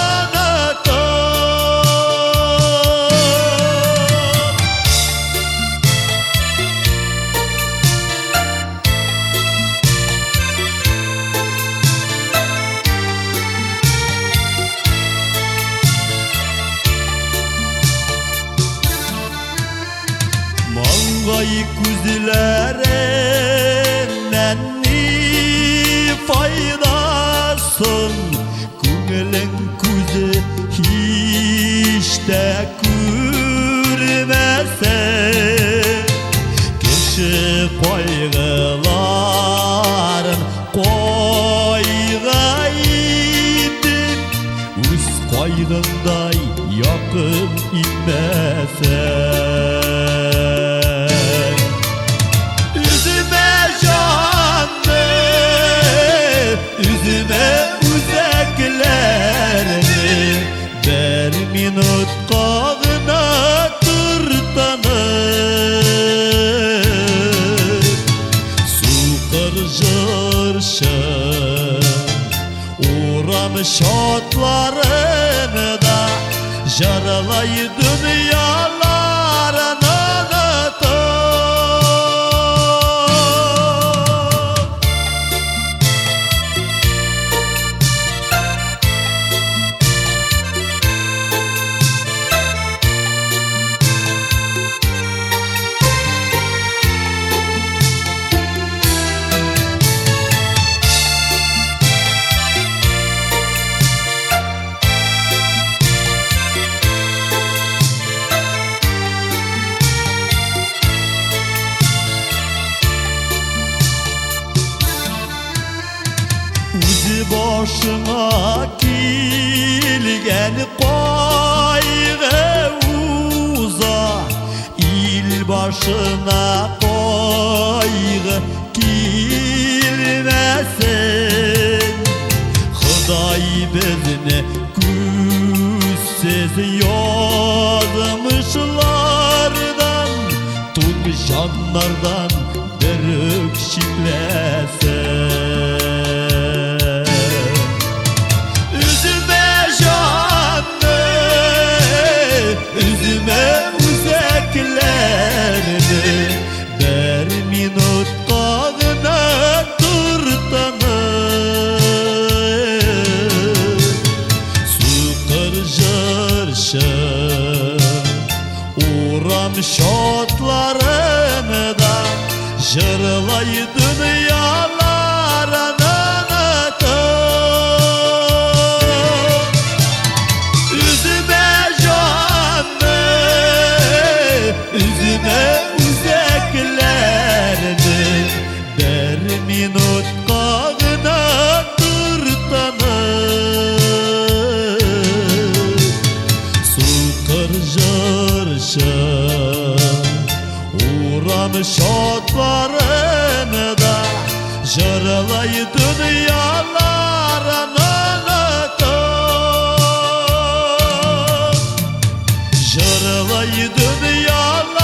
mangay күзләреннән ни файдасын күңелең күзе һич тә күрмәсә кеше кайгыларын кайгы итеп үз кайгыңдай якын итмәсә üzüme üzeklerini bir minut kağına tırtanır sıkır jırşı uğramış otlarını da jırlay dünyalarını başına kilgen kaygı uza il başına kaygı kilmesin Huday bizni güzsiz yazmışlardan tüm canlardan bir ökşiklesin üzüme üzeklerini bir minut kağına tırtanır sıkır jırşı uğramış otlarını da jırlay dünyalarını üzüme üzeklerini bir minut kağına tırtanır sıkır jırşı uğramış otlarını da jırlay dünyalarını dünyalarını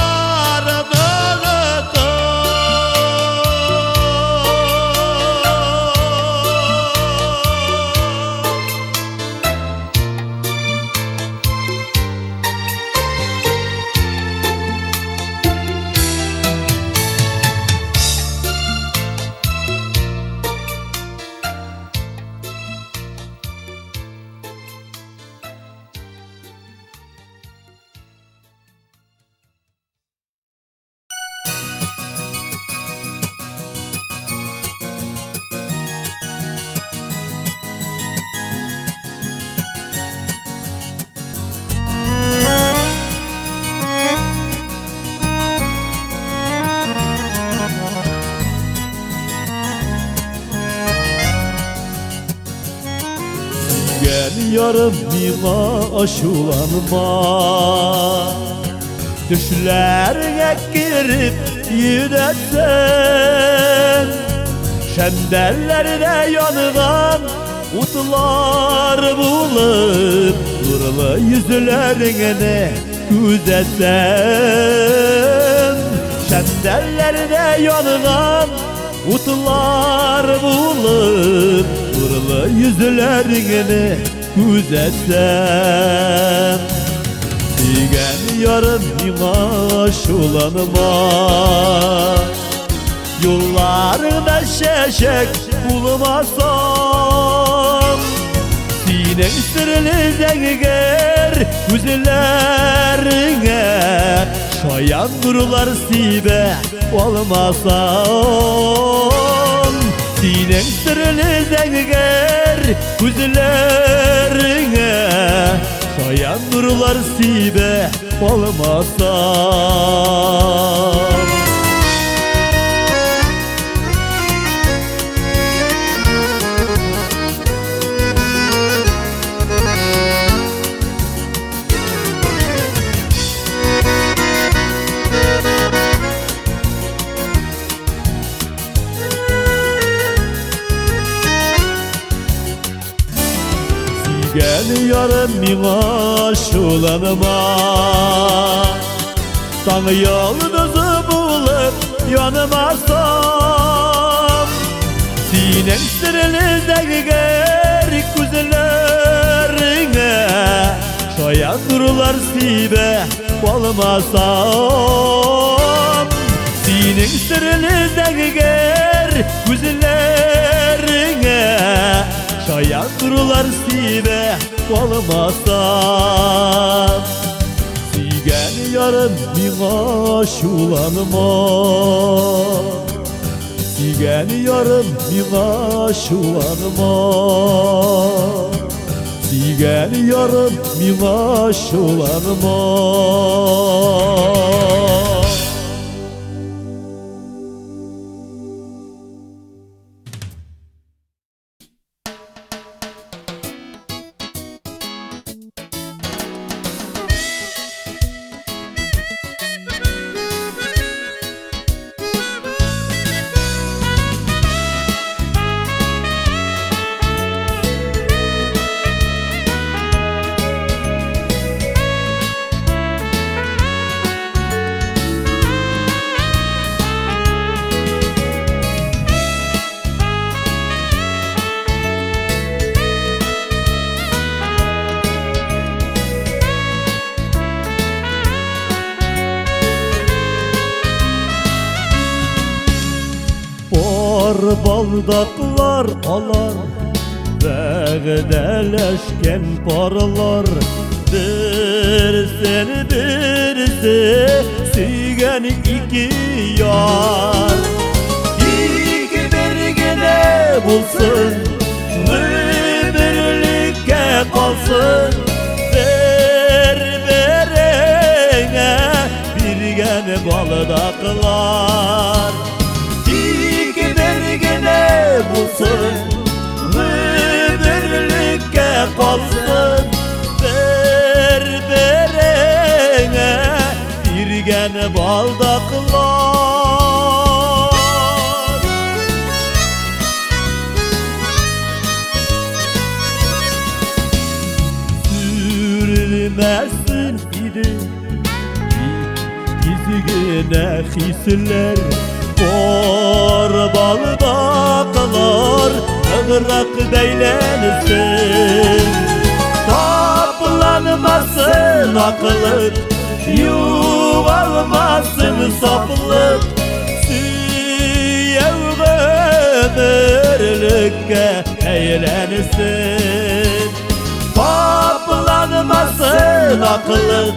Gel yarım mima aşulanma, düşlerine girip yüdetsen, şemdellerde yanılan utlar bulup nurlu yüzlerine güzetsen, şemdellerde yanılan utlar bulup nurlu yüzlerine güzetsem, digen yarım imaş olanıma, yollarında şeşek bulmasam, sinem sırrını zengiger güzellerine, şayan nurlar sibe olmasam, sinem sırrını zengiger güzellerine, şayan nurlar sibe olmasam. Gel yarım mimaş olanıma, sana yıldızı bulup yanımasam, sinem sırrını zengiger güzellerine, şayan nurlar sibe olmasam, sinem sırrını zengiger güzellerine, şayan nurlar sibe olmasam, sigen yarım mimaş ulanıma, sigen yarım mimaş ulanıma, sigen yarım mimaş ulanıma. Baldaklar alar, Bəğdələşkən barlar, birisi süygən iki yar. İki birgine bulsun, birlikte kalsın, berberine birgen baldaklar. Bulsun, birlikte kalsın, berberine birgen baldaklar. Sürülmesin idi Üzgüne hisler Bor balbaqlar Iğrak beylensin Taplanmasın akıllık Yuvalmasın saplık Süyev ömürlükке eğlensin Taplanmasın akıllık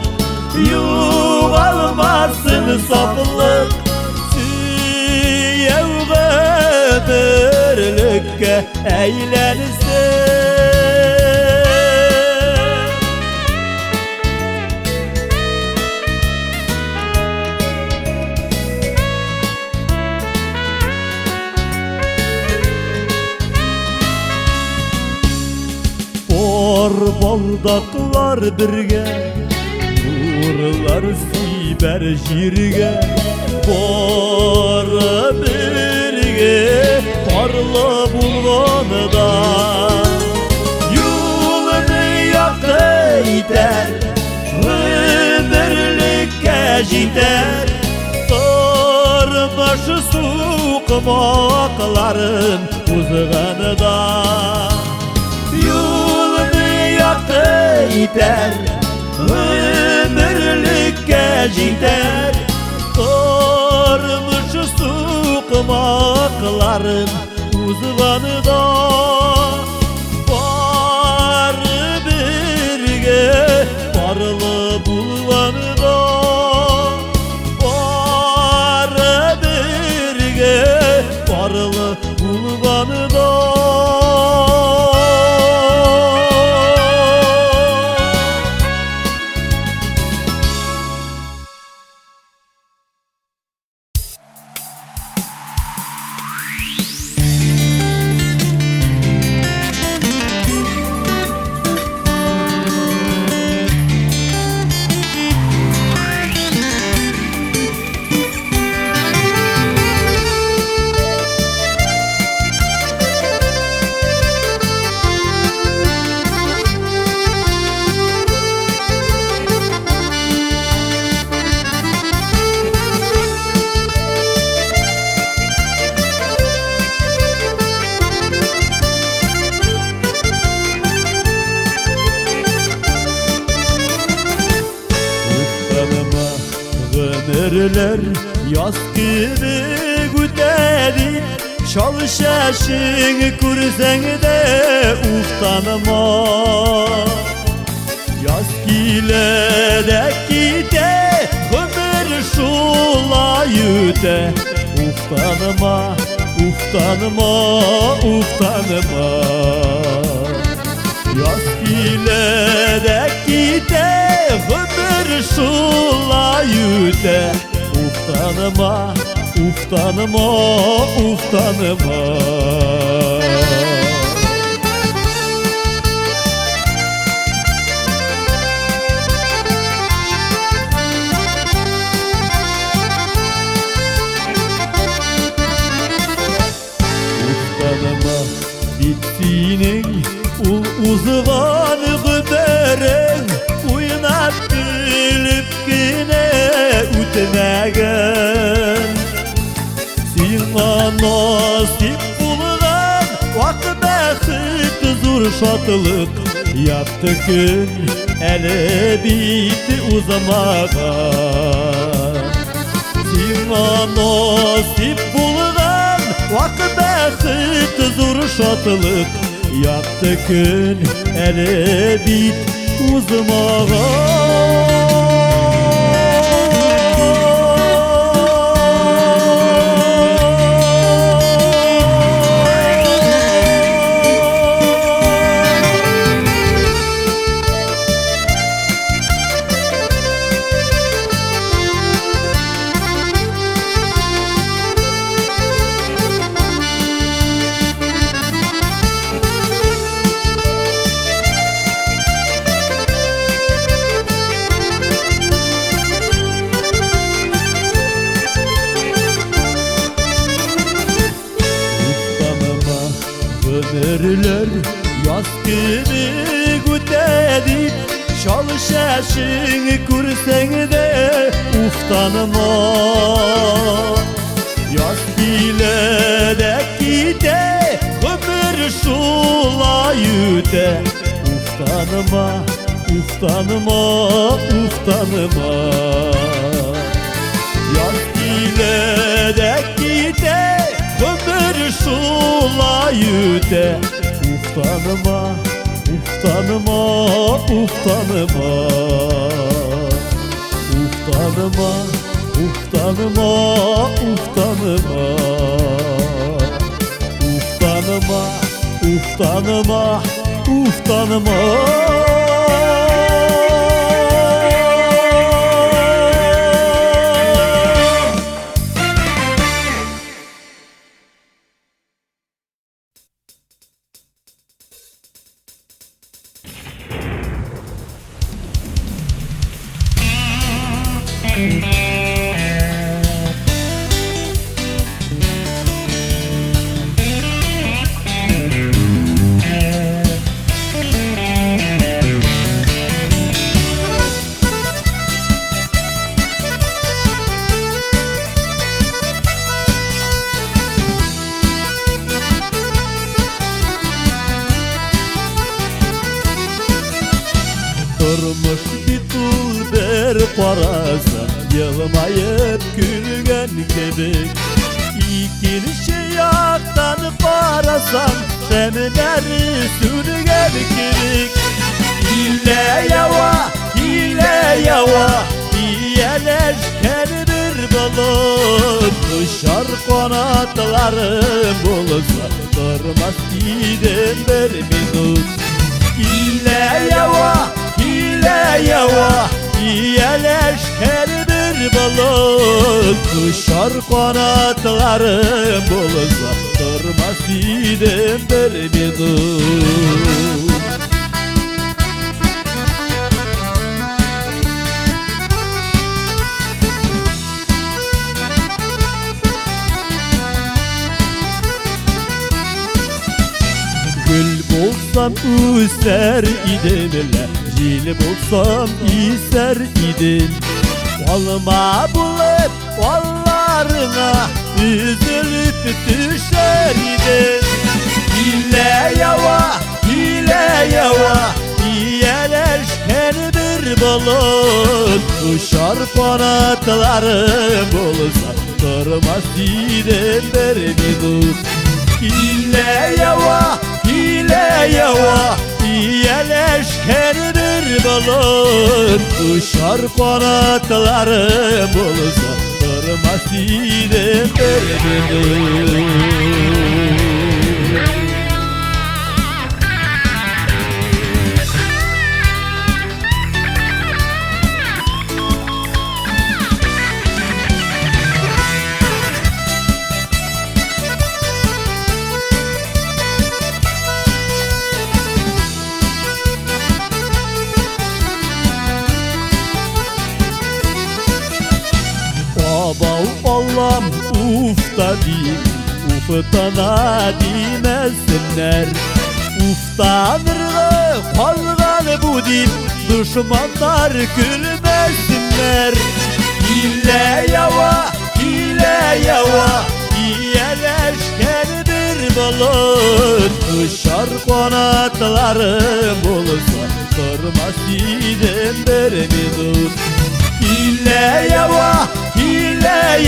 Yuvalmasın saplık Süyev ömürlükke eğlensin Baldaklar birge Nurlar siber jirge Bora birge Parla bulvanıda Yolunu yaktı iter Ömürlükке jiter Sarmaşı suqmaqların Uzğanıda Yeter, ömürlükке jiter Sarmışı suqmaqların uzvanıda Var birge, barlı bulvanıda Var birge, barlı bulvanıda Ömürler yaz gibi gütedi Şal şaşını kursen de uftanma Yaz gile gide ömür şula yüte Uftanma, uftanma, uftanma Yaz gile gide ömür şula yüte Uftanma, uftanma, uftanma Uftanma bittiğinin uzvanı güberen Uynat bilip yine ütmegen Sina nasip bulgan Vak bəxit zur şatılık Yaptı gün ele bitti uzamağa Sina nasip bulgan Vak bəxit zur şatılık Yaptı gün ele bitti uzamağa Ömürler yaz gibi gütedi Şal şaşını kursen de ufta uftanma. Yaz biledek gide, ömür şulay üte. Uftanma, uftanma, uftanma. Yaz biledek gide, ömür şulay üte. Uftanma, uftanma, uftanma. Uftanma, uftanma, uftanma. Uftanma, uftanma, uftanma. Durmuş bir dulber parasa, yılmayıp gülgen kebek. İkinci yaktan parasan, şemleri sürgen kebek. Hile yava, iyeleşken bir balık. Kuşar kanatlarım olsa, durmaz giden bir minut. Hile yava, iyeleşken bir balık. Kuşar kanatlarım olsa, durmaz giden bir minut. Gül bulsam üser idim, yil bulsam iser idim. Olma bulup kollarına üzülüp düşer idim. Hile yava, iyeleşken bir balık. Kuşar kanatlarım olsa, durmaz idim bir minut. Hile yava, iyeleşken bir balık. Kuşar kanatlarım olsa, durmaz idim bir minut. Babav ballam ufta deyip, uftana demesinler. Uftanırlı kalgan bu deyip, düşmanlar gülmesinler. Hile yava, iyeleşken bir balık. Kuşar kanatlarım olsa, durmaz giden bir minut. Hile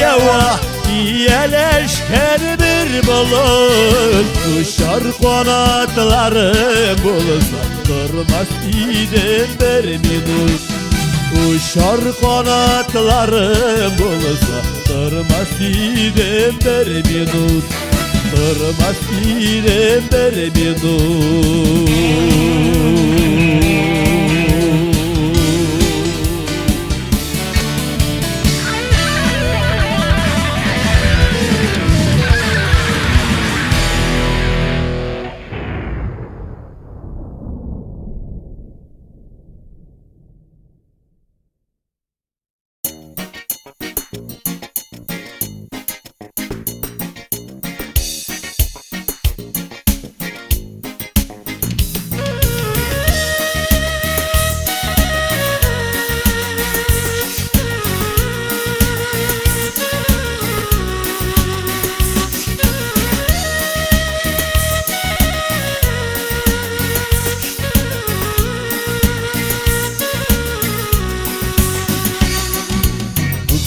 yava, iyeleşken bir balık. Kuşar kanatlarım olsa, durmaz giden bir minut. Kuşar kanatlarım olsa, durmaz giden bir minut. Durmaz giden bir minut.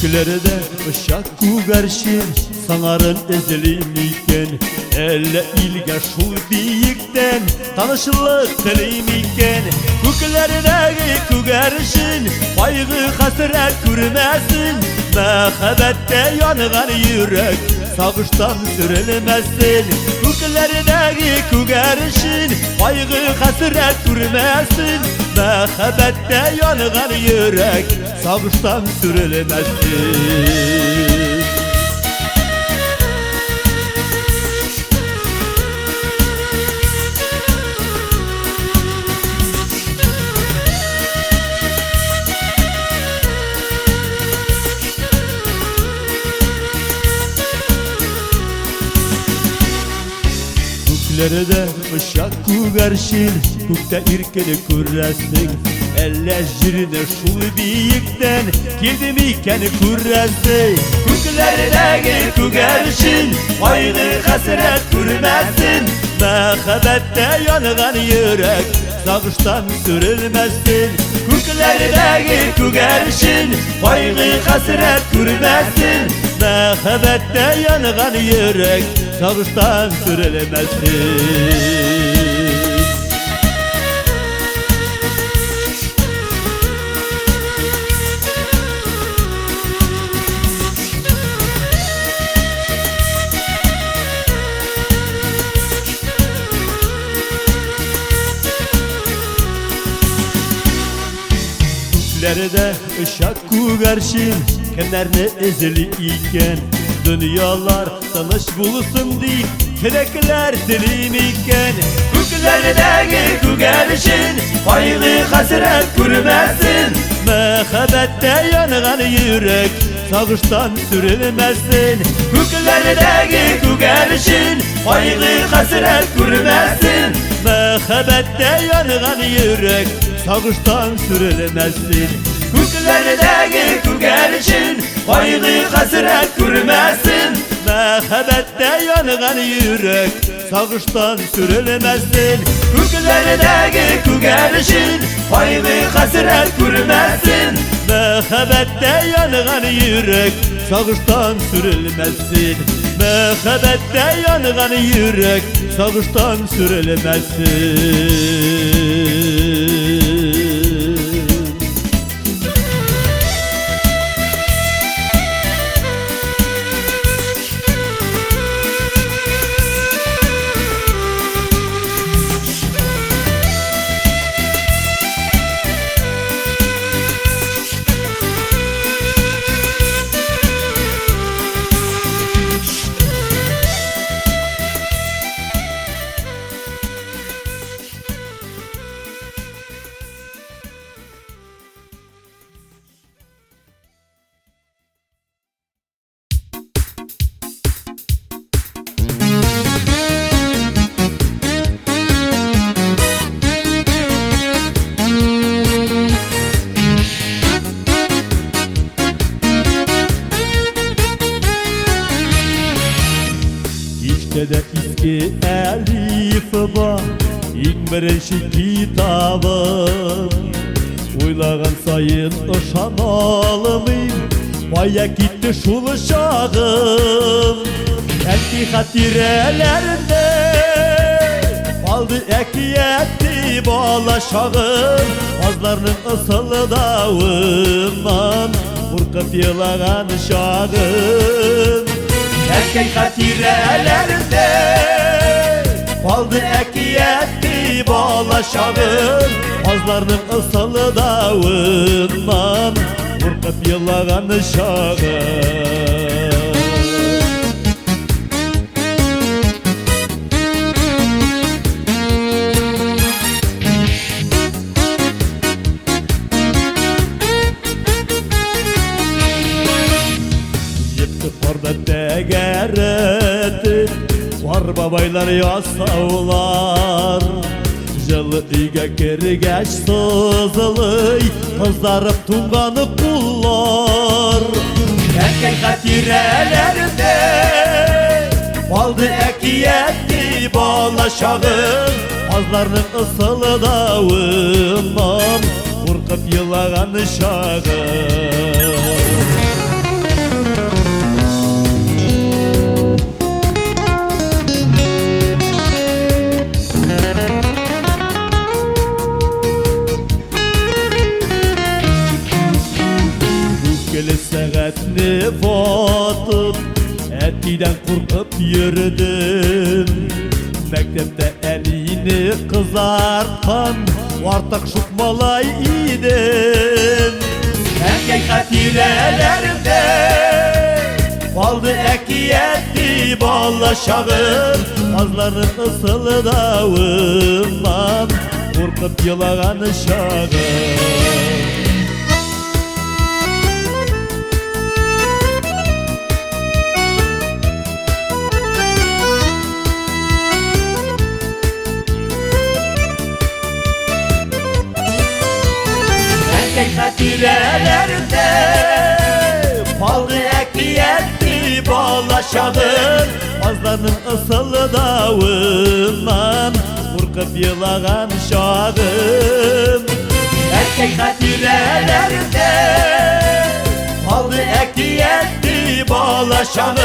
Göklerde ışak güverşin sanarın ezilimiken Elle ilge şu biyikten tanışılık dilimiken Göklerdeki güverşin baygı hasret görmesin Mehabbette yanıgan yürek sağıştan sürülmesin Göklerdeki güverşin baygı hasret görmesin Mehabbette yanıgan yürek sağıştan sürülmesin Göklerde ışak güverşin Gökte irkeli kurresin Elle jirine şu biyikten Girdim iken kurresin Göklerdeki güverşin Baygı hasret görmesin Mehabbette yanıgan yürek Sağıştan sürülmesin Göklerdeki güverşin Baygı hasret görmesin Mehabbette yanıgan yürek Sağıştan sürülmesin Göklerde ışak güverşin Kenarını ezili iken Dünyalar tanış bulsun diye Tilekler dilim iken Göklerdeki güverşin Baygı hasret görmesin Mehabbette yanıgan yürek Sağıştan sürülmesin Göklerdeki güverşin Baygı hasret görmesin Mehabbette yanıgan yürek Sağıştan sürülmesin Göklerdeki güverşin Baygı hasret görmesin Mehabbette yanıgan yürek Sağıştan sürülmesin Göklerdeki güverşin Baygı hasret görmesin Mehabbette yanıgan yürek Sağıştan sürülmesin Mehabbette yanıgan yürek Sağıştan sürülmesin de eski elif var İlk birinci kitabım Oylagan sayın ışanalımım Baya gitti şul şağım Eski hatirelerinde Baldı ekliyetti balaşağım Azlarının ısılı davından Burkıp yılagan şağım Eski hatirelerinde Baldı ekliyetti balaşağım Azlarının ısılı davından Burkıp yılagan şağım Tegereti var babaylar yasavlar Jılı üge kirgeç sızılıy Kızlarıp tunganı kullar Erkek hatirelerinde Baldı ekiyetti balaşağım Azlarının ısılı davından Burkıp yılagan şağım Kendini vatıp etiden korkup yürüdüm. Mektepte elini kızartan vartak şutmalay idim. Erkek hatirelerinde baldı ekiyeti ballaşağım. Azların ısıldağından korkup yılağan şağım. Hatirelerinde paldı ekliyetti bağlaşağım. Azlarının ısıldağından korkup yılağan şağım. Erkek hatirelerinde paldı ekliyetti bağlaşağım.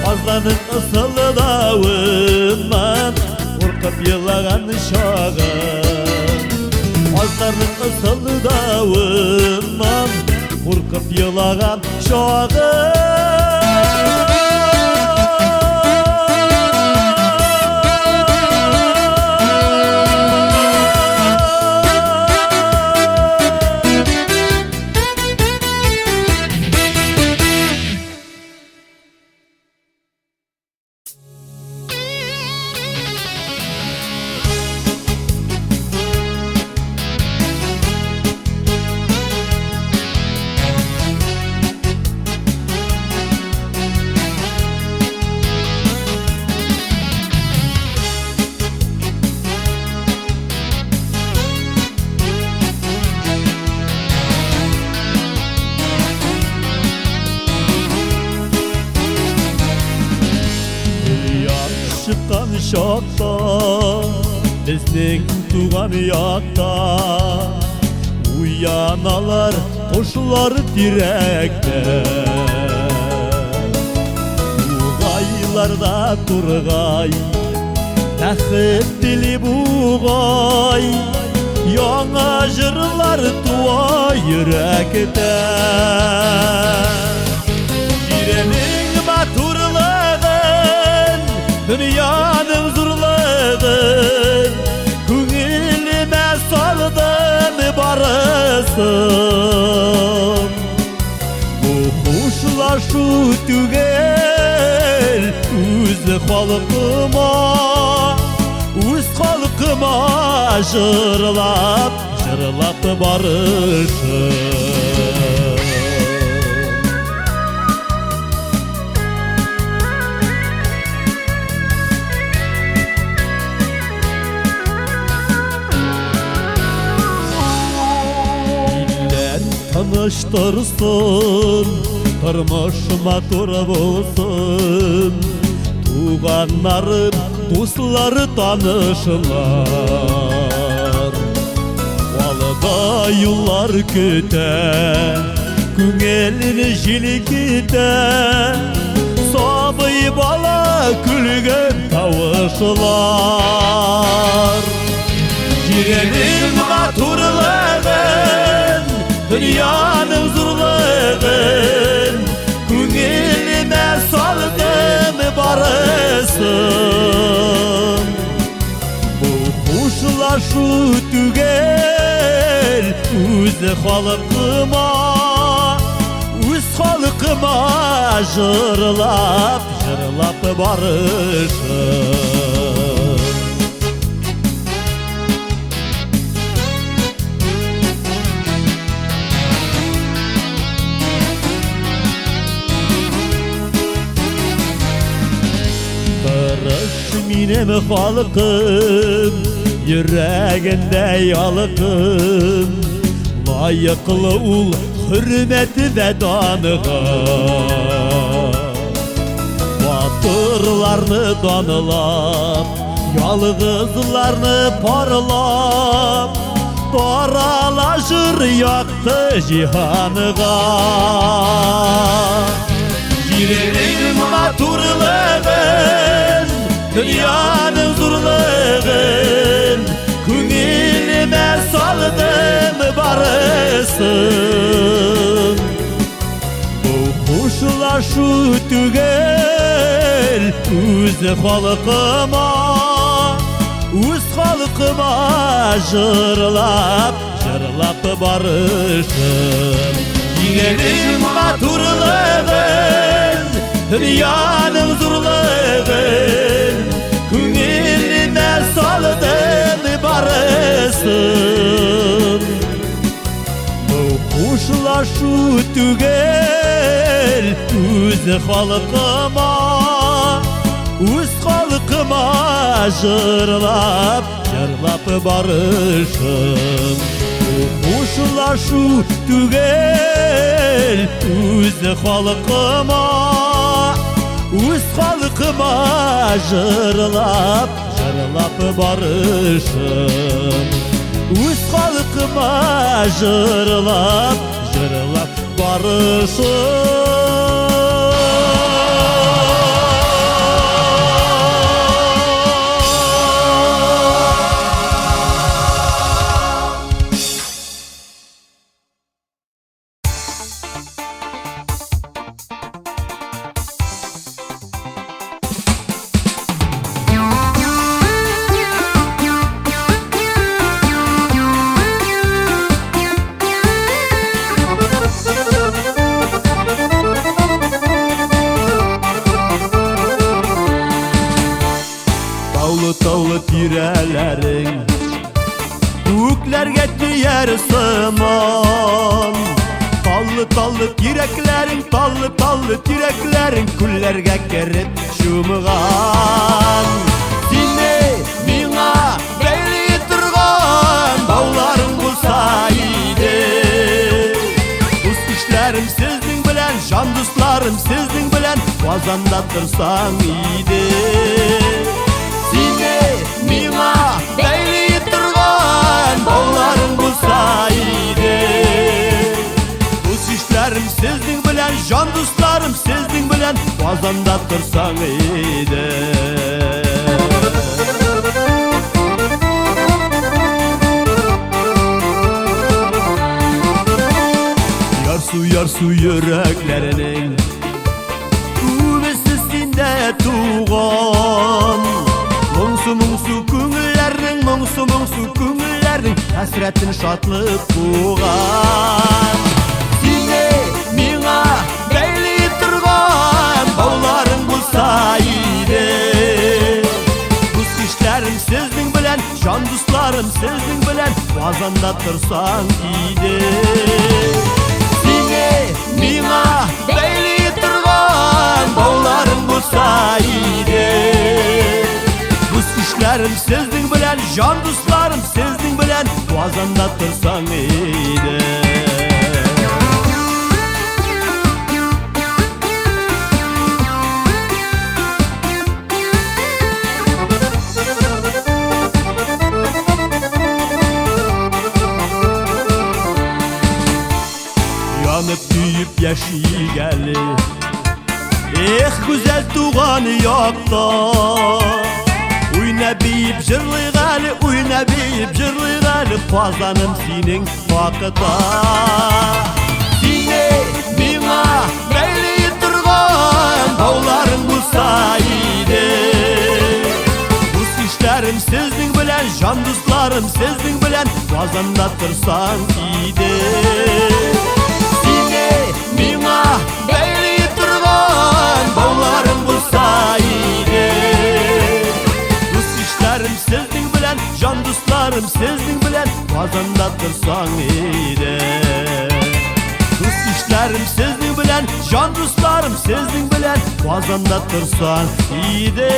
Azlarının ısıldağından korkup yılağan şağım. Azların ısıldağından korkup yılağan şağım. Çıkan şokta bizning tuğan yakta uyanalar koşular direkte. Buğaylarda turgay taxit dili buğay yana jırlar tuğa yürekte. Jirening maturlığın dünyanın zurlığın көңіліме салдым барысын. Bu қошлашу түгел өз халқыма, өз халқыма жырлап барышым. Tanıştırsın, turmuş matur bulsun. Tuğanlarım, dostları tanışırlar. Valıda yıllar küte, көңелini жілікте. Sabıy bala külgen tavışlar. Jirenin maturlığın dünyanın zurlığın көңіліме салдым барысын. Bu қошлашу түгел өз халқыма, өз халқыма жырлап барышым. Benim halkım, yüreğinde yalqım. Layıqlı ul hürmeti ve danığa. Batırlarını danılap, yalğızlarını parlap, daralaşır yaktı cihanığa. Jirenin maturlığın, dünyanın zurlığın көңіліме салдым барысын. Bu tügel Üz halkıma Üz halkıma Jırlap barışım Yengenin maturlığın Dünyanın zurlığın Küngeline salıdın barısın Bu kuşlaşu tügel Üz halkıma Üz halkıma Jırlap barışım Kuşlaşu tügel Üz halkıma Üz halkıma Jırlap barışım Üz halkıma Jırlap barışım Tağlı tirelerin Göklerge tüyer sıman Tallı tireklerin Tallı tireklerin Küllerge kerip şumuğan Seni mina beyli turgan Bağların bulsa iyiydi Buz işlerim sizin bilen Can dostlarım sizin bilen Vazanda tırsan iyiydi Seni mina beyli turgan Bağların bulsa iyiydi Buz işlerim sizin bilen Can dostlarım sizin bilen Vazanda tırsan iyiydi Yarsu yüreklerinin Kuvvesizliğinde tuğan Mungsu küngüllerinin Mungsu küngüllerinin Hasretin şatlık buğan Seni mina beyli turgan Bağların bulsa iyiydi Buz işlerim sizin bilen Can dostlarım sizin bilen Vazanda tırsan iyiydi Mina beyli turgan Bağların bulsa iyiydi Buz işlerim sizin bilen Can dostlarım sizin bilen Vazanda tırsan iyiydi Yanıp büyüyüp yaşayıgali güzel tuğanı yokta Oynabiyip jırlıgali Fazlanım senin vakıta Seni mina beyli turgan Bağların bulsa iyiydi Buz işlerim sizin bilen Can dostlarım sizin bilen Vazanda tırsan iyiydi Mina beyli turgan Bağların bulsa iyiydi Buz işlerim sizin bilen Can dostlarım sizin bilen Vazanda tırsan iyiydi Buz işlerim sizin bilen Can dostlarım sizin bilen Vazanda tırsan iyiydi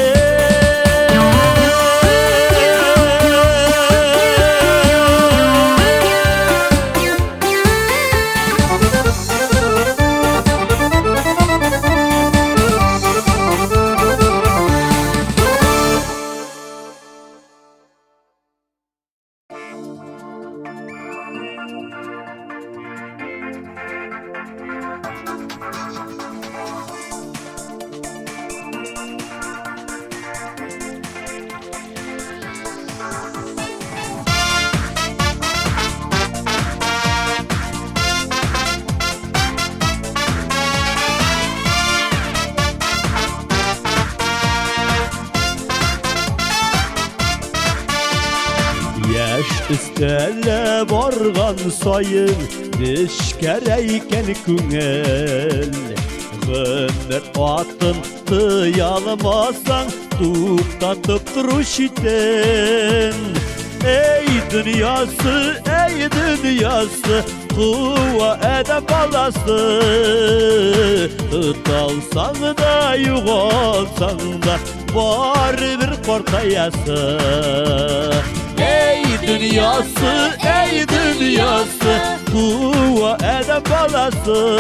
Telle bargan sayın Dişkereyken küngel Gönler atın tıyalmasan Tuktatıp duruş iten Ey dünyası, ey dünyası Kuva ede balası Tutalsan da yuvalsan da Var bir kortayası Ey dünyası, ey dünyası Kuva ede balası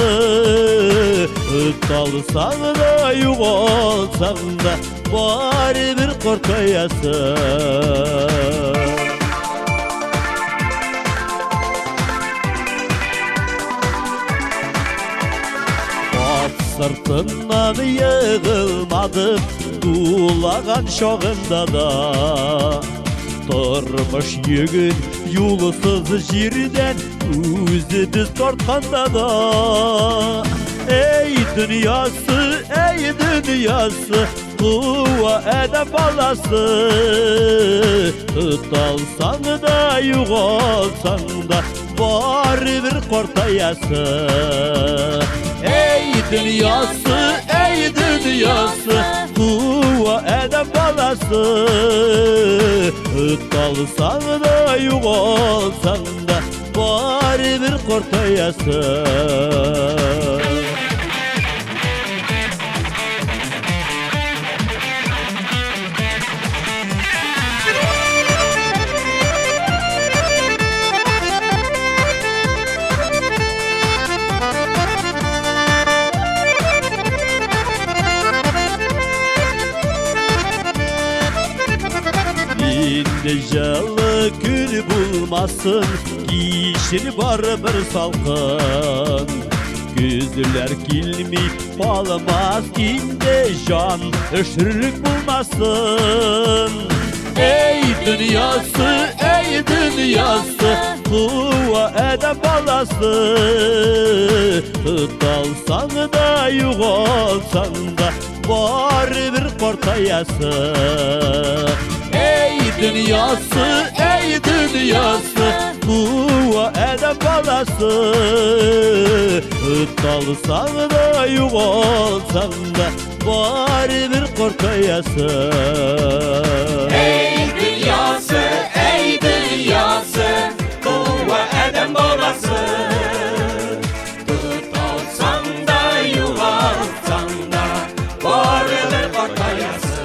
Tutalsan da yuvalsan da Var bir kortayası Sırtından yığılmadım Dulagan şoğunda da Durmuş yükün yolsuz yerden Özü biz tortkanda da Ey dünyası, ey dünyası Kuva ede balası Tutalsan da yuvalsan da Var bir kortayası Ey dünyası, ey dünyası Kuva ede balası Tutalsan da yuvalsan da Var bir kortayası Jalı gül bulmasın Kişir var bir salkın Gözler kilmi balmaz inde can Öşürlük bulmasın Ey dünyası, ey dünyası Kuva ede balası Tutalsan da yuvalsan da Var bir kortayası Ey dünyası, ey dünyası Kuva ede balası Tutalsan da yuvalsan da Var bir kortayası
Ey dünyası, ey dünyası Kuva ede balası Tutalsan da yuvalsan da Var bir kortayası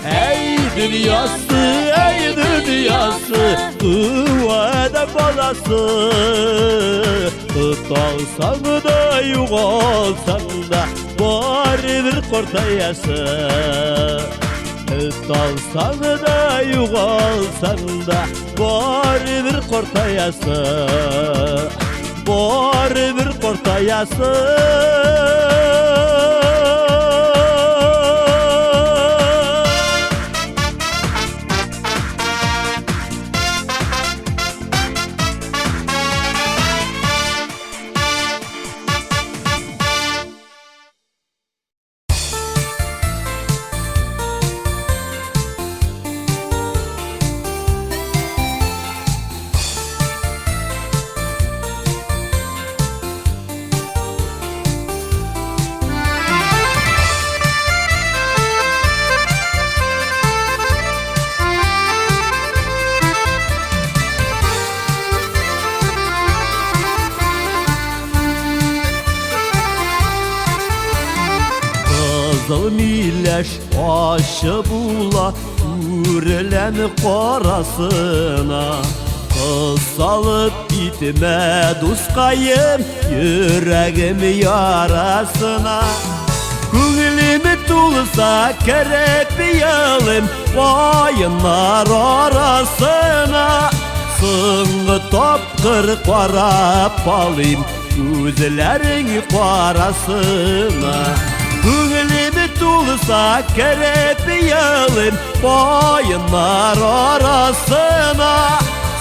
Ey dünyası, ey dünyası Kuva ede balası Tutalsan da yuvalsan da Var bir kortayası Tutalsan da yuvalsan da Var bir kortayası Var bir kortayası Kızıl mileş aşı bula Ürelen qarasına Kız salıp gitme duskayım Yüreğim yarasına Күңіліме tulsa kerep yalım Vayınlar arasına Сыңғы тапқыр қарап алайым Көзлерің қарасына Күңіліме tulsa kerep yalım Vayınlar arasına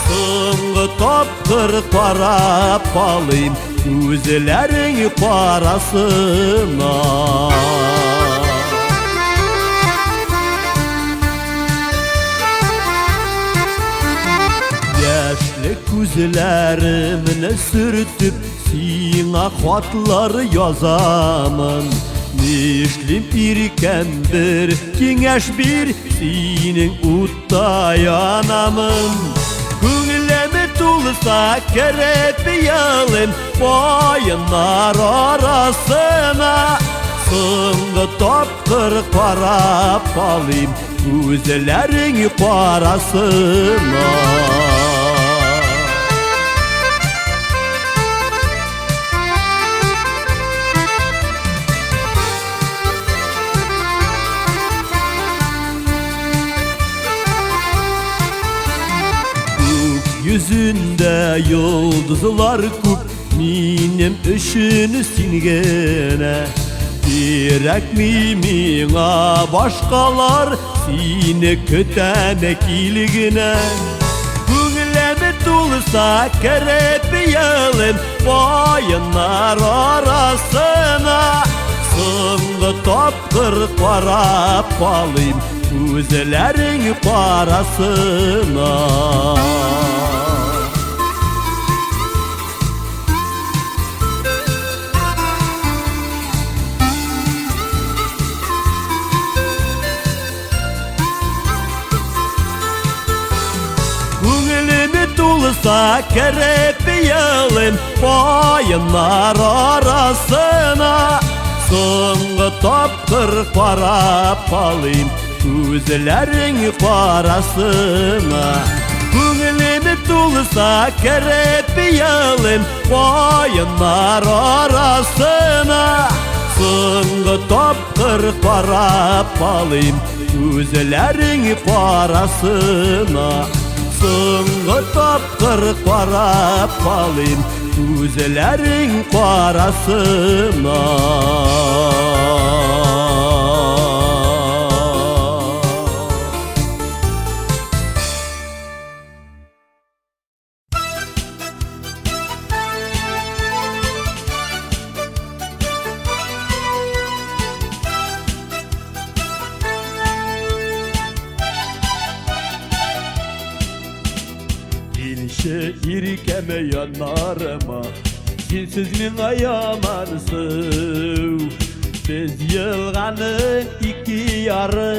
Сыңғы тапқыр қарап алайым Көзлерің қарасына Яшьле күзләремне сөртеп сиңа хатлар язамын. Нишлим иркәм бер киңәш бир, синең утта янамын. Күңелемә тулса кереп ялым баяннар арасына. Соңгы тапкыр карап алыйм күзләрең карасына. Yüzünde yıldızlar күп, минем өчен син генә. Кирәкми миңа башкалар, сине көтәм килгенә. Күңелемә тулса кереп ялым баяннар арасына. Соңгы тапкыр карап алыйм күзләрең карасына. Күңелемә тулса кереп ялым баяннар арасына. Соңгы тапкыр карап алыйм күзләрең карасына. Күңелемә тулса кереп ялым баяннар арасына. Соңгы тапкыр карап алыйм күзләрең карасына. Соңгы тапкыр карап алыйм күзләрең карасына. Илче иркәме янарыма, синсез миңа ямансың. Без елганың ике яры,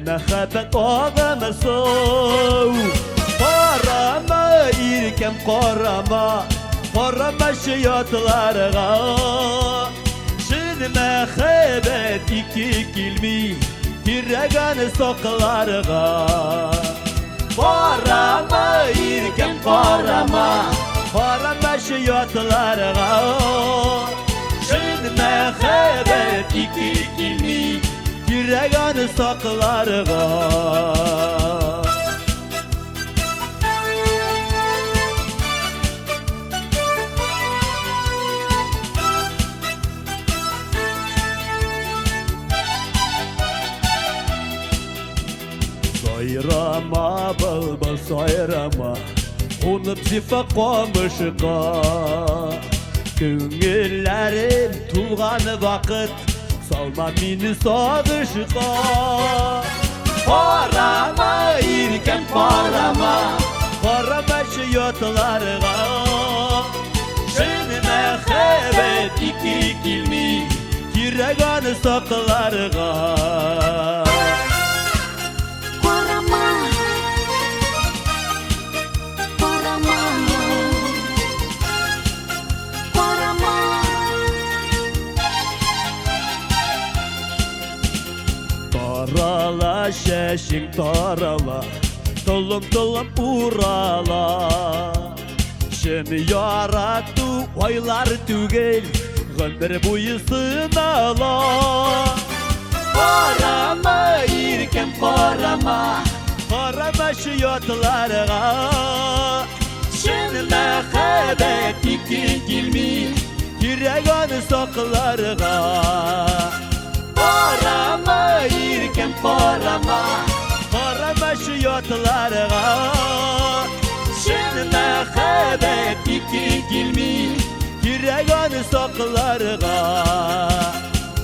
мәхәббәт агымы сау. Карама иркәм карама, карама шаятларга. Шин мәхәббәт ике килми, кирәгән сакларга. Карама иркәм карама, карама шаятларга. Шин мәхәббәт ике килми, кирәгән сакларга. Сайрама былбыл сайрама, унып зифа камышка. Күңелләрем тулган вакыт, салма мине сагышка. Карама иркәм карама, карама шаятларга. Шин мәхәббәт ике килми, кирәгән сакларга. Тарала шәшең тарала, толым-толым урала. Шын ярату айлар түгел, гомер буе сынала. Карама иркәм карама, карама шаятларга. Шын мәхәббәт ике килми, кирәгән сакларга. Карама иркәм карама, карама шаятларга. Шин мәхәббәт ике килми, кирәгән сакларга.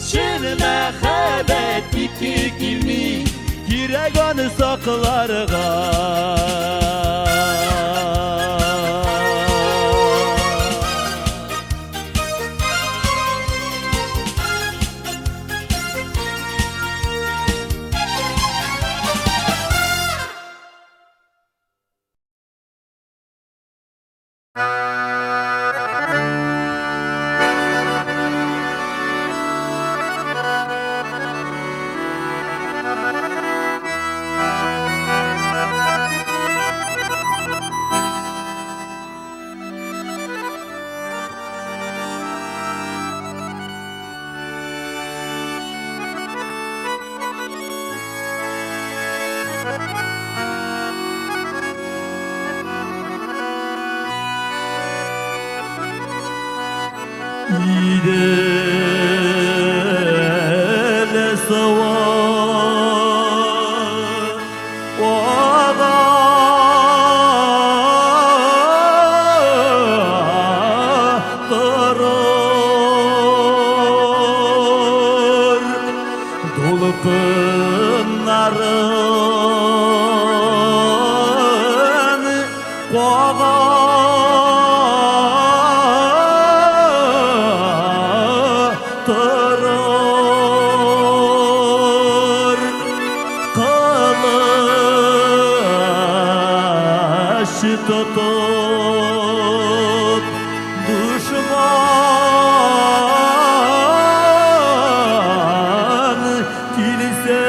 Шин мәхәббәт ике килми, кирәгән сакларга. İdele sava Dolkınların koğatırır Kılıç tutup düşman kilise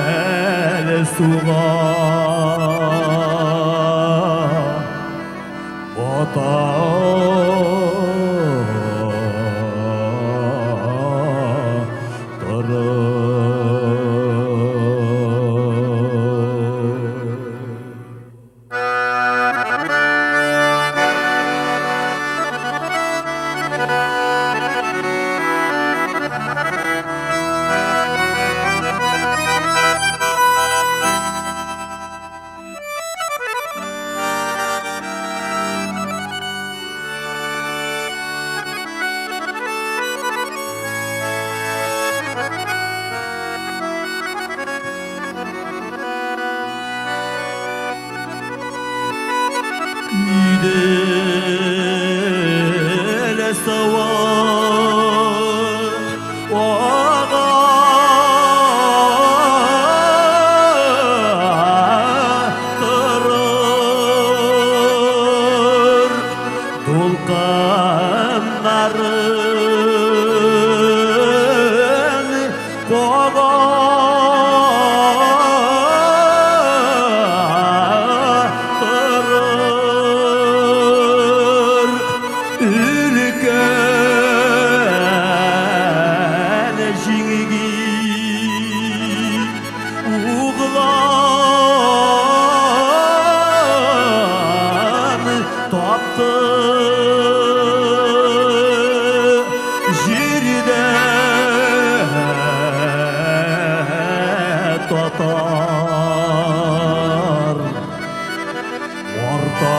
İrel suğa İdele sava Ağatırır Dolkınların koğatırır Ülken jingi Uğlan taptı Jirde tatar Orta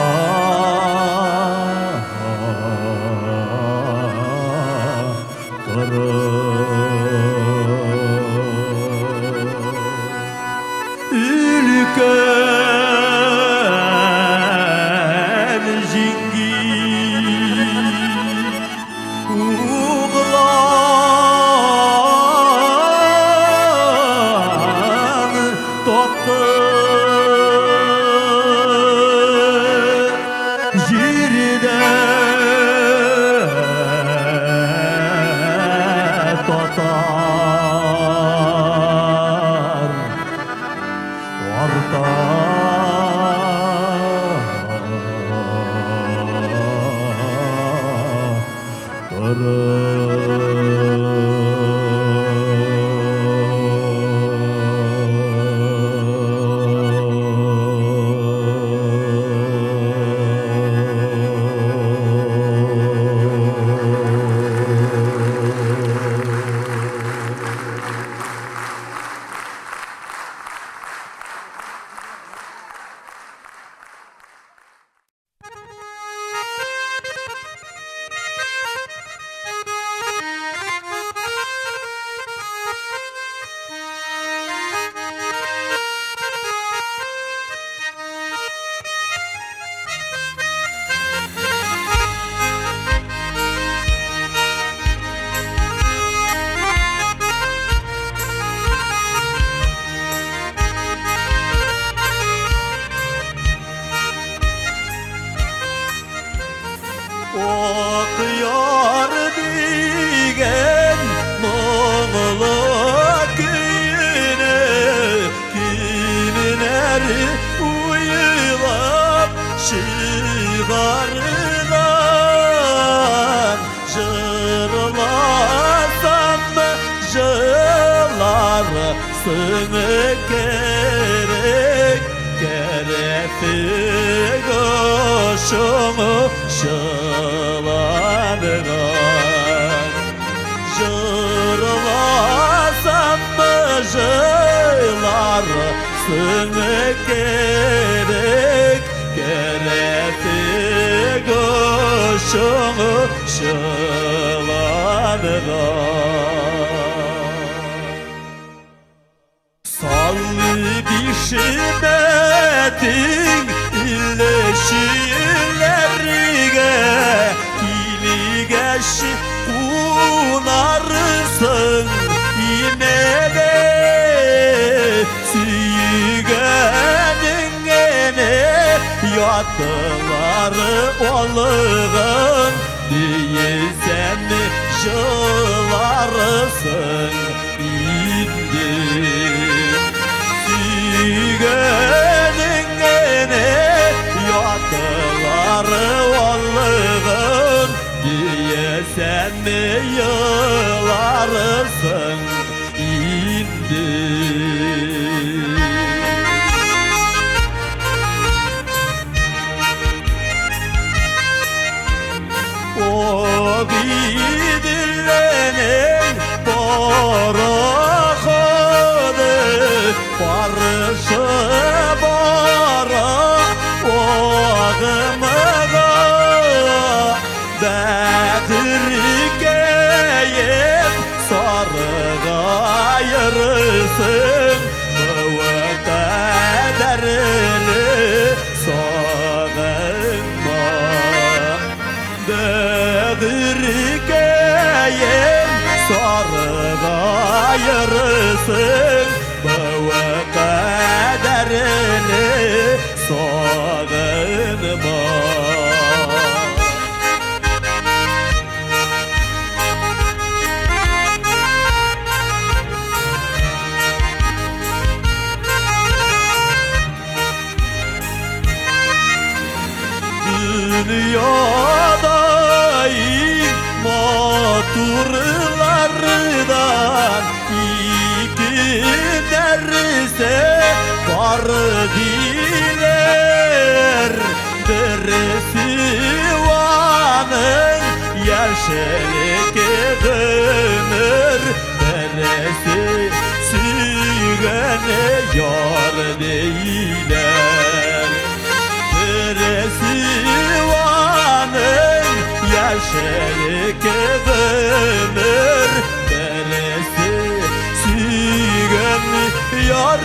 Ülken jingi Uğlan taptı Jirde tatar Orta Okuyor digen Moğolu köyüne Kimler uyulap çıkarılan Jırlasam jırlar sını gerek şılanıgan Jırlasam mı jaylar sönmek gerek Gerefi gışını şılanıgan Sallı bişmetin illeşilerge İligeş kunarsın yine Süygenin ene yattıları olğun Değilsen jılarsın indi Süygenin ene yattıları olğun Değilsen yılarsın indi O gidilenin barahadı Barışı bara oğımıga Bedirgeyip sarıga yırısın Ve kaderini sağınma Bedirgeyip sarıga yırısın Ve kaderini sağınma Dünyada maturlardan iki derse var diler Birisi vanın yaşlık ömür Birisi süygene yar değiller Birisi vanın yaşlık ömür Birisi süygen yar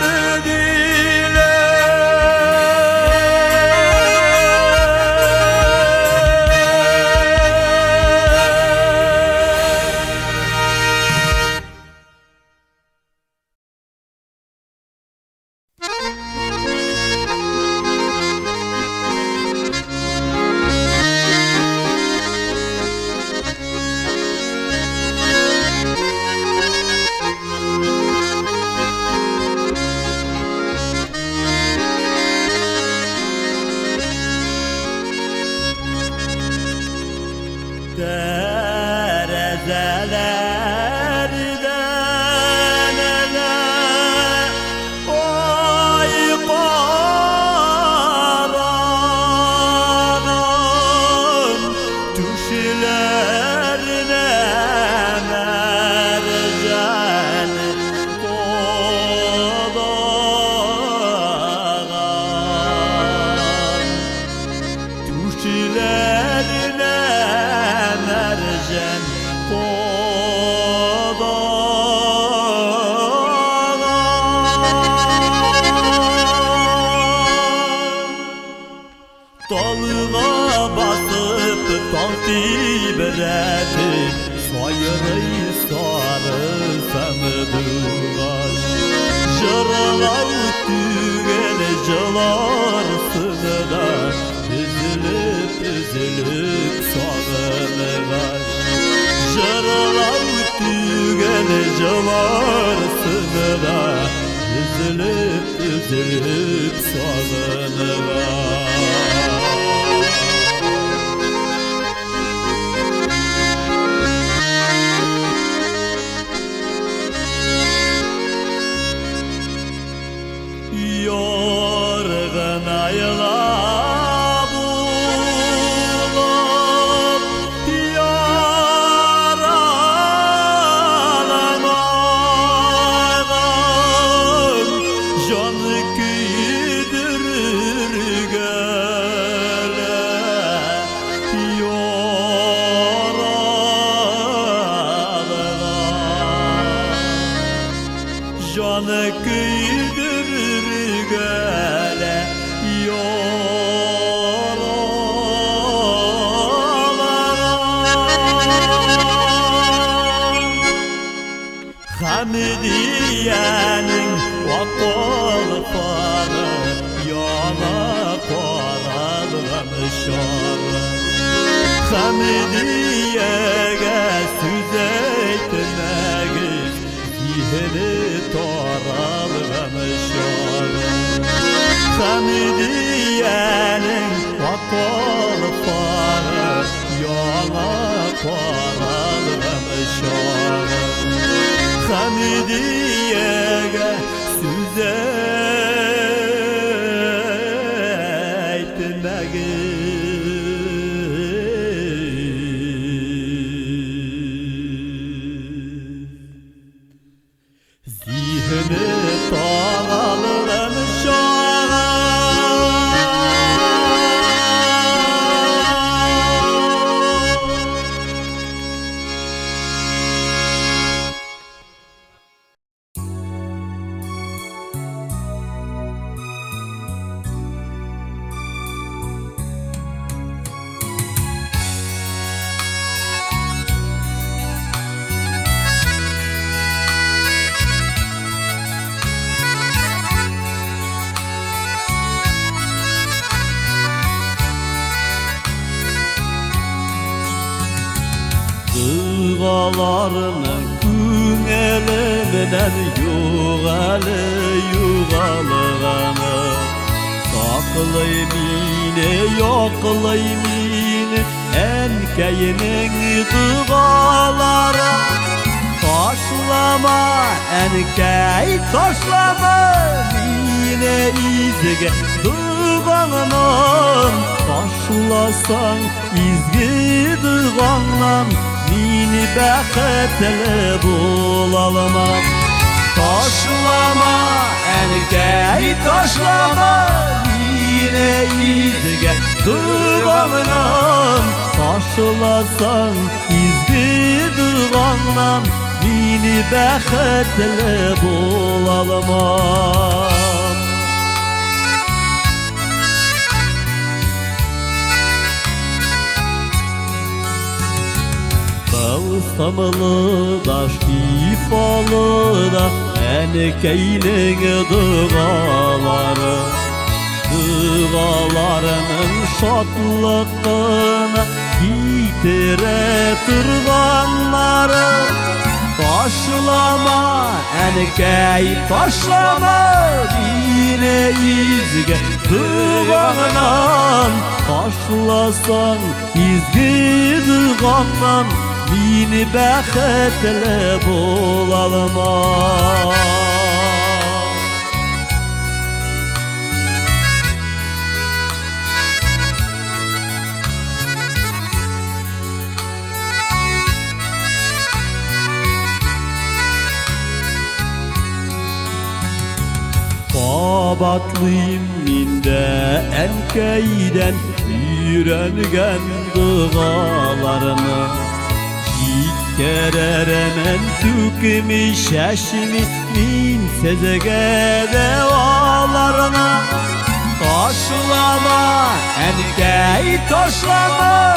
Derezelerden ele oy karanım Düşlerine mercan kolagan Düşlerine mercan Dalga basıp dal tibreti Soyırı sarı samıdıgaş Jırlav tügel jılarsını da Üzülüp üzülüp sağınıgaş Jırlav tügel jılarsını da Üzülüp üzülüp sağınıgaş Yorgun ayla bulan Hamidiye'nin vakol farı yana paralamışar. Hamidiye'ge söz etmegiz zihni taralamışar. Hamidiye'nin vakol farı yana paralamışar. Hamidiye'ge söz etmegiz zihni Dağlarının küngelinden yuğalıganı Saklayımine yoklayımine enkeyinin dağları Taşlama enkey taşlama yine izge dağının Taşlasan izgi dağından Mini bəxətli bulalım Taşlama erkək taşlama Yine izge dağından Taşlasan izgi dağından Mini bəxətli bulalım Samılı da şifalı da enkeyinin dağaları Dağalarının şatlığını yitire turganları Taşlama enkey taşlama yine izge dağından Taşlasan izgi dağından Mini bəxətli bulalım Qabatlıyım minde enkeyden Yürengen dağalarını Kereremen tükümü şeşimi min sezege devalarına Taşlama enkey taşlama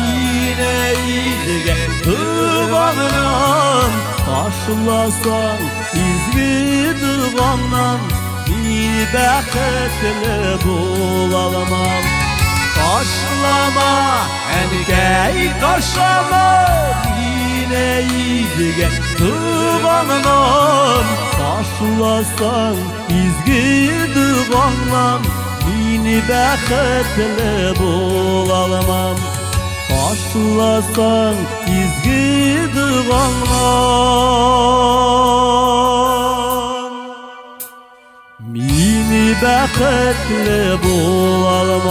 yine izge dağından Taşlasan izgi dağından bir bəxətli bulalım Taşlama enkey taşlama Yine izge dağından Taşlasan izgi dağından Mini bəxətli bulalım Taşlasan izgi dağından Mini bəxətli bulalım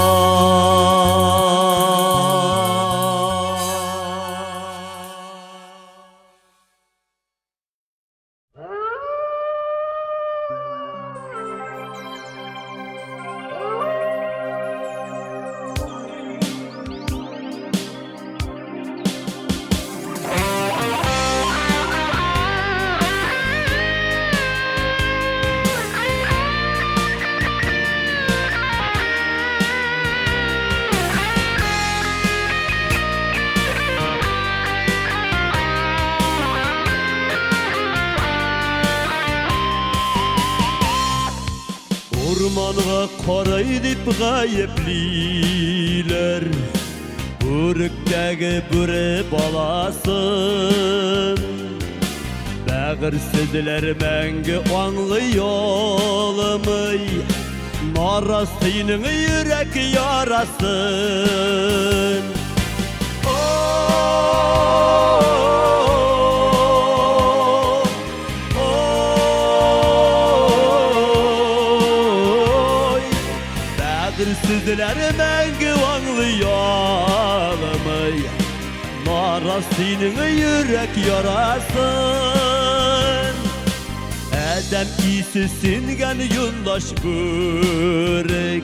Urmanğa qaraydıp gayipler Bürüktəgi bürü balasın Bəğirsizlər məngi anlayolmay Narastıyının yürek yarasın Sizler məngi anlayalımay Narastının yürek yarasın Adam iyisi singen yundaş börek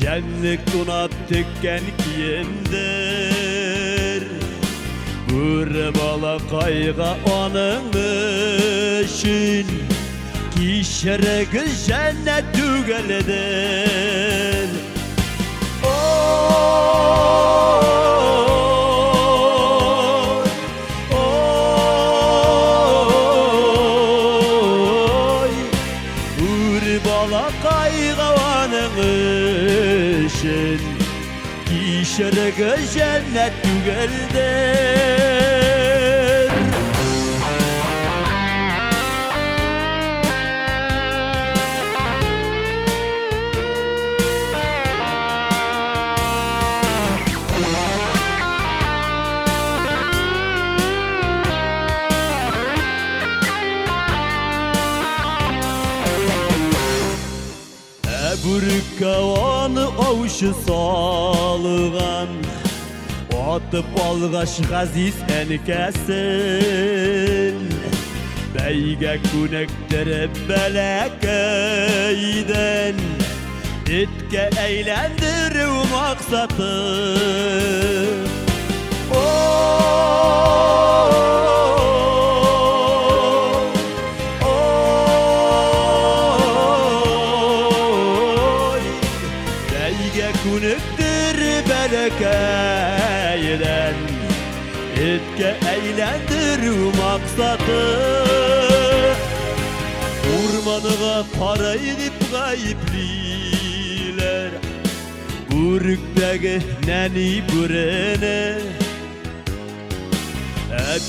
Jenlik tunap tükken kiyimdir Bürü bala kayga onun için Kişeregi cennet tügelidir Kişerege cennet tügeldir Bürük kavanı avşı salğan Atıp alğaş gaziz enkesin Beyge künektirip belekeyden Etke eğlendirir maksatı Kunuktur belekeyden Etke eğlendir maksatı Urmanığa para edip gayipliler Bürüktəgi nəni bürene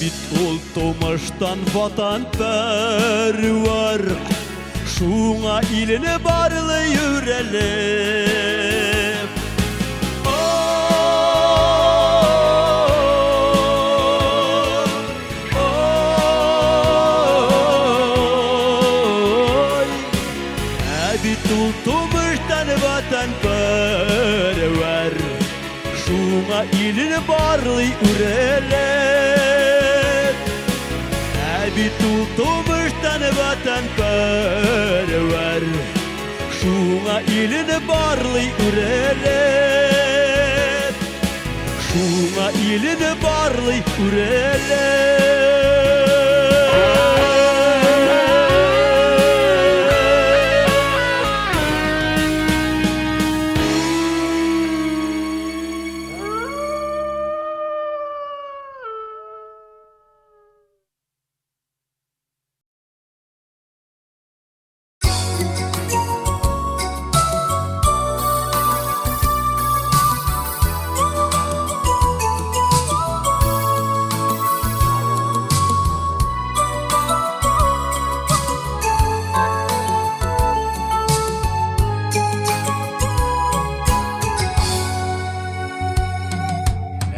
Bit ol tomaştan vatan var Şuna iline barlı yürelim Tutmuştan vatanperver Şuna ilin barlı üreler Tutmuştan vatanperver Şuna ilin barlı üreler Şuna ilin barlı üreler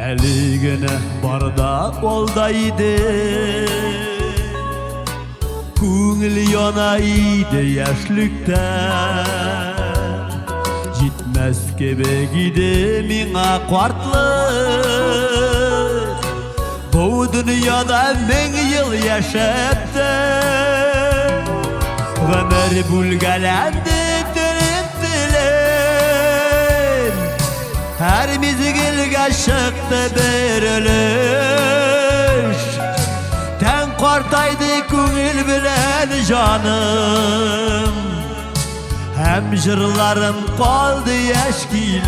Eligine barda oldaydı Kungil yanaydı yaşlıktan Gitmez gibi gidemine kartlık Bu dünyada bin yıl yaşattı Ömer bulgalendi Her mizgilge çıktı bir ölüş Ten kortaydı kungil bilen canım Hem jırlarım kaldı eşkiliş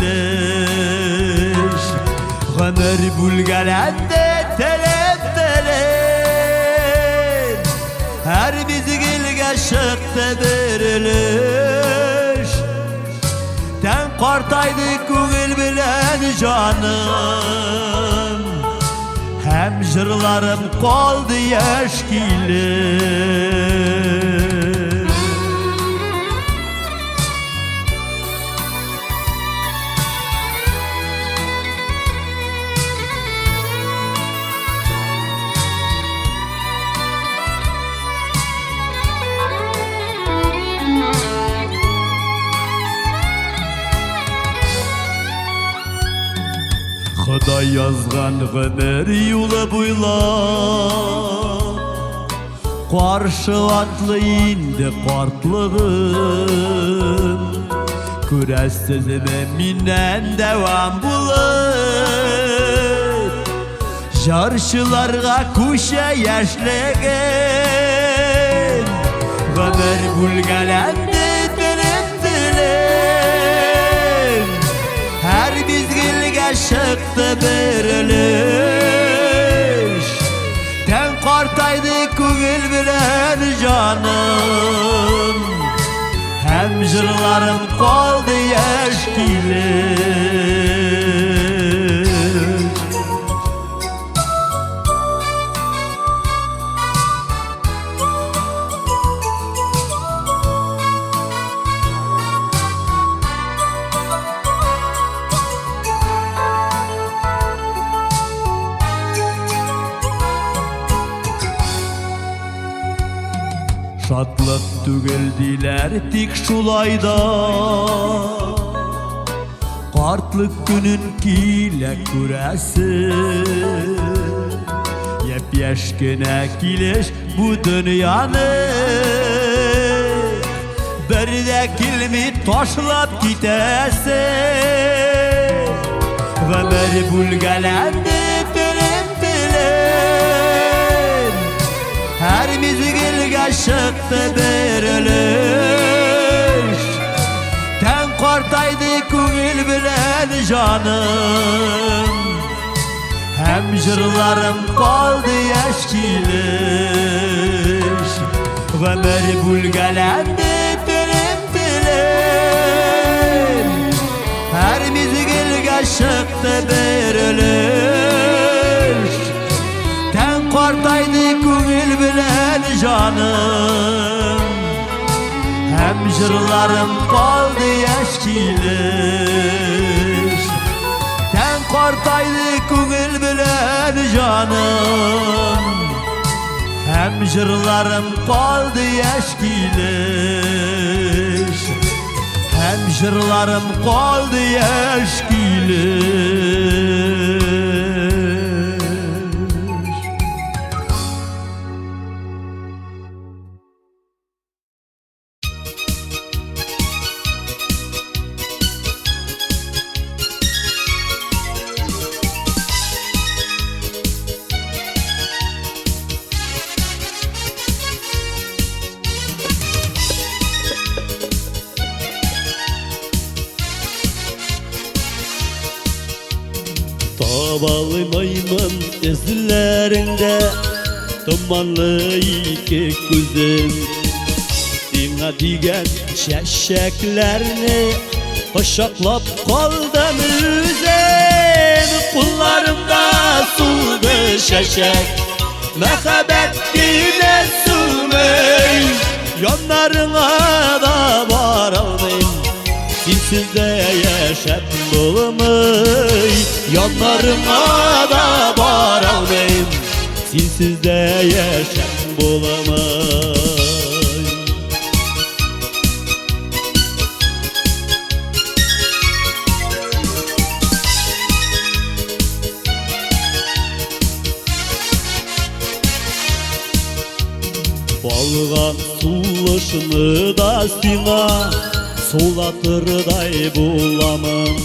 Ömer bulgalendi telep telep Her mizgilge çıktı bir ölüş qartaydı көңіл bilen canım, hem jırlarım qaldı yaşkilim. Xuda yazgan ömür yolu boylap qarşı atlı indi qartlığım, Görəsizimi mindən devam bulur, Jarşılarga kuşa yaşlıgın, Ömür bulgələndi dilim, her bizgilge çıktı bir ölüş, Ten qartaydı көңіл bilen canım, hem jırlarım qaldı yaşkilim. Şatlık tügeldiler tik şulayda, Qartlık günün kile küresin, Yepyeşkine kiliş bu dünyanı, Bir de kilmi taşlap gitesin, Ömür bulgelendi dilim dilim, her mizgilge çıktı bir ölüş, Ten qartaydı көңіл bilen canım, hem jırlarım qaldı yaşkilir. Ömür bulgelendi dilim dilim, her mizgilge çıktı bir ölüş, Ten qartaydı көңіл bilen canım, hem jırlarım qaldı yaşkilir. Ten qartaydı көңіл bilen canım, hem jırlarım qaldı yaşkilir. Hem jırlarım qaldı yaşkilir. Tabalmayman izlerinde, Dumanlı iki gözüm, Dina digen çeşeklerini Hoşaklap kaldım üzüm. Kullarımda suldu şeşek, Mehabet dine sürmey, Yanlarına da varalmayım, Sensiz de yaşat bulamay, Yanlarına da varalmayım, Sensiz de yaşat bulamay. Balgan sulışını da sina Sulatırday bulamam.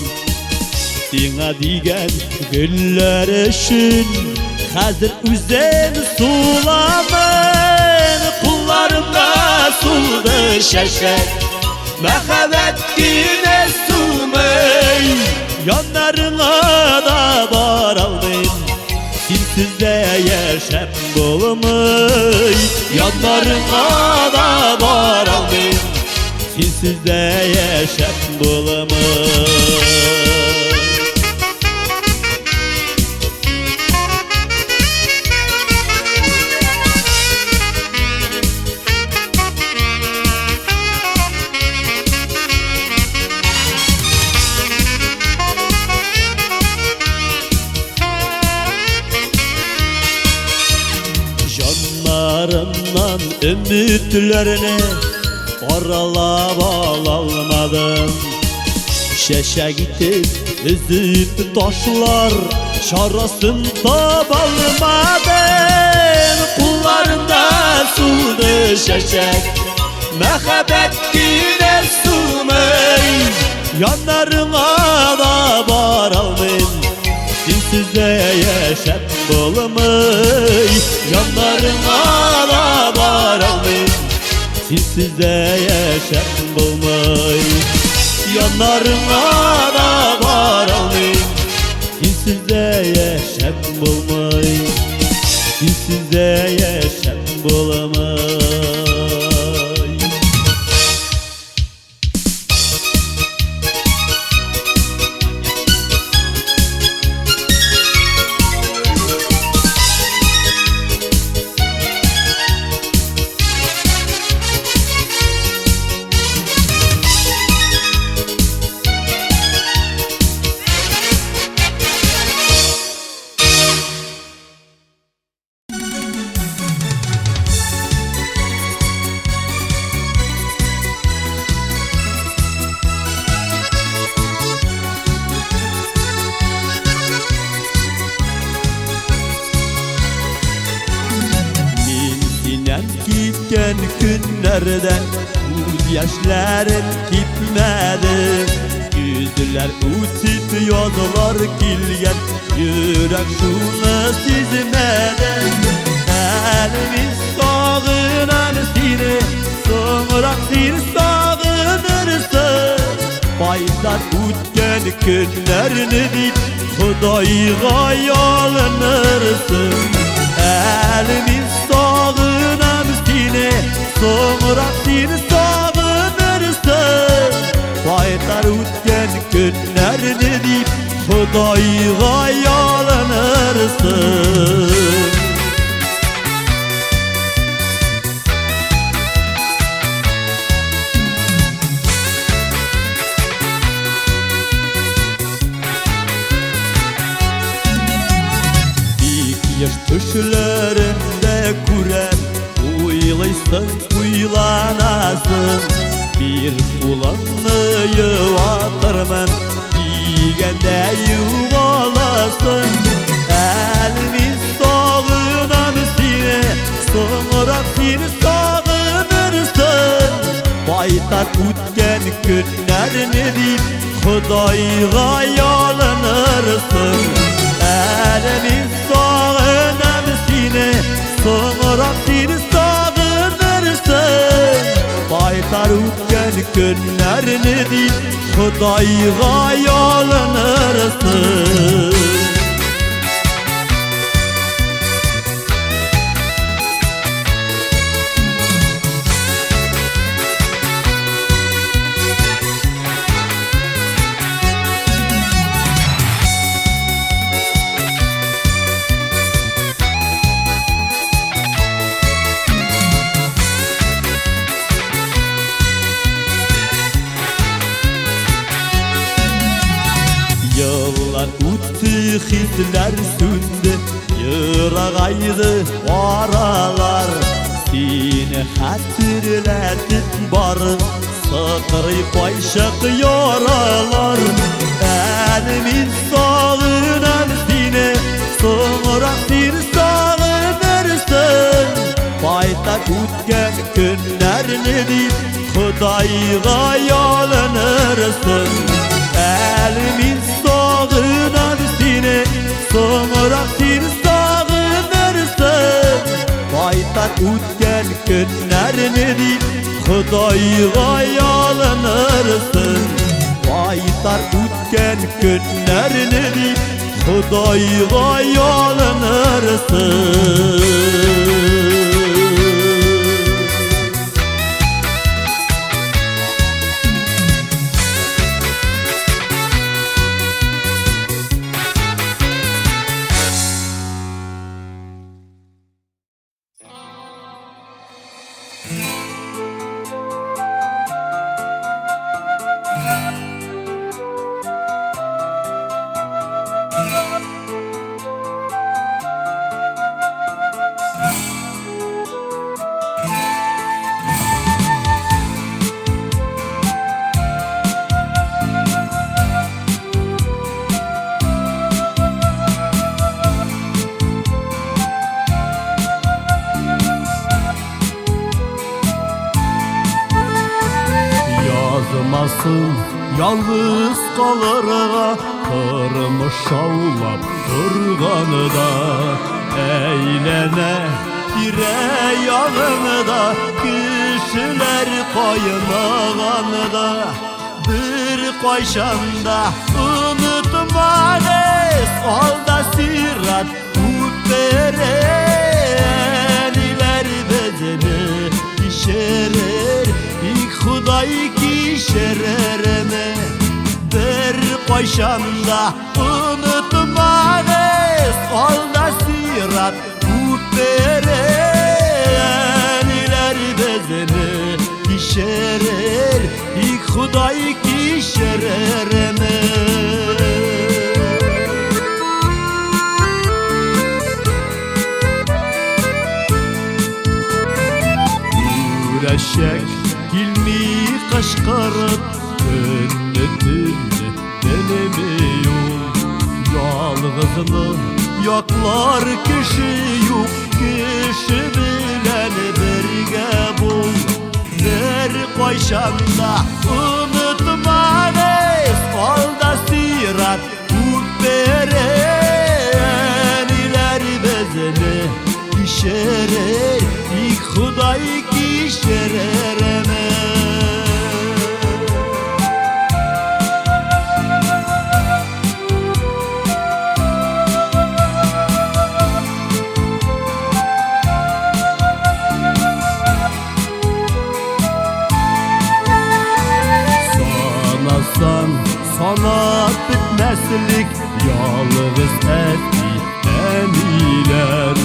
Dina digen güller için hazır üzem sulamın. Kullarımda suldu şeşek, Mehabet dine sürmey, Yanlarına da varalmayım, Sensiz de yaşap bulamay. Yanlarına da varalmayım, Sensiz Sensiz de yaşap bulamay. Canlarımdan ümitlerini aralab alalmadım. Şeşe gitip üzüp taşlar çarasın tabalmadım. Kullarında sudu şeşek mehabbet güne sumey. Yanlarına da baralmayım, sensiz de yaşap bulamay. Yanlarına da baralmayım, sensiz de yaşap bulmay. Yanlarına da baralmayım, sensiz de yaşap bulmay. Sensiz de yaşap bulamay. Gitken günlerden bu yaşların gitmedi. Yüzler uçup yollar kilgen, yürek şunu sizmedi. Elimiz sağınan seni, sonra seni sağınırsın. Baylar uçken günlerini deyip Xudayga yalınırsın. Elimiz sağınan seni, sonra seni sağınırsın. Baytar o'tgan kunlarni deyip Xudayga yalınırsın. Yaş düşlerinde kurer, uylaysın, uylanasın. Bir ulanı yuvatırman, degende yuvalasın. Elimiz sağınan seni, sonra seni sağınırsın. Baytar o'tgan kunlarni deyip Xudayga yalınırsın. Elimiz sağınan seni, sonra seni sağınırsın. Baytar o'tgan kunlarni deyip Xudayga yalınırsın. Yıllar o'tdi, hidlar so'ndi, yirag'aydi oralar. Seni xatirlatib borib, siqirib qo'yshiq yoralar. Elimiz sog'inan seni, so'ngra seni sog'inirsin. Baytar o'tgan kunlarni deyip Xudayga yalınırsın. Elimiz sağınan seni, sonra seni sağınırsın. Baytar o'tgan kunlarni deyip Xudayga yalınırsın. Baytar o'tgan kunlarni deyip Xudayga yalınırsın. kalsın yalnız kalırga, kırmış şaulap durganıda, eğlene bire yanında, kişiler kaynağanıda, bir koyşanda unutmanes, alda sirat utberen, iler bedeni işerer, Huday kişerereme, bir koyşanda unutmanes, alda sirat utberen, iler bedeni işerer, Huday kişerereme. Güreşek ilmi kaşkarıp ünnetini denemiyor, yalğızını yaklar kişi yok, kişi bilen birge bul, bir koyşanda unutmanes, alda sirat utberen, iler bezeni işerer, Huday kişerereme. Sanasan sanat bitmezlik, yalnız ettiğen iler,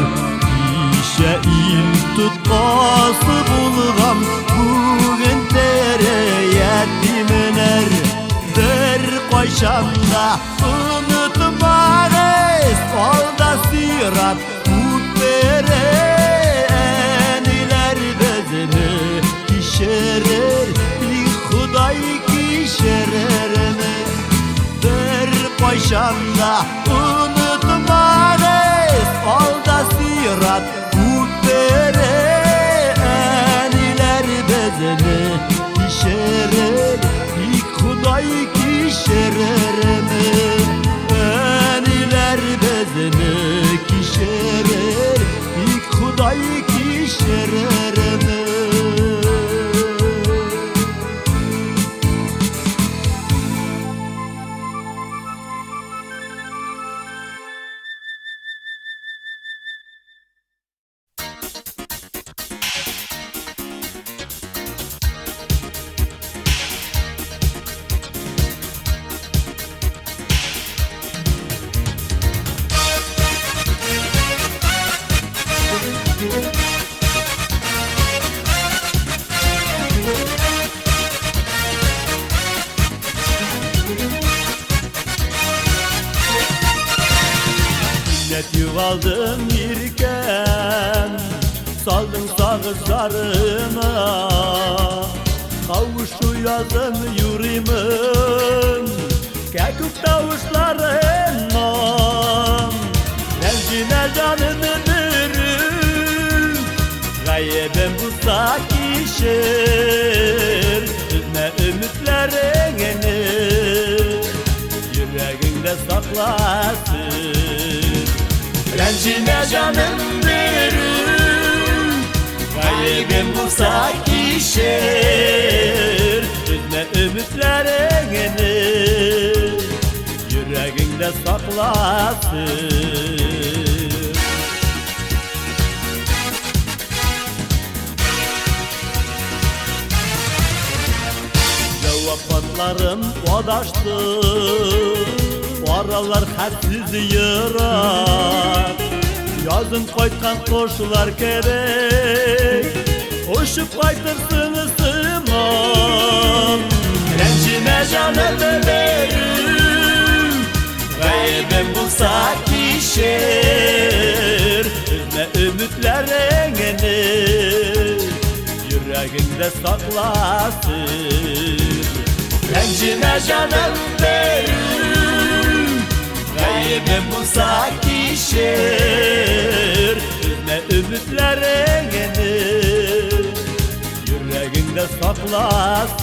İşe il tutması bulgam, bugün tere yetimler, bir koyşanda unutmanes, alda sirat utberen, iler bezini işerer, Huday kişerereme, bir koyşanda unutmanes, alda sirat utberen, iler bezeni işerer, Huday kişerereme, iler bezeni kişerer, Huday kişerereme. Yuvaldım yirken, saldım sağızlarına, kavuşu yazın yüreğimin kekük tavuşlarına, rencine canını verir, gaybem uzak işer, üzme ümitlerini, yüreğinde saklasın. Rencine canım verir, gaybim bulsa kişer, üzme ümitlerini, yüreğinde saklasın. Cevafatlarım odaştı, aralar hadsiz yırak, yazın koytkan koşular gerek, koşup kaytırsın ısımam. Rencine canımı verir, gaybim bulsa kişer, üzme ümitlerini, yüreğinde saklasın. Rencine canım verir, gaybim bulsa kişer, üzme ümitlerini, 'de saklasın. Yüreğinde saklasın.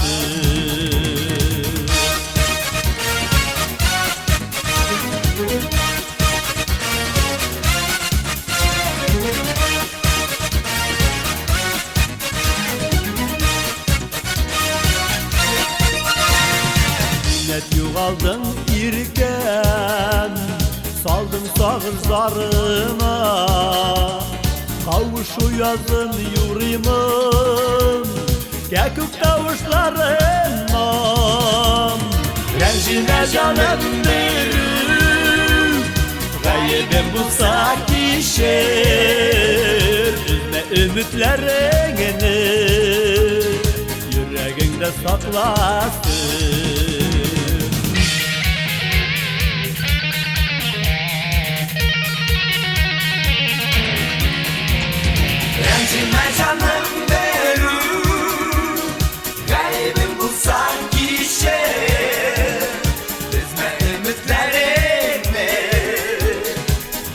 Cennet yuğaldın irken, saldın sağır zarına. Kavuşu yazın yurimin, gekük tavuşlarından. Rencime canım benim, gaybim bulsa kişir. Üzme ümitlerini, yüreğinde saklasın.
Rencime canım benim, gaybim bulsa kişir. Üzme ümitlerimi,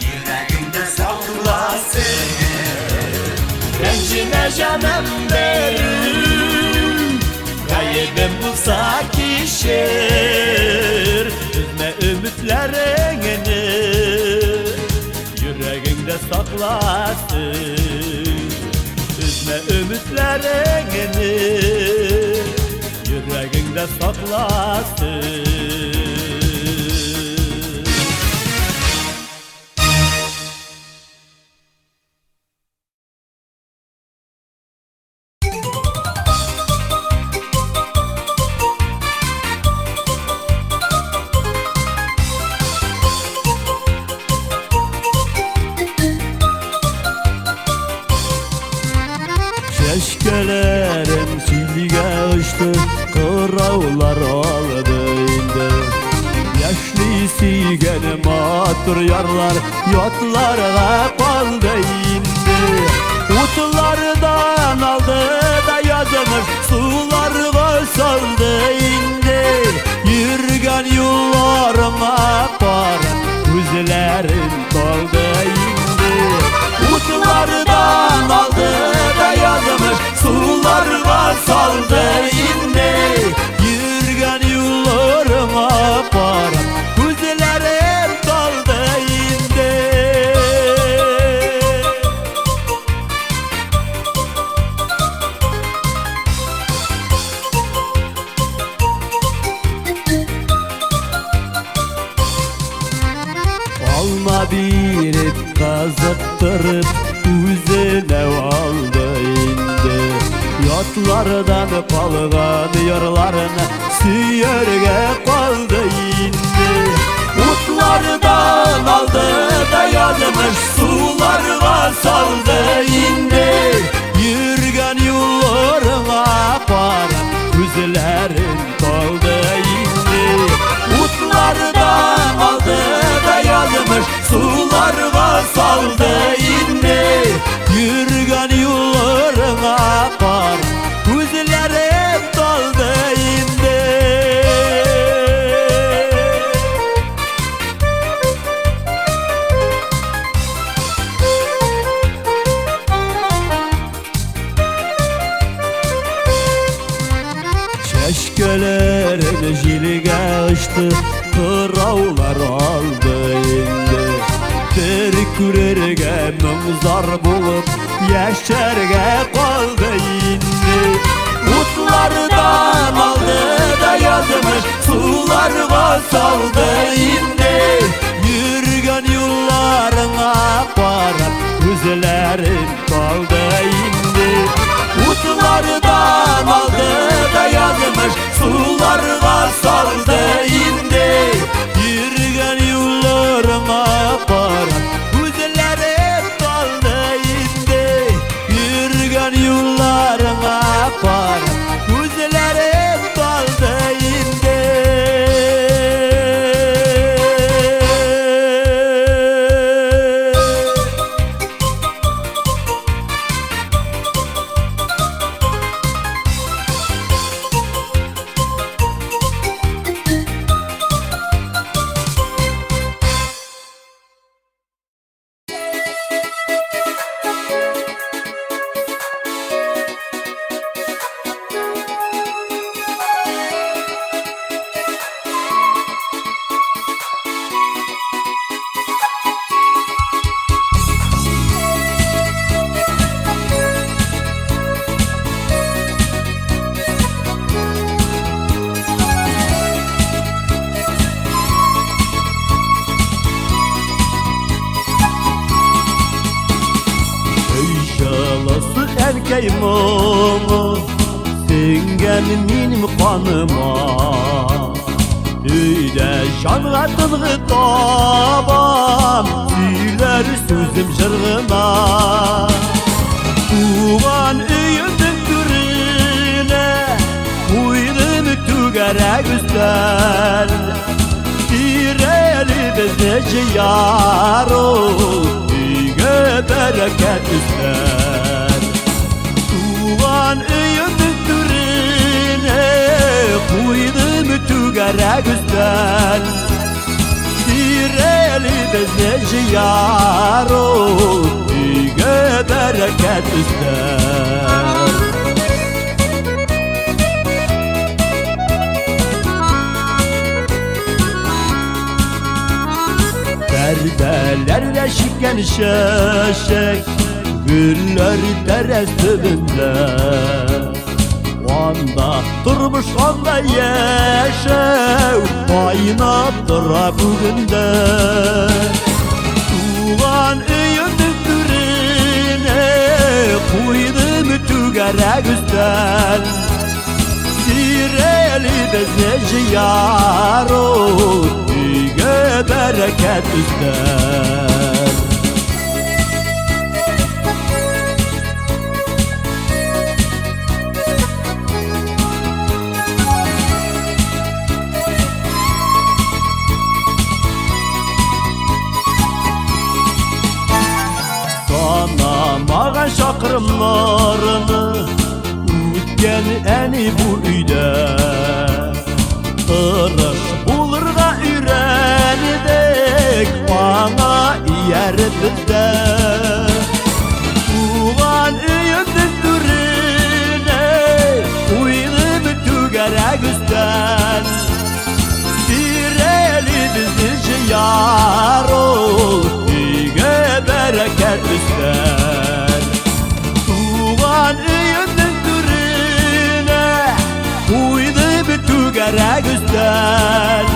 yüreğinde saklasın.
Rencime canım benim, gaybim bulsa kişir. Üzme ümitlerini, yüreğinde saklasın. Üzme ümitlerini, yüreğinde saklasın. Keşkelerim silge uçtu, kıravlar aldı indi. Yaşlı sigeni matur yarlar, yotlarga kaldı indi. Utlardan aldı da yazmış, sularga saldı indi. Yürgen yollarıma para, gözlerim kaldı indi. Utlardan aldı da yazmış, sularga saldı indi. Yürgen yollarıma para, gözlerim kaldı indi. Alma birip kazıktırıp üzerine aldı indi. Yatlardan kalgan yarlarını süyerge kaldı indi. Utlardan aldı da yazmış, sularga saldı indi. Yürgen yollarına para, gözlerin kaldı indi. Utlardan aldı da yazmış, sularga saldı indi. Yürgen yollarına para, gözlerim kaldı indi. Keşkelerim jilge uçtu, kıravlar aldı indi. Bir kürerge mümzar bulup, yaşarga kaldı indi. Utlardan aldı da yazmış, sularga saldı indi. Yürgen yollarına para, gözlerin kaldı indi. Utlardan aldı da yazmış, sularga saldı indi. Yürgen yollarına para, gözlerim kaldı indi. Yürgen yollarına para, gözlerim kaldı indi. mumu Singen minim kanıma Üyde şanğa tılgı tabam Süyler sözüm jırgına Tuğan üyümün türüne Uydım tügerek üstel Direli bizdeci yaro Üyge bereket üstel Tuğan üyümün türüne Uydım tügerek üstel Direli bizdeci yaro Üyge bereket üstel Perdelerle şikken şeşek Güller dere üstünde Onda durmuş onda yeşev Kaynap dura bugünde Tuğan üyümün türüne Kuydım tügerek üstel Direli bezneci yaro Üyge bereket üstel Sana mağan şakırımlarını Ütken eni bu üyde Tırış bulurga ürenidek Bana yer bizde Tuğan üyümdün türüne Uydım tügerek üstten Direli bizdici yaro Üyge bereket üstten Tuğan üyümdün türüne Uydım tügerek üstten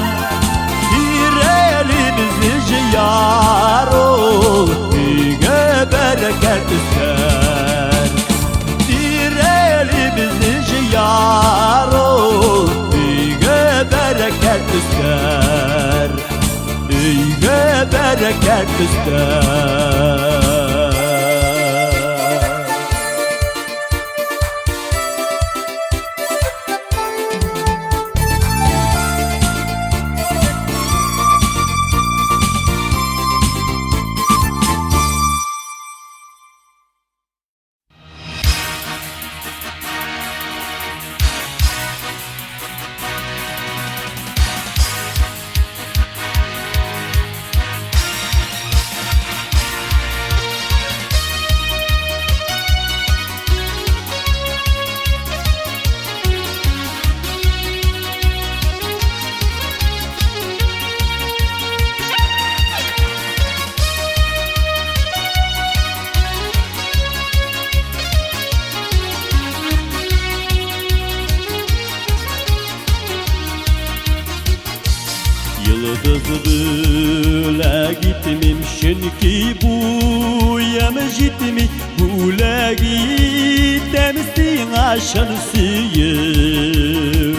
Direli bizdici yaro Üyge bereket üstten Direli bizdici yaro Üyge bereket üstten Üyge bereket üstten Yıldız bile gitmim çünkü bu yem gitmi Bule gittemsin aşın suyum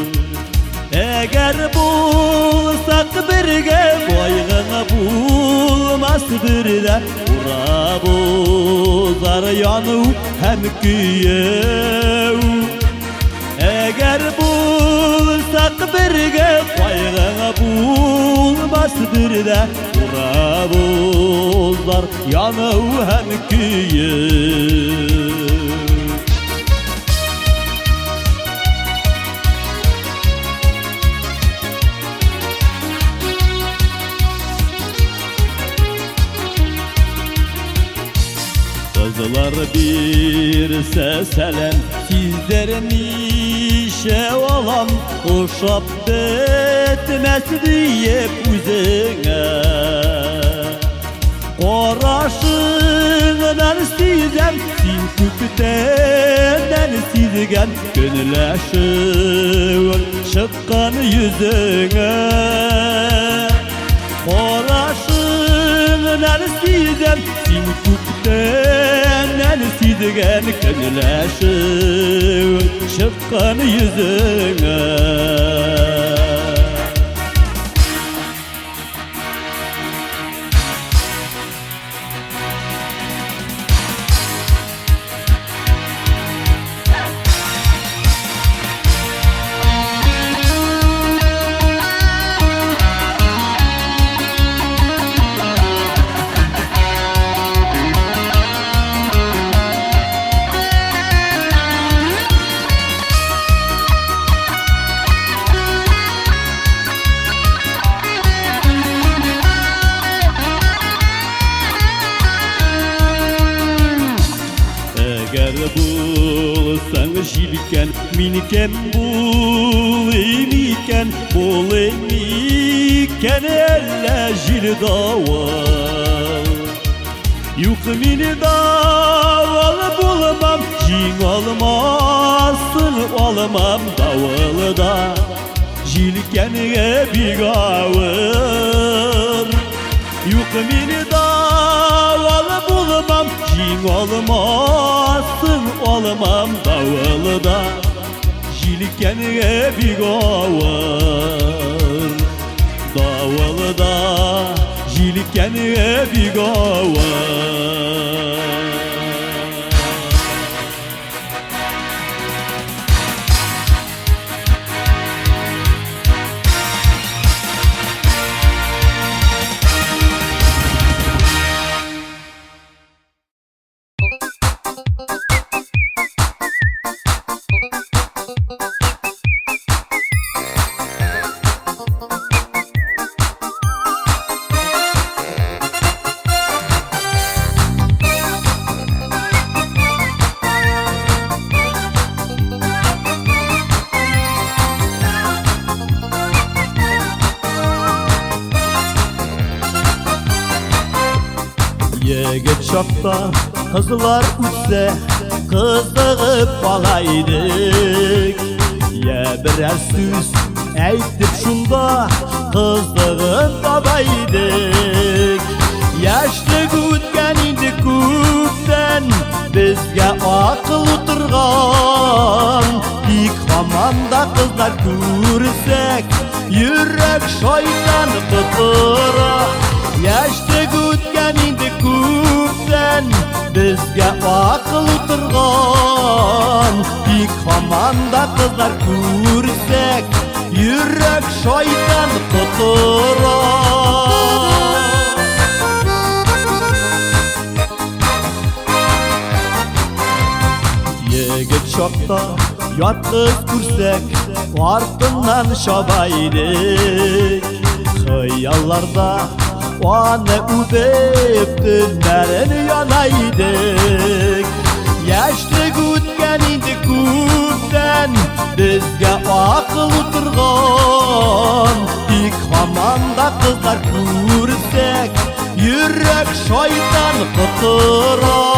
Eğer bulsak birge boyğına bulmaz birde Ura bozar yanı hem küyev Eğer bulsak birge boyğına bulmaz birde Ura bozar yanı hem küyev Kızlar bir seselem sizlerin işe olan Uşap betmez diye üzüne Qoraşığından sizem Sinkükten sizgen Gönüleşiğin çıqqan yüzüne Qoraşığından sizem Sinkükten gülgen könleşin çıkkın yüzüne. Eğer bulsan şilken minken bulaymiken bulaymiken elle jil daval. Yok mini daval bulamam jin olmasın olmam davalda jilken'e bir ağır. Yok mini daval bulamam jin olmasın olmam davalda jilken'e bir ağır. Davalda jilken'e bir ağır. Yegit şokta kızlar uçsa kızdıgıp balaydık. Ya birer söz aytip şunda kızdıgıp babaydık. Yaşlık o'tgan edi ko'pdan bizga aql o'tirgan. Ik hamanda qizlar ko'rsak yurak shayton qitiraq. Yaşlık o'tgan edi ko'pdan bizga aql o'tirgan. Ik hamanda qizlar ko'rsak yurak shayton qitiraq. Yigit şokta yot qiz ko'rsak ortidan shobaydik. Xayollarda onu o'pib tunlarini yonaydik. Yaşlık o'tgan edi ko'pdan bizga aql o'tirgan. Ik hamanda qizlar ko'rsak yurak shayton qitiraq.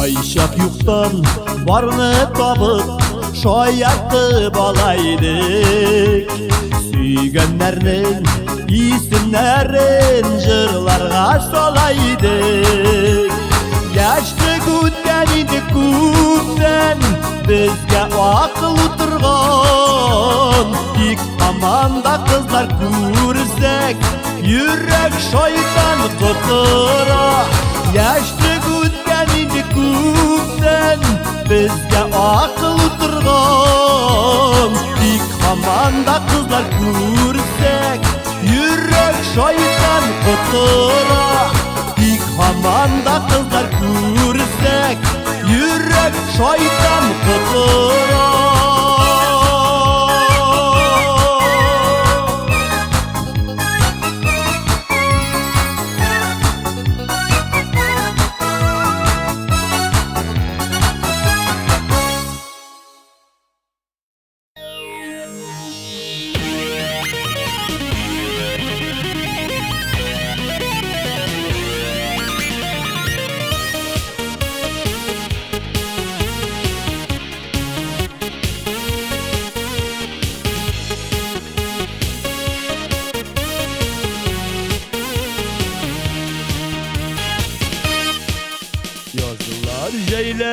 Ayşak yuktan barını tapıp şoyaklı balaydık. Suyganlarning isimlerin jırlarga solaydık. Yaşlık o'tgan edi ko'pdan bizga aql o'tirgan. Ik hamanda qizlar ko'rsak yurak shayton qitiraq. Yaşlık o'tgan edi ko'pdan bizga aql o'tirgan. Ik hamanda qizlar ko'rsak yurak shayton qitiraq. Ik hamanda qizlar ko'rsak yurak shayton qitiraq.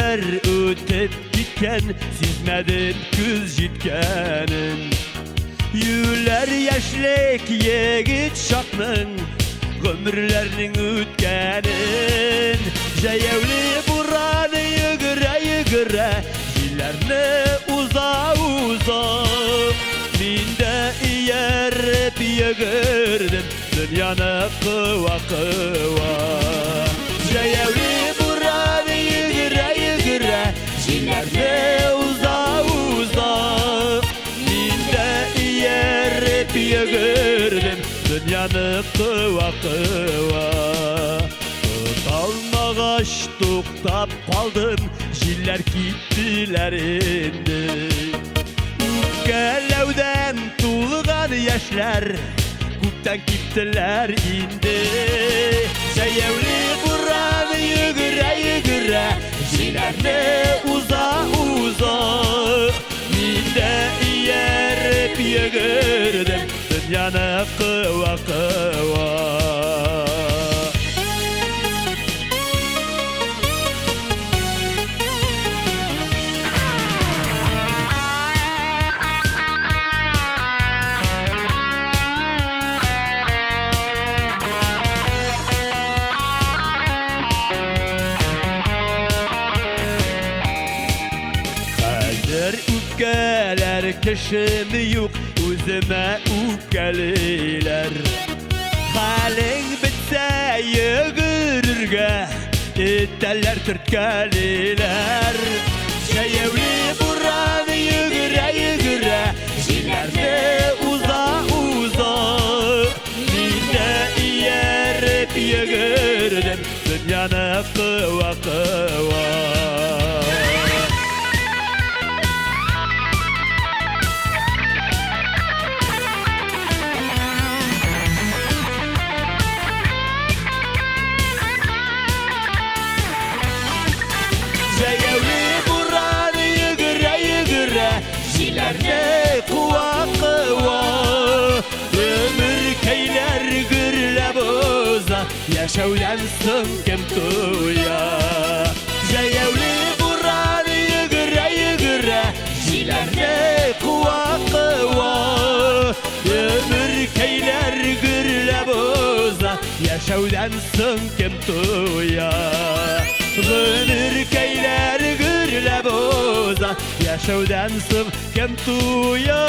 günler ötüp gitken sizmedim kız jitkenin. Yüler yaşlik yigit şakның ömürlerinin ötkenin. Jayavli burani yıgıra jillerni uza minde iyerip yıgırdım dünyani kıva Jayavli burani yıgıra jillerni uza minde iyerip yıgırdım dünyani kıva Talmağaç toktap kaldım jiller gittiler indi. Ükelevden tulgan yaşlar kuptan gittiler indi. Jayavli buran yıgıra jillerni uza minde yerip yıgırdım dünyani kıva Üpkeler kişimi yok özüme üpkeliler. Halin bitse yıgırırga iteller türtkeliler. Jayavli buran yıgıra jillerni uza minde yerip yıgırdım dünyani kıva Jayavli buran yıgıra jillerni kıva ömür keyler gırla boza yaşavdan soň kim tuya. Jayavli buran yıgıra jillerni kıva ömür keyler gırla boza yaşavdan soň kim tuya. Gönür keyler gürle boza yaşavdan soň kim tuya.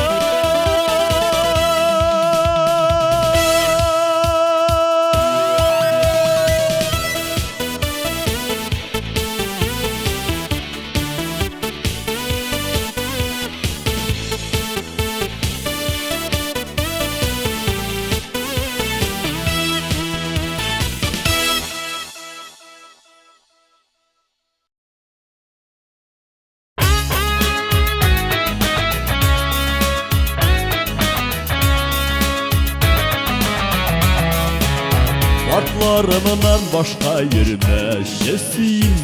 Atlarımdan başka yürümeşesin.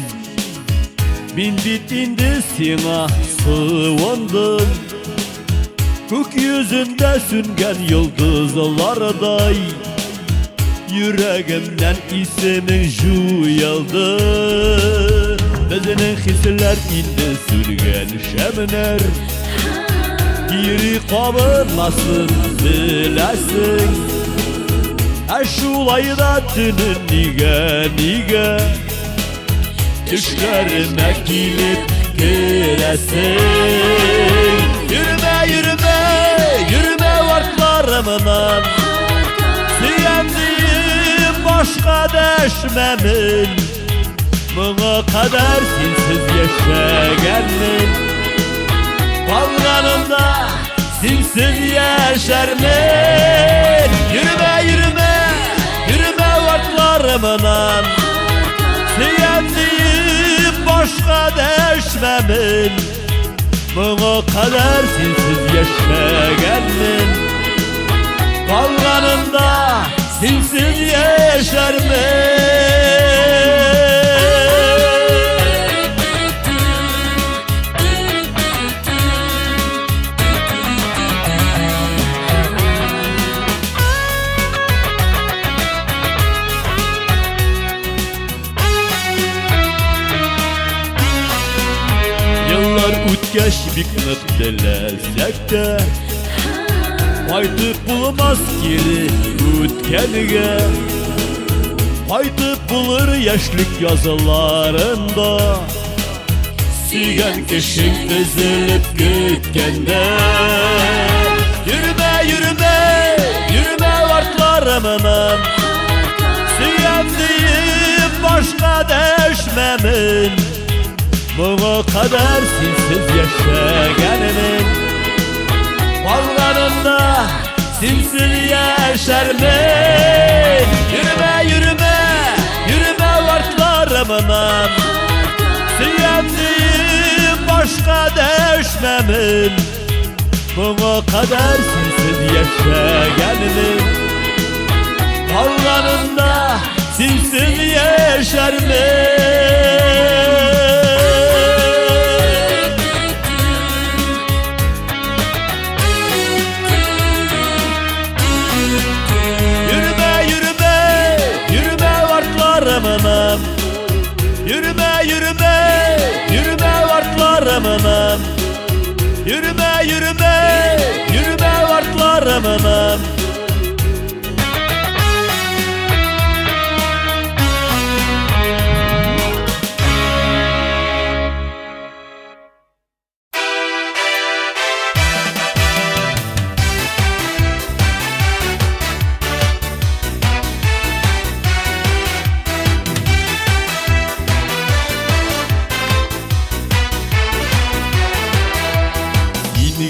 Min bitinde sana sığındım. Gökyüzünde süngen yıldızlarday yüreğimden ismin juyaldı. Bizning hisler indi sürgen şemner. Geri kabırmasın bilesin. Şulayda tünün niga düşlerime gelip giresin. Yürüme vartlarımdan Siyendiğim başka deşmemin Buna kadar sensiz yaşayanım Kalganımda sensiz yaşarım. Yürüme vartlarımdan Siyendiğim başka deşmemin Buna kadar sensiz yaşayanım Kalganımda sensiz yaşarım. keş biknık dilesek de Qaytып bulmaz geri ötkenige Qaytып bulur yaşlık yazılarında Süyen kişin üzülüp gütkende Yürüme yürüme, yürüme vartlarımın Süyendiğim başka deşmemin Buna kadar sinsiz yaşagenimin Ballarında sinsiz yaşarım Yürüme yürüme, yürüme vartlarımın Süyendiğim başka deşmemin Buna kadar sinsiz yaşagenimin Ballarında sinsiz yaşarım Yürüme yürüme, yürüme vartlarımın Yürüme yürüme, yürüme vartlarımın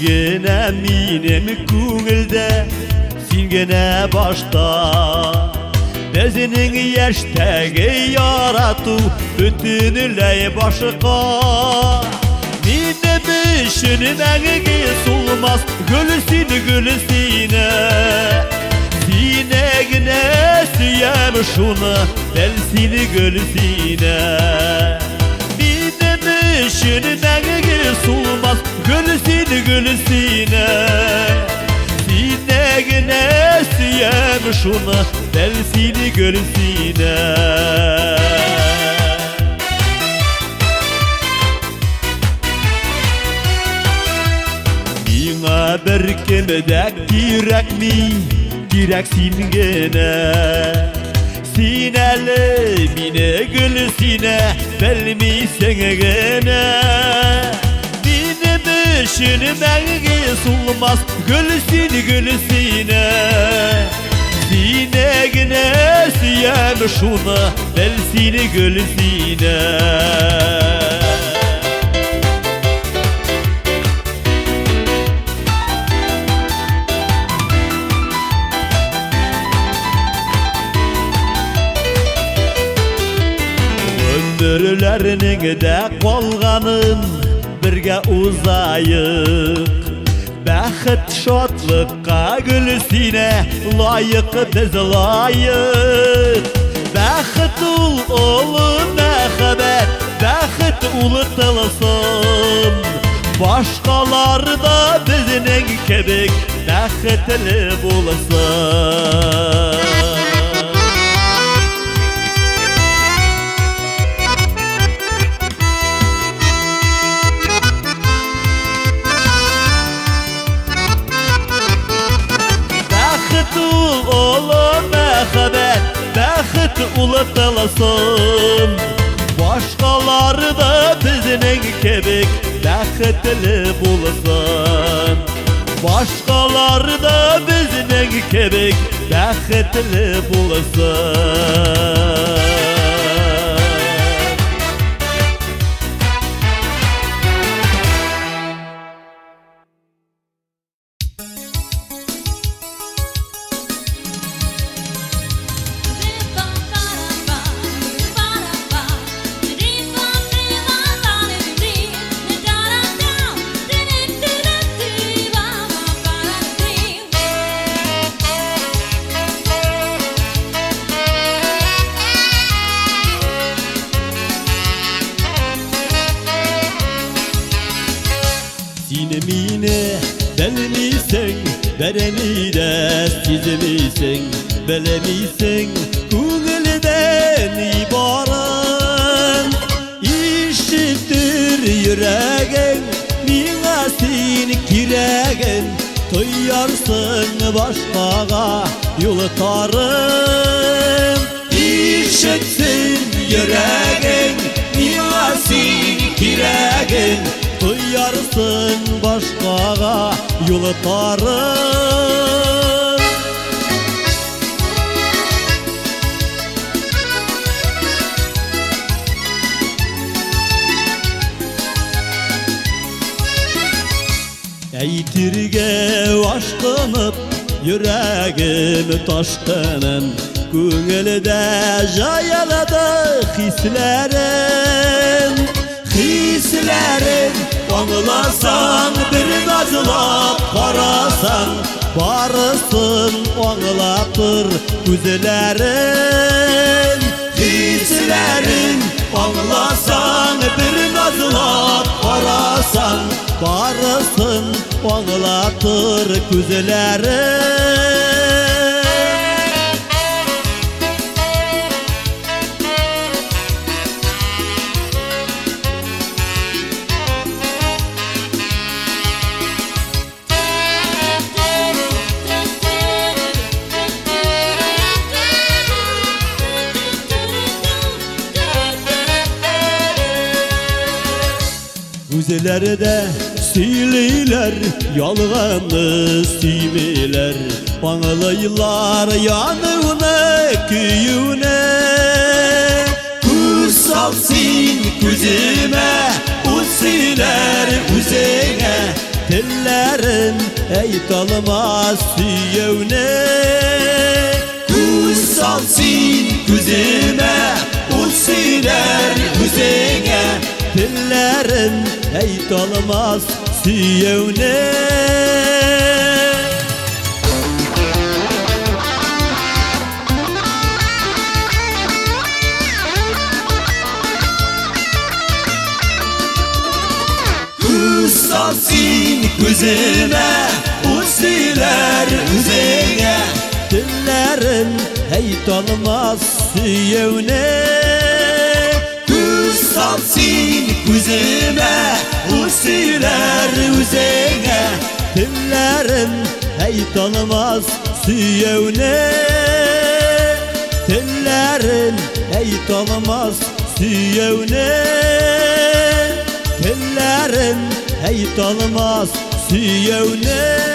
Gene minem kugilde, sin gene başta Bezinin yaştagi yaratu, bütünüyle başka Minem işinin engi sulmaz, gülsini gülsine Sinegine siyem şunu, belsini gülsine Minem işinin engi sulmaz, gülsini gülsine Sinegine siyem şunu Delsini gülsine Bina bir kimde girek mi Gireksin gene Sineli mine gülsine Belmisen gene Şinin engi sulmaz Gülsini gülsine Sinegine siyem şunu Belsini gülsine Ömürlerinin de kolganın birge uzayık Bəxit şadlıqqa gülsine layık biz layık Bəxit ulu məxəbət Bəxit ulu tılsın Başqaları da bizning kebik Bəxitli bulsun Bəxit ulu tılsın Başqaları da bizning kebik Bəxitli bulsun Başqaları da bizning kebik Bəxitli bulsun Sinemine belmisin, bereni de sizemisin, belemisin, Kugilden ibaran, işittir yüreğin, yüreğin Tüyarsın başkaga yoltarım İşitsin yüreğin Niyasin kireğin Tüyarsın başkaga yoltarım Eytirge aşkınıp yüreğim taşkının Көңілді жайылады Хислерін Аңласаң бір назылап қарасаң Барысын аңлатыр көзлерін Хислерін Аңласаң бір назылап қарасаң Барысын аңлатыр көзлерін Gözlerde söyleyler, yalğanı süymeyler Bağlaylar yanığını, köyüne Göz salsın gözüme, o söyler üzerine Dillerin eytalmaz süyevne Göz salsın gözüme, o söyler üzerine Dillerin eytalmaz süyevne Göz salsın gözüme, o söyler üzerine Dillerin eytalmaz süyevne Salsın gözüme, o söyler üzerine Dillerin eytalmaz süyevne Dillerin eytalmaz süyevne Dillerin eytalmaz süyevne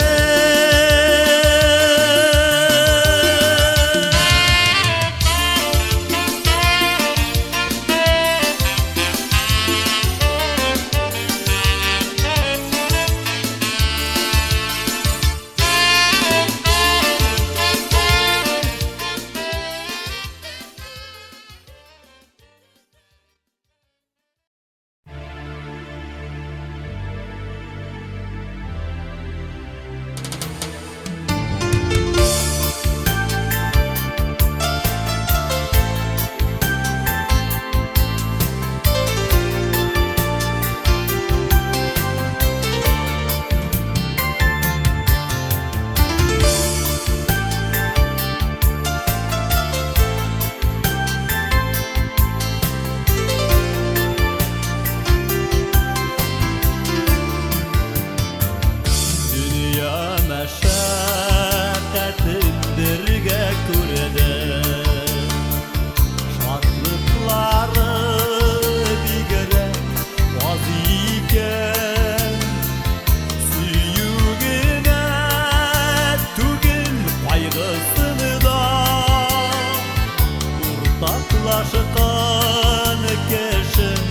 Aşıkan keşin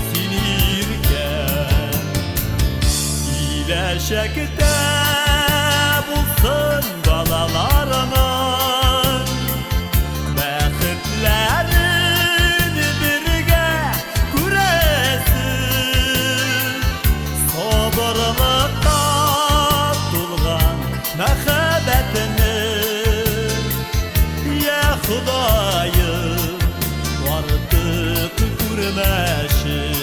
sinirken İyileşekte bulsun balalarının Bəxtlərin birgə күрəsin Sabırlıqda tulğan məxəbətini Ya Xudayım artık görməşim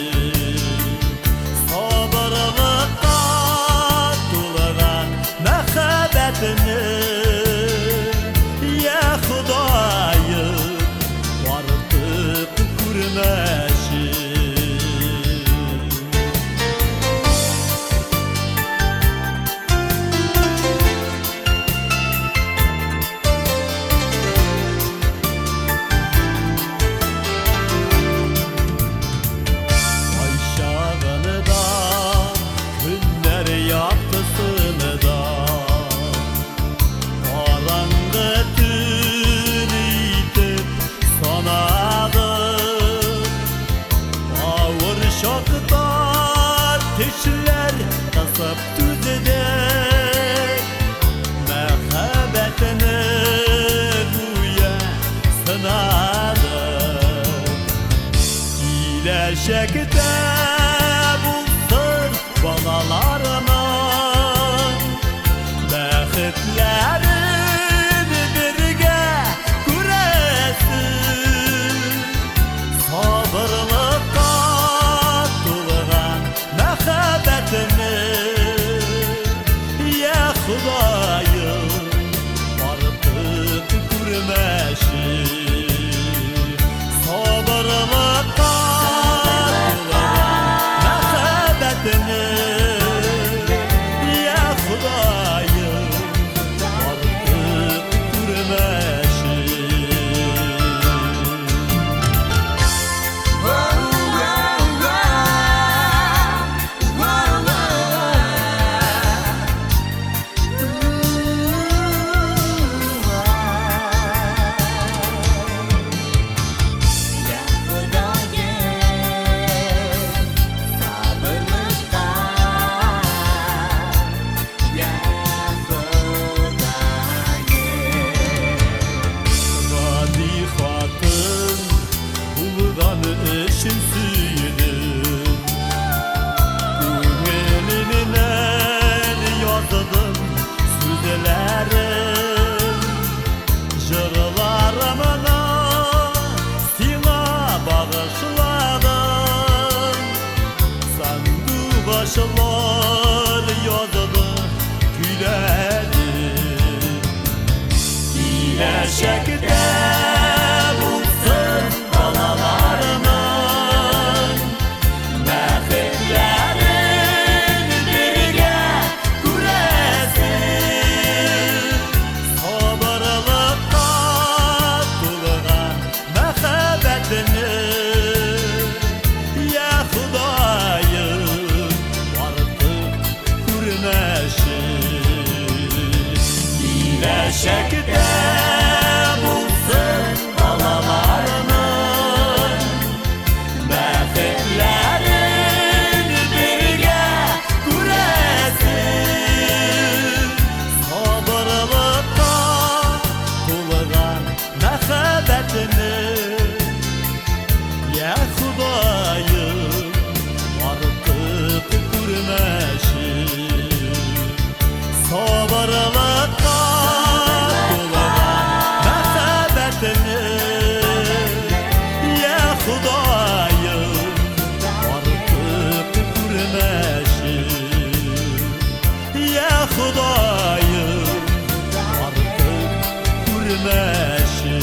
Sabırlıqda tulğan məxəbətini Gelecekte bulsun balalarının Bəxtlərin birgə күrəsin Sabırlıqqa tulğan məxəbbətini Ya Xudayım artıq görməşim Sabırlıqqa tulğan məxəbbətini Ya Xudayım artıq görməşim Vadi xatın bulğanı eşin suyunum Көңелінен yazdım sözlerim Jırlarımını sina bağışladım Sandu başlar yazdı gülerim Gelecekte bulsun balalarının Bəxtlərin birgə күrəsin Sabırlıqqa tulğan məxəbbətini Ya Xudayım artıq görməşim Gelecekte bulsun balalarının Bəxtlərin birgə күrəsin Sabırlıqqa tulğan məxəbbətini Ya Xudayım artıq görməşim Sabırlıqqa tulğan məxəbbətini Ya Xudayım artıq görməşim Ya Xudayım artıq görməşim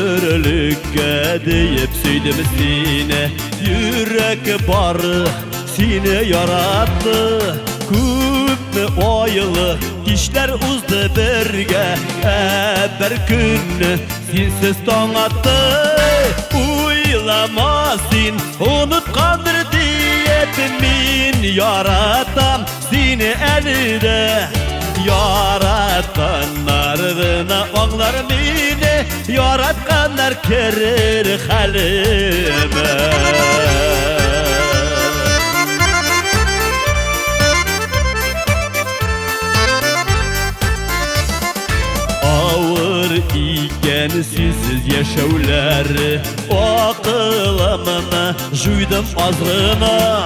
Ömürlükке deyip söyledim seni Yürek barı seni yarattı Köpmü ayılı işler uzdu birge Bir gün sensiz taң attı Uylamasın unutkandır deyip min yaratam seni əlide Yaratqanlarına ağlar meni Yaratqanlar kerir xəlime Ağır iken sizsiz yaşavlar Aqılımını juydım azgına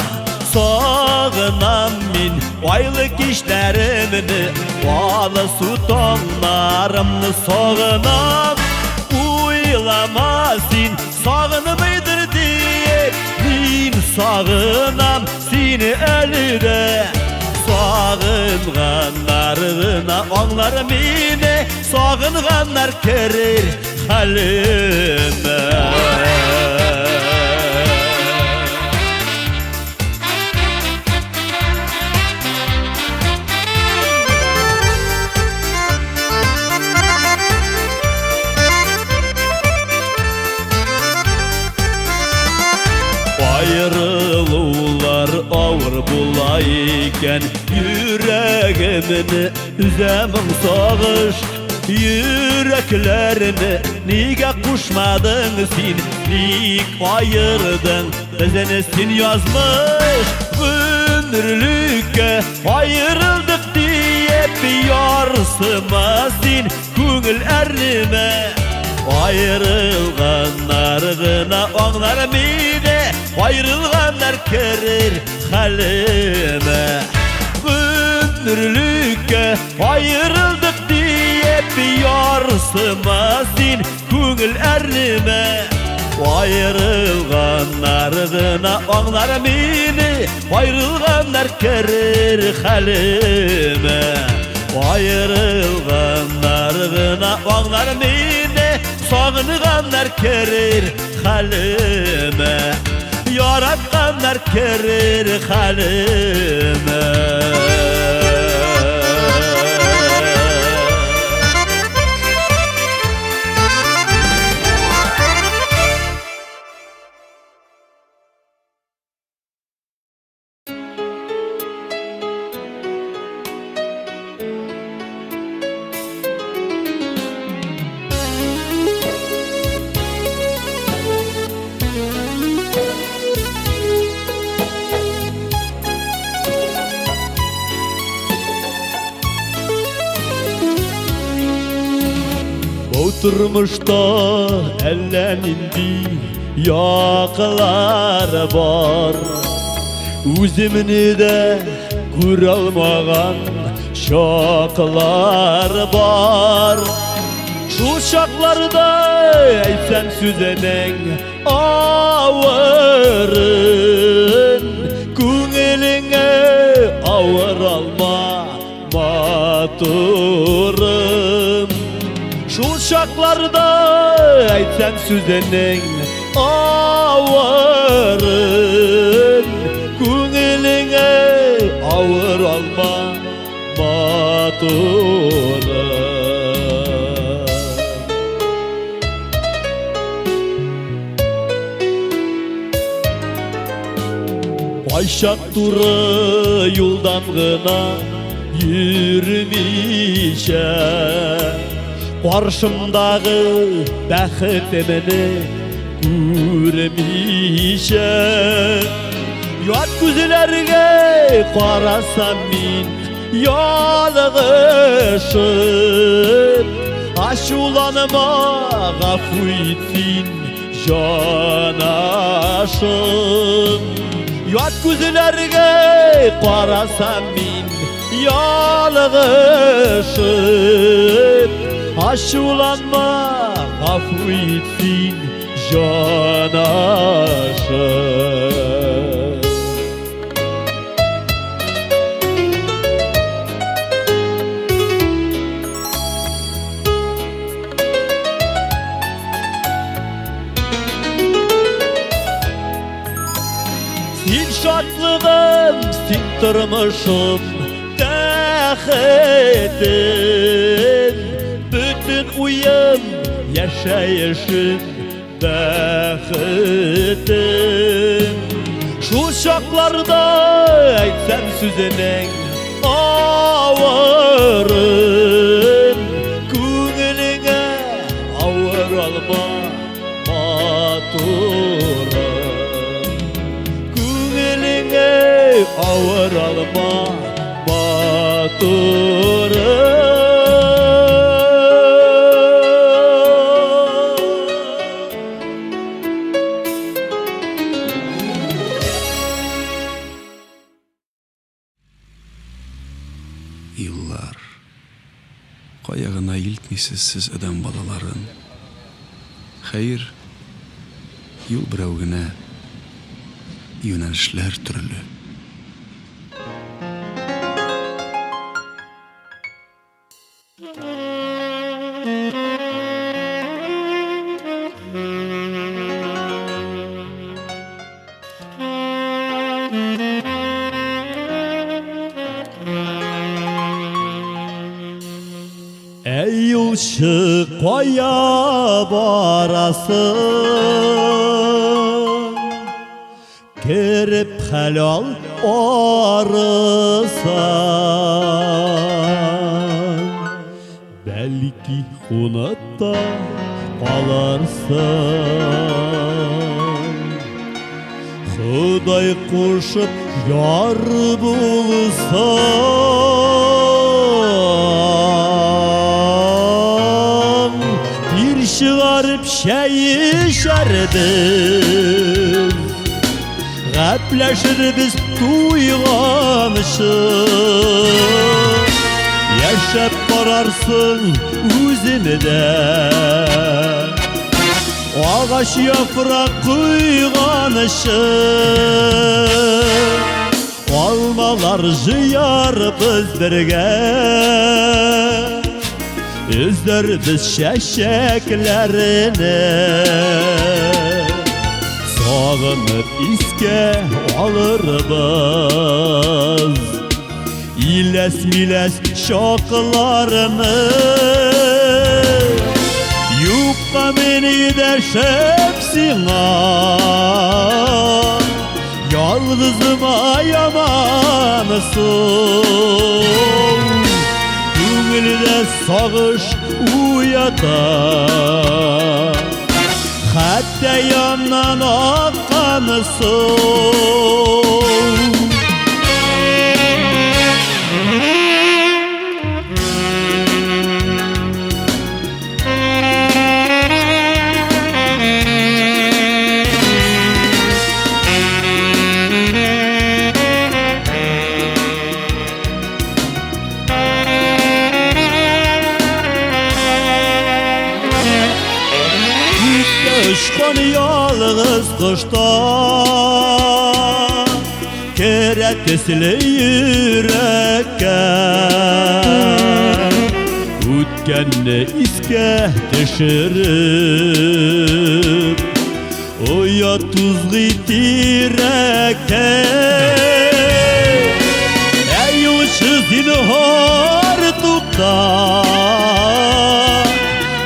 Sağınam min aylık işlerimini, bağlı sultanlarımını sağınam. Uylamasin sağınımıydır diye, min sağınam seni ölüde. Sağınğanlarına anlar mine, sağınğanlar kerir halime. Ayrılılar ağır bulayken, yüreğimini üzemin sağış. Yüreklerini niga kuşmadın sen, nik ayırdın bizini sen yazmış. Ömürlükке ayrıldık diye bir yarsımasın köngül erime. Ayrılganlarına anlar mine, ayrılganlar kerir halime. Ömürlükke ayrıldık diye bir yarsımasın köngül erime. Ayrılganlarına anlar mine, ayrılganlar kerir halime. Ayrılganlarına anlar mine, sağınğanlar kerir halime. Yaratganlar kerir halime. Oturmuşta ellenindi yakılar var. Üzümünü de kuralmagan şaklar var. Şu şaklarda eysen süzenin ağırın, köngüline ağır alma maturun. Şu şaklarda eysen süzenin ağırın, köngüline ağır alma maturun. Ayşak durı yoldan gına yürümeyşe, karşımdağı bəxtimini görmeyşe. Yat güzlerge qarasam min yalğışım, aşulanıma gafu etsin janaşım. Yat güzlerge qarasam min yalğışım, aşulanma gafu etsin janaşım. Sen şatlığım, sen turmuşum, dähetin. Bütün uyum, yaşayışım, dähetin. Şu şaklarda eysen süzenin ağırın, köngüline ağır alma maturun. Köngüline ağır alma maturun.
yıllar. Kayağına iltmisiz siz adam balaların. Hayır, yol birovgine yönelişler türlü.
Ey yolcu koya barasın, kirip helal arısan, belki hunutta kalarsın. Xuday koşup yar bulsan, bir çıgarıp şerdim, gapleşir biz duyganışık. Yaşap bararsın özünde, ağaç yaprak kuyganışık. Almalar jıyar biz birge, üzler biz şeşeklerini. Sağınıp iske alırız İles miles şoklarını. Yukka beni de şepsina, yalnızıma yamanısın. Gönülde sağış uyatar, hatta yandan akkanısın. Düşkan yalnız kışta, kerekesli yürekke. Ütkenni iske düşürüp, oya tuzlu tirekke. Ey uçu zinhar tukta,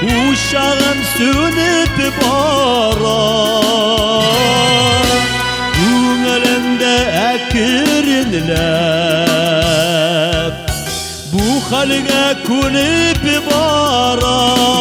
uşağım sönüp barar. Gönlümde ekrinlep, bu halge kulüp barar.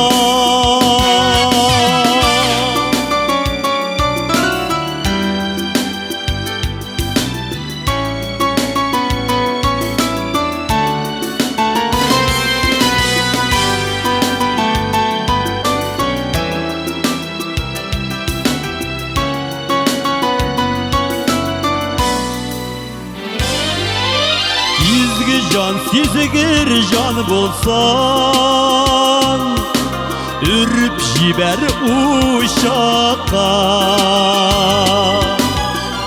Can sizgir can bulsan, ürüp jiber uşakka.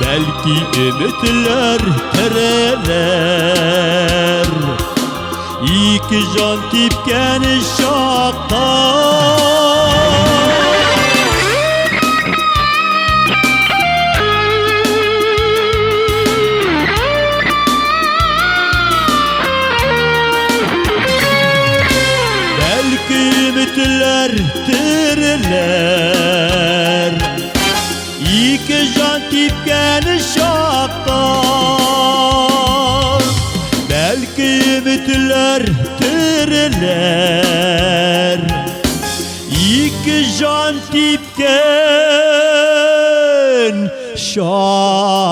Belki ümitler tereler, iki can tipken şakka. Ümitler tiriler, iki can tipken şakka. Belki ümitler tiriler, iki can tipken şakka.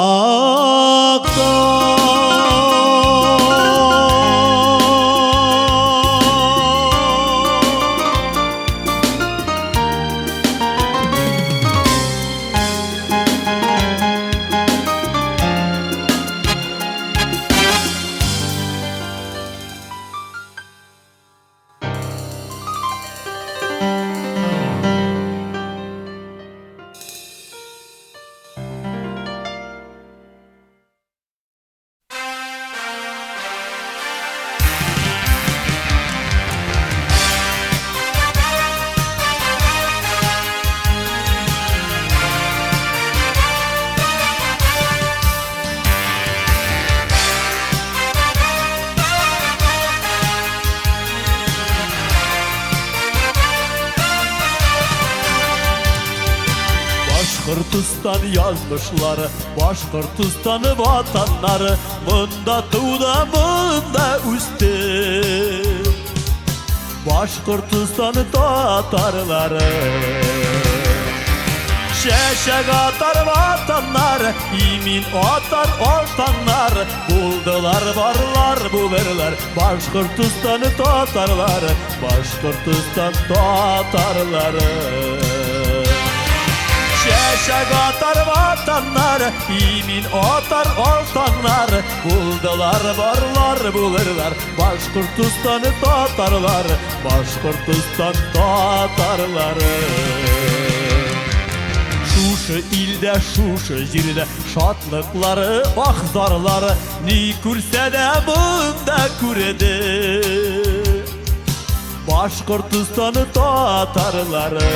Bашkırtıstan yazmışlar, Bашkırtıstan'ı vatanları, mında tuğda mında üstü. Bашkırtıstan'ı tatarları, şeşek atar vatanlar, imin atar oltanlar, buldular varlar bulurlar, Bашkırtıstan'ı tatarlar, Bашkırtıstan tatarları. Şeşek atar vatanlar, imin atar oltanlar, buldular varlar bulurlar, Bашkırtıstan'ı tatarlar, Bашkırtıstan tatarları. Şuşu ilde, şuşu jirde, şatlıkları, ahzarları, ni kurse de bunda kuredi. Bашkırtıstan'ı tatarları.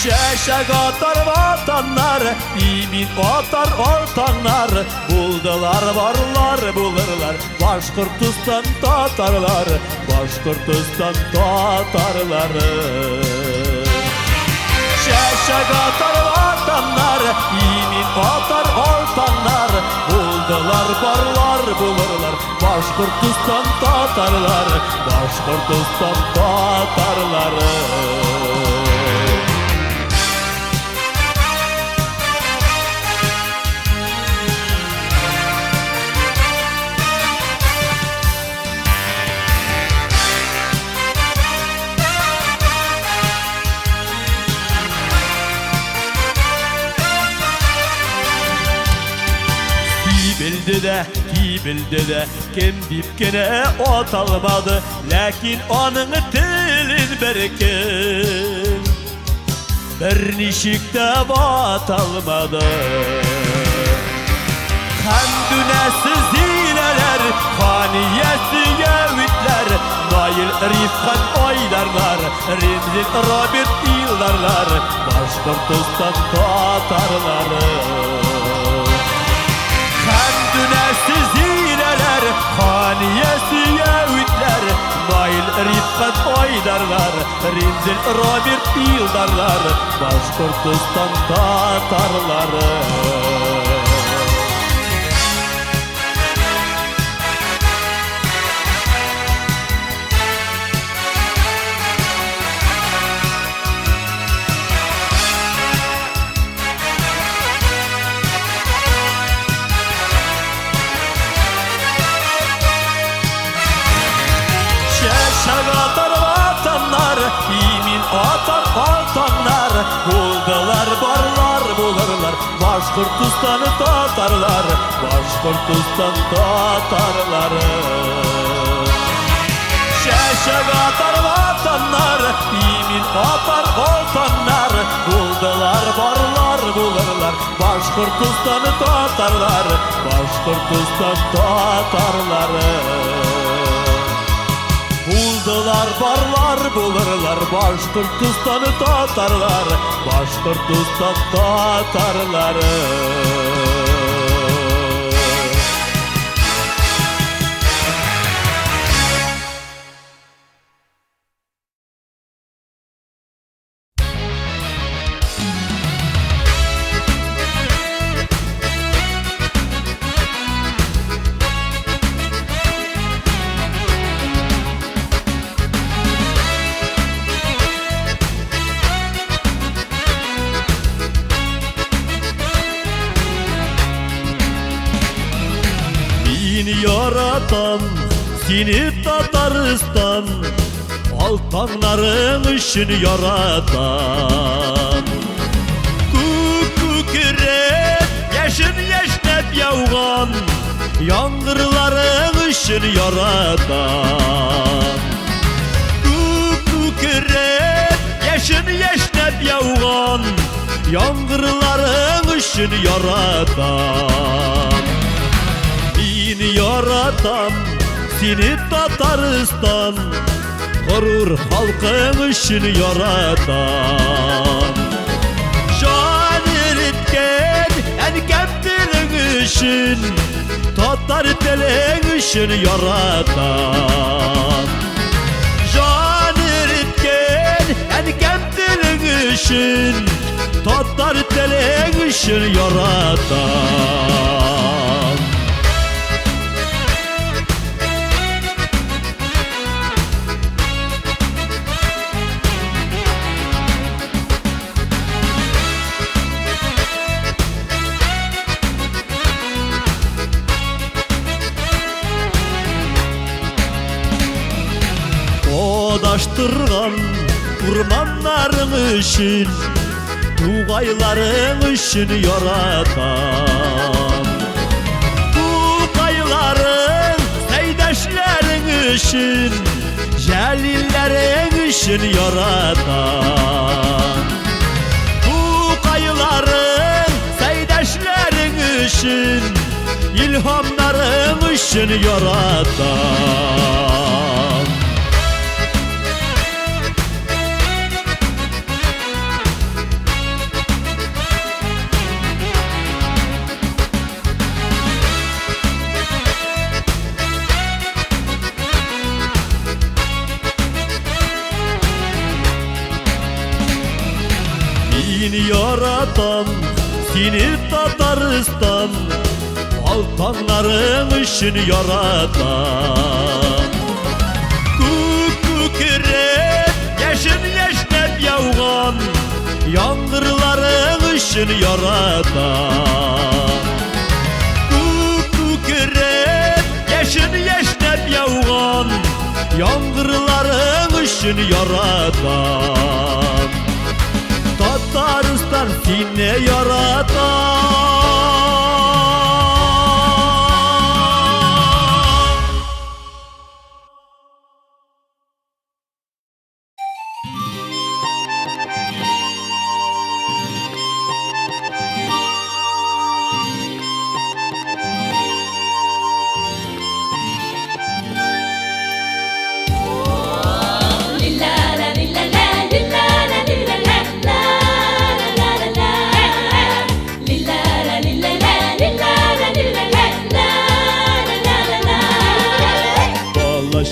Şeşek atar vatanlar, imin atar oltanlar, buldular varlar bulurlar, Bашkırtıstan tatarlar, Bашkırtıstan tatarları. Şeşek atar vatanlar, imin atar oltanlar, buldular varlar bulurlar, Bашkırtıstan tatarlar, Bашkırtıstan tatarları. Bildi de kim dipkine ot almadı, lakin onun tilin berkin bir nişikte vat almadı. Kandünesiz hileler, haniyesi yevitler, Nail Rifkat oylarlar, Remzi Robert yıllarlar, Bашkırtıstan tatarları. Kandünesiz hileler, haniyesi yevitler, Nail Rifkat oylarlar, Remzi Robert yıllarlar, Bашkırtıstan tatarları. Şeşek atar vatanlar, imin atar oltanlar, buldular varlar bulurlar, Bашkırtıstan'ı tatarlar, Bашkırtıstan tatarları. Şeşek atar vatanlar, imin atar oltanlar, buldular varlar bulurlar, Bашkırtıstan'ı tatarlar, Bашkırtıstan tatarları. Buldular varlar bulurlar, Bашkırtıstan'ı tatarlar, Bашkırtıstan tatarları. Yaratan seni Tataristan, altanların için yaratan. Kükürep yaşın yaşnep yağan, yangırların için yaratan. Kükürep yaşın yaşnep yağan, yangırların için yaratan. Yaratan seni Tataristan, gurur halkın için yaratan. Can eritken en kemtilin için, Tatar telin için yaratan. Can eritken en kemtilin üçün Tatar telek üçün yaratan Odaştırgan urmanların üçün Tuğayların üçün yaratan Tuğayların seydaşların üçün Celillerin üçün yaratan Tuğayların seydaşların üçün İlhamların üçün yaratan Seni yaratan, seni Tataristan Baltanların üçün yaratan Kükürep, yaşın yaşnep yavğan Yangırların üçün yaratan Kükürep, yaşın yaşnep yavğan Yangırların üçün yaratan Tataristan seni yaratan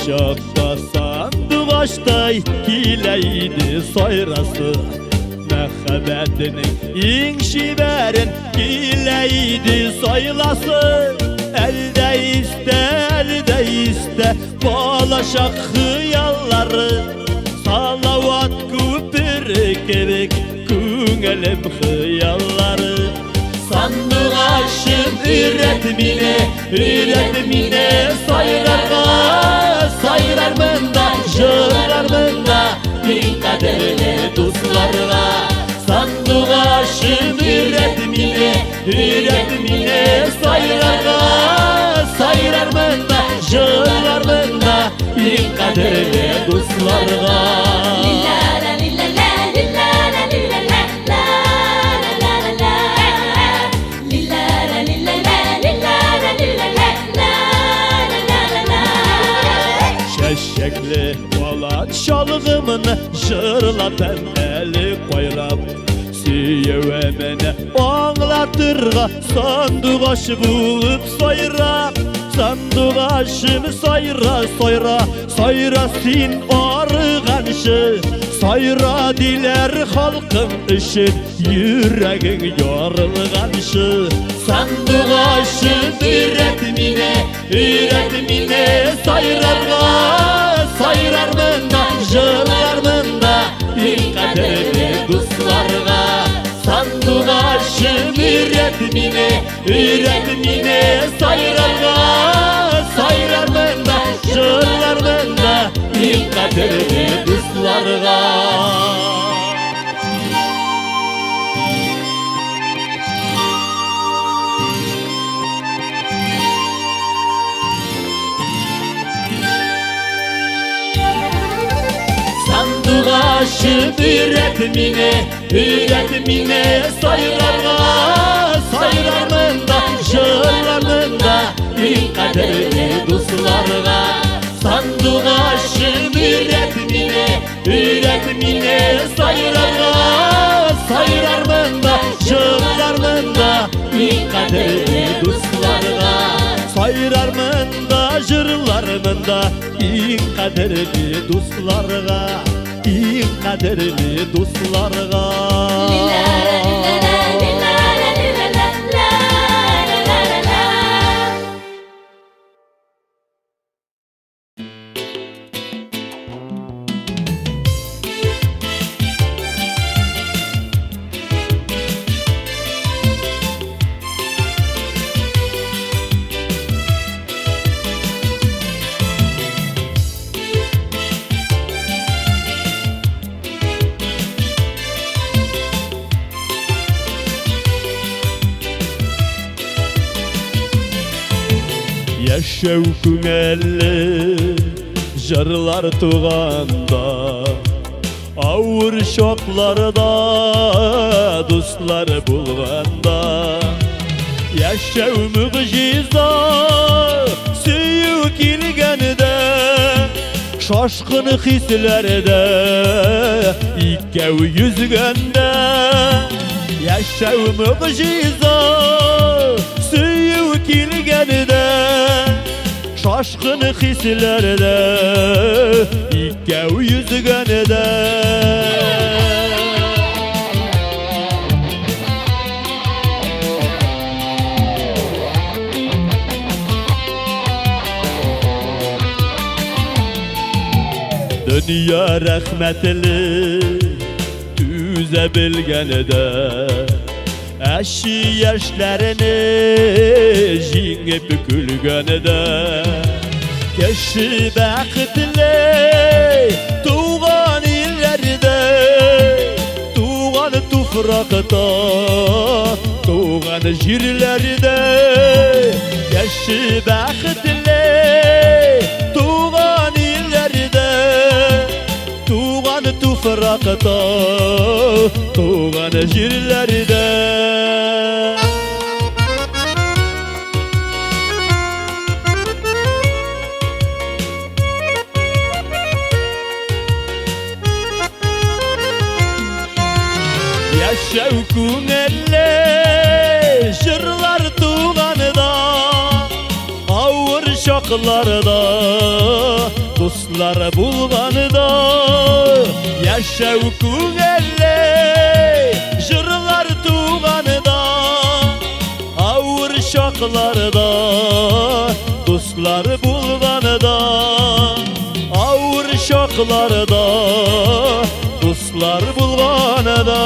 Şakta sandıvaştay hileydi soyrası Mehebetinin inşiverin hileydi soylası Elde iste balaşak hıyalları Salavat küpürü kebek küngelim hıyalları Sandıvaşın üretmine sayrar mında, jırar mında Bin kaderli dostlarına Sandıvaşın üretmine sayrar mında, jırar mında Bin kaderli dostlarına Şekli valat şalgımını jırla pembeli koyrap Siyevemene ağlatırga sandıgaş bulup soyra Sandıgaşını soyra sin arıganşı Soyra diler halkın için yüreğin yorulganşı Sandıgaşın üretmine sayrar mında, jırar mında Bin kaderli dostlarına Sandıgaşın üretmine sayrar mında, jırar mında Bin kaderli dostlarına Sandıgaşın üretmine sayrar mında, jırar mında Bin kaderli dostlarına Sandıgaşın üretmine sayrar mında, jırar mında Bin kaderli dostlarına Sayrar mında, jırlar mında Bin kaderli dostlarına İyi kaderli dostlarga. Yaşav күңелле жырлар туганда, ауыр шокларда дуслар булганда. Yaşav muğjiza süyü kilgende, şaşkın hislerde ikkev yüzgende. Yaşav muğjiza süyü kilgende, şaşkın hislerde ikkev yüzgende. Dünya rahmetli üze bilgenede, eşi yaşlarını jingip gülgenede. Keşi bakıtlı tuğan illerde, tuğan tufrakta, tuğan jirlerde. Keşi bakıtlı tuğan illerde, tuğan tufrakta, tuğan jirlerde. Yaşav күңелле жырлар туғанда, ауыр шоқларда достар булғанда. Yaşav күңелле жырлар туғанда, ауыр шоқларда достар булғанда. Ауыр шоқларда dostlar bulğanada.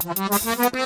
Müzik